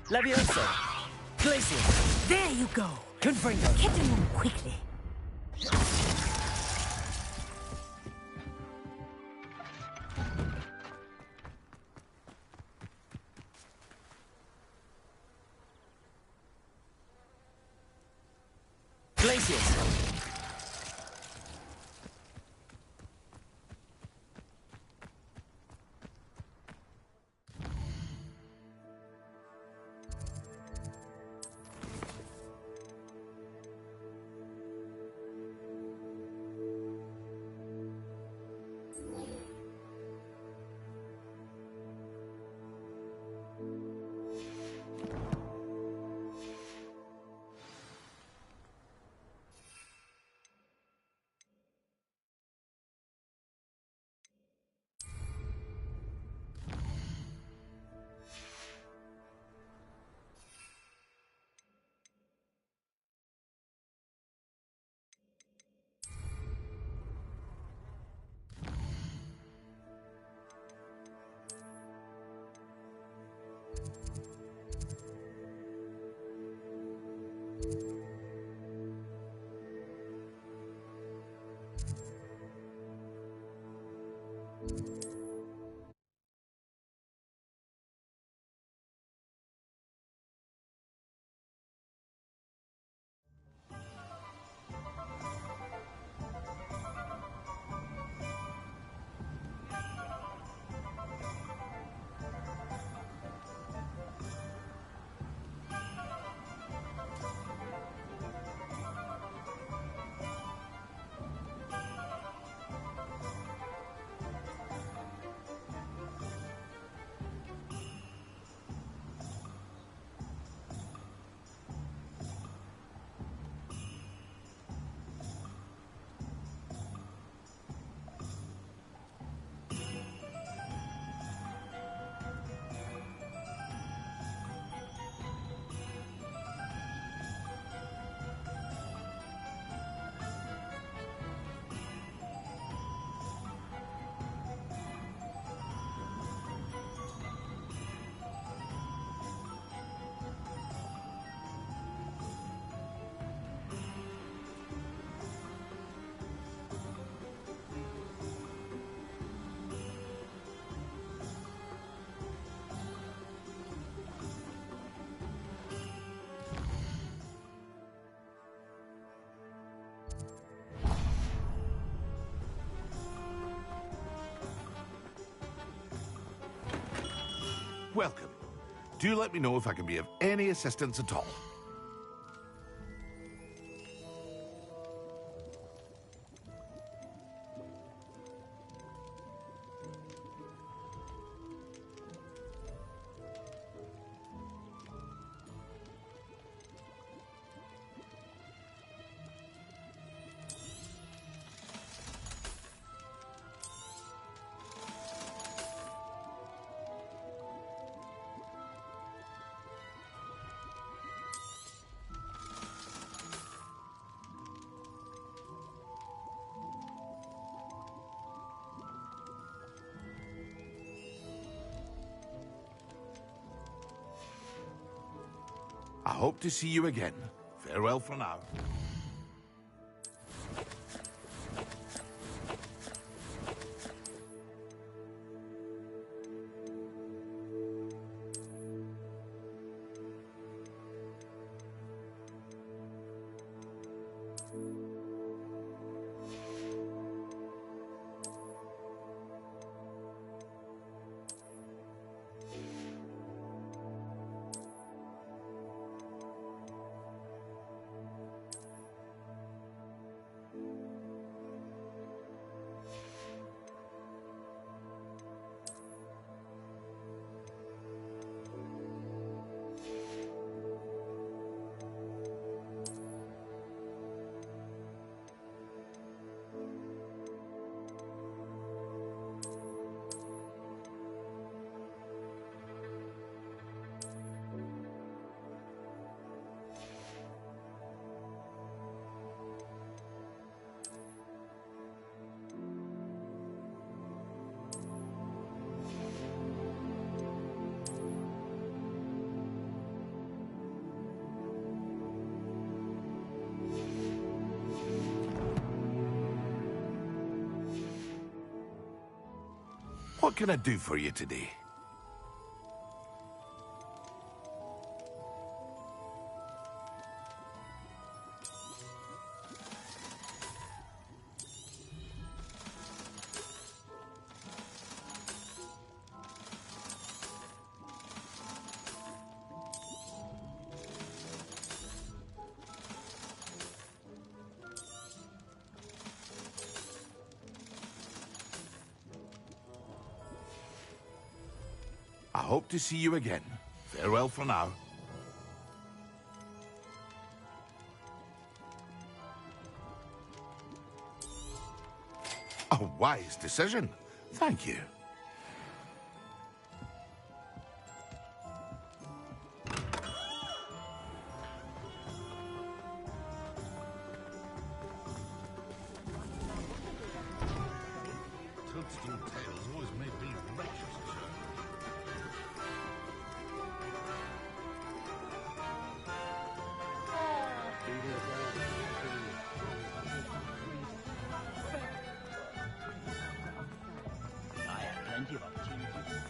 Leviosa! Glacius! There you go! Confringo! Get to him quickly. Glacius! Welcome. Do let me know if I can be of any assistance at all. I hope to see you again. Farewell for now. What can I do for you today? I hope to see you again. Farewell for now. A wise decision. Thank you. Toadstool tales always made me righteous, sir. I have plenty of opportunities.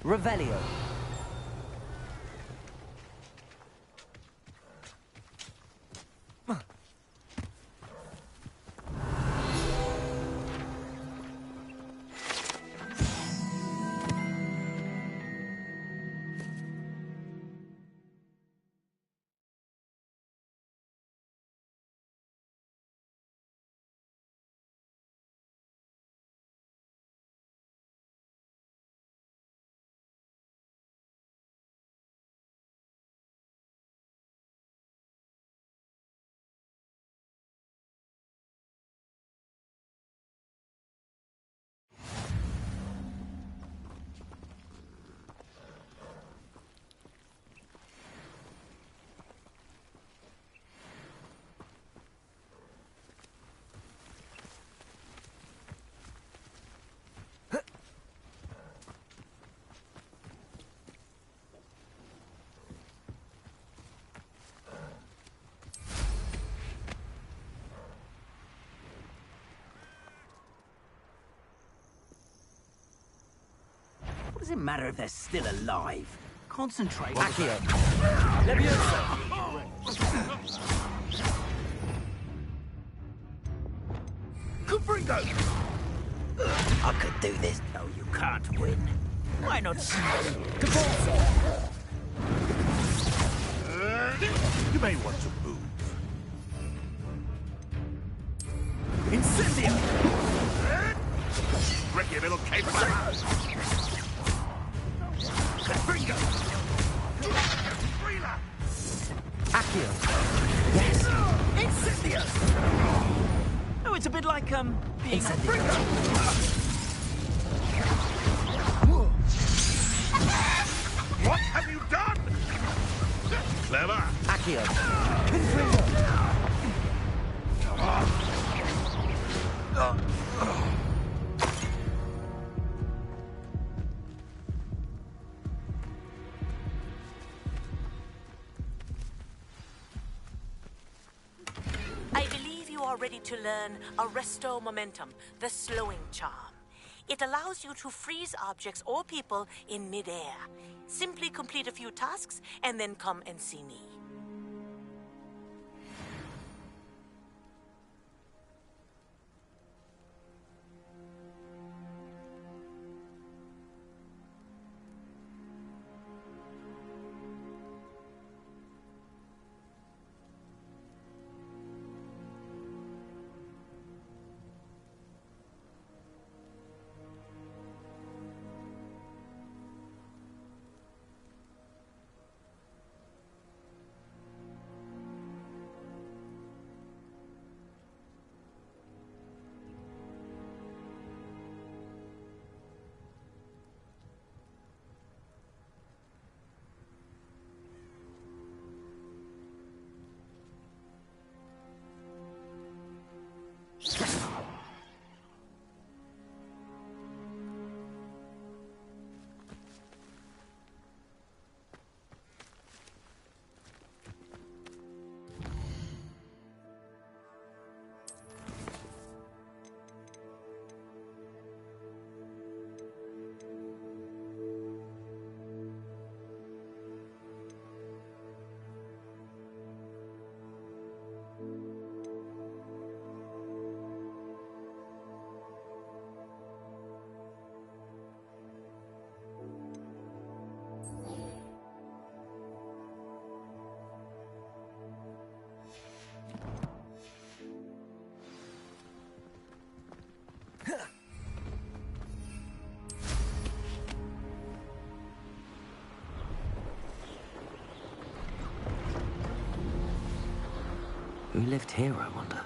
Revelio. What does it matter if they're still alive? Concentrate. Accio. Leviosa. Confringo! I could do this. No, you can't win. Why not see me? Cabalso! You may want to move. Incendio! Tricky little caper! Confringo! Accio. Yes! Incendio! Oh, it's a bit like, being Confringo! What have you done? Clever. Accio. I believe you are ready to learn Arresto Momentum, the slowing charm. It allows you to freeze objects or people in midair. Simply complete a few tasks and then come and see me. Who lived here, I wonder?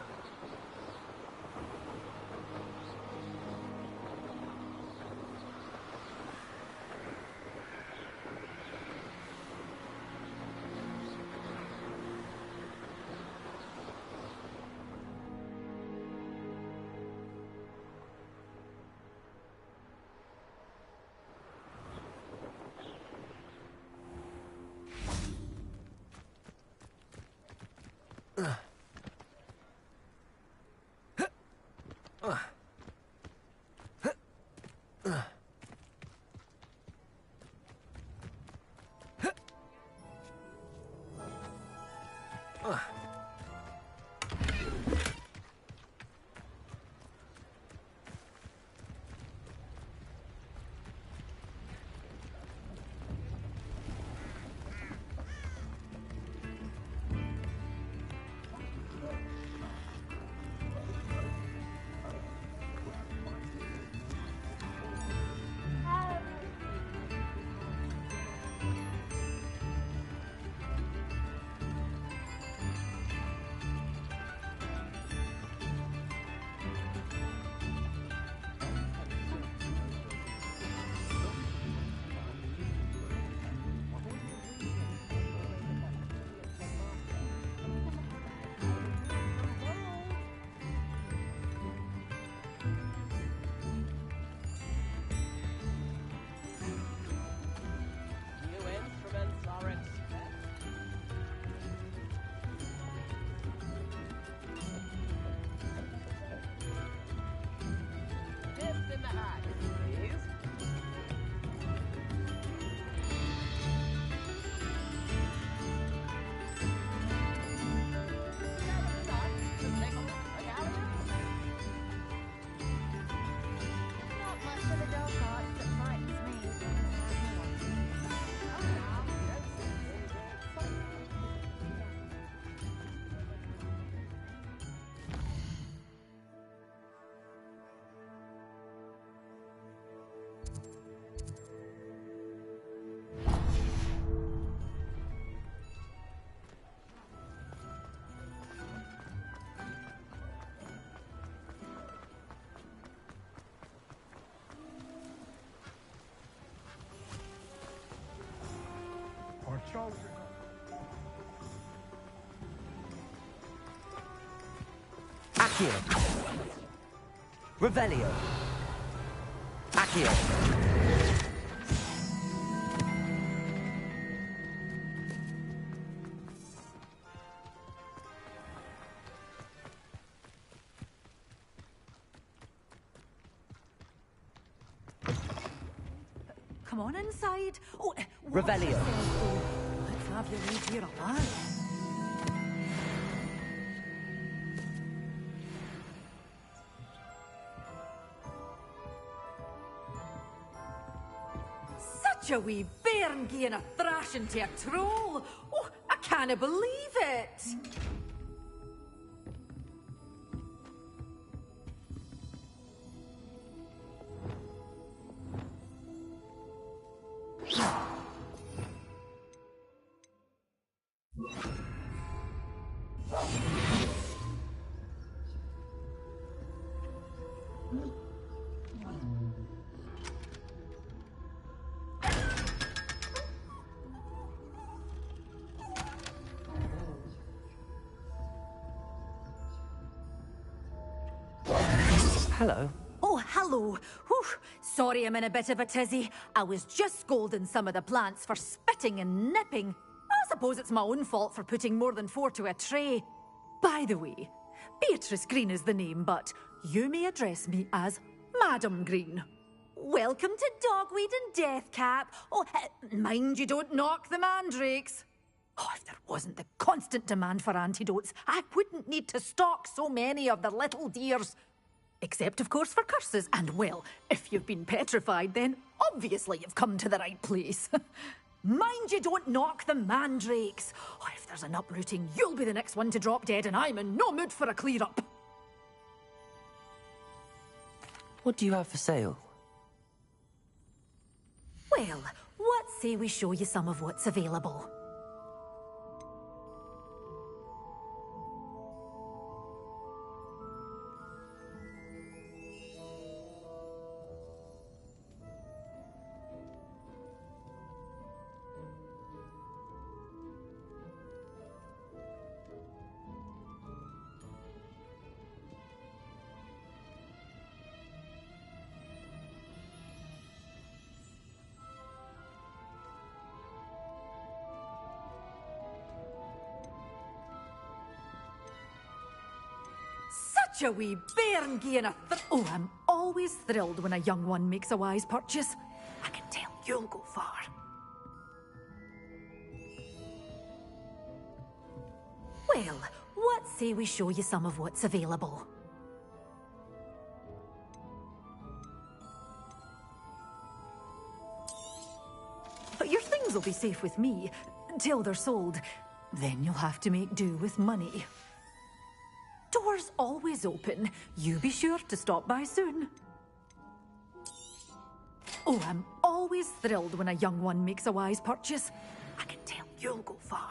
Accio. Revelio. Accio. Come on inside. Oh, Revelio. Let's have you leave here alive. Such a wee bairn gieing a thrashing to a troll. Oh, I can't believe it. Hello. Oh, hello. Whew. Sorry I'm in a bit of a tizzy. I was just scolding some of the plants for spitting and nipping. I suppose it's my own fault for putting more than 4 to a tray. By the way, Beatrice Green is the name, but you may address me as Madam Green. Welcome to Dogweed and Deathcap. Oh, mind you don't knock the mandrakes. Oh, if there wasn't the constant demand for antidotes, I wouldn't need to stock so many of the little dears. Except, of course, for curses. And, well, if you've been petrified, then obviously you've come to the right place. Mind you don't knock the mandrakes. Oh, if there's an uprooting, you'll be the next one to drop dead, and I'm in no mood for a clear-up. What do you have for sale? Well, what say we show you some of what's available? Such a wee bairn gieing a Oh, I'm always thrilled when a young one makes a wise purchase. I can tell you'll go far. Well, what say we show you some of what's available? But your things will be safe with me, till they're sold. Then you'll have to make do with money. Doors always open. You be sure to stop by soon. Oh, I'm always thrilled when a young one makes a wise purchase. I can tell you'll go far.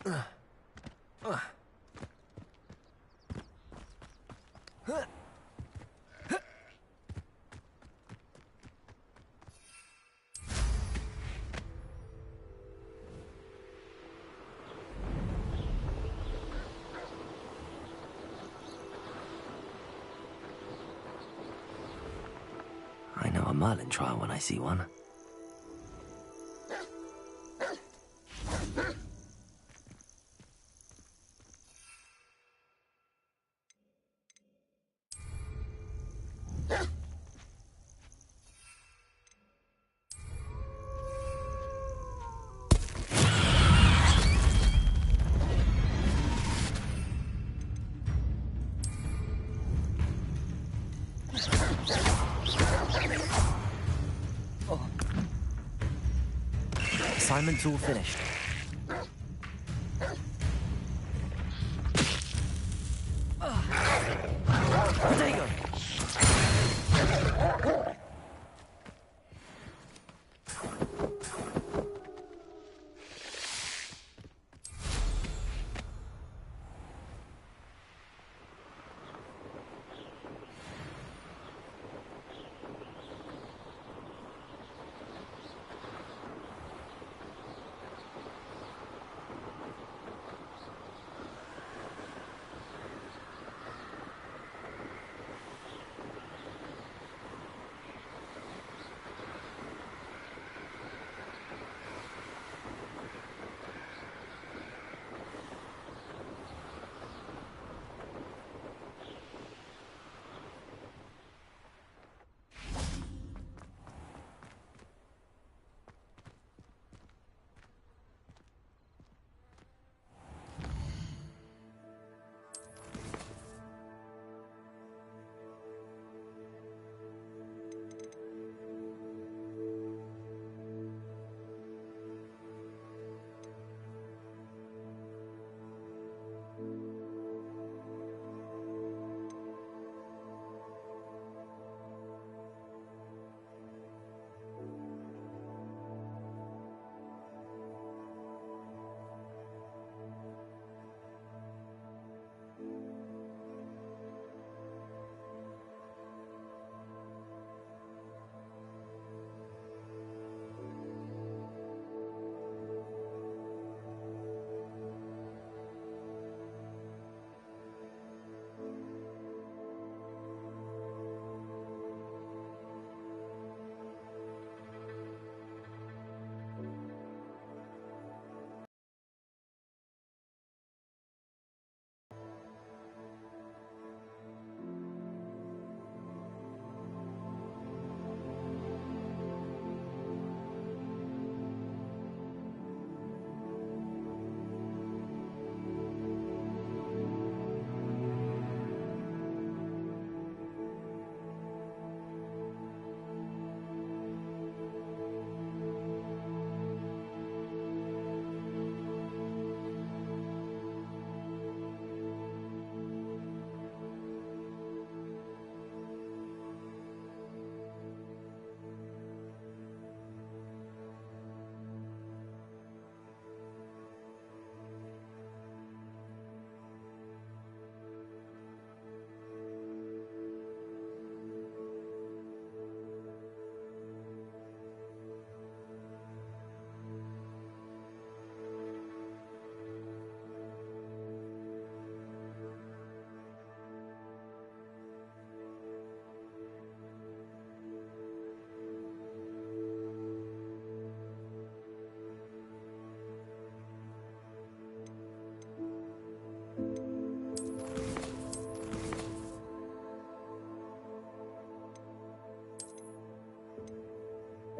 I know a Merlin trial when I see one. Assignment's all finished. Potato!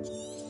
you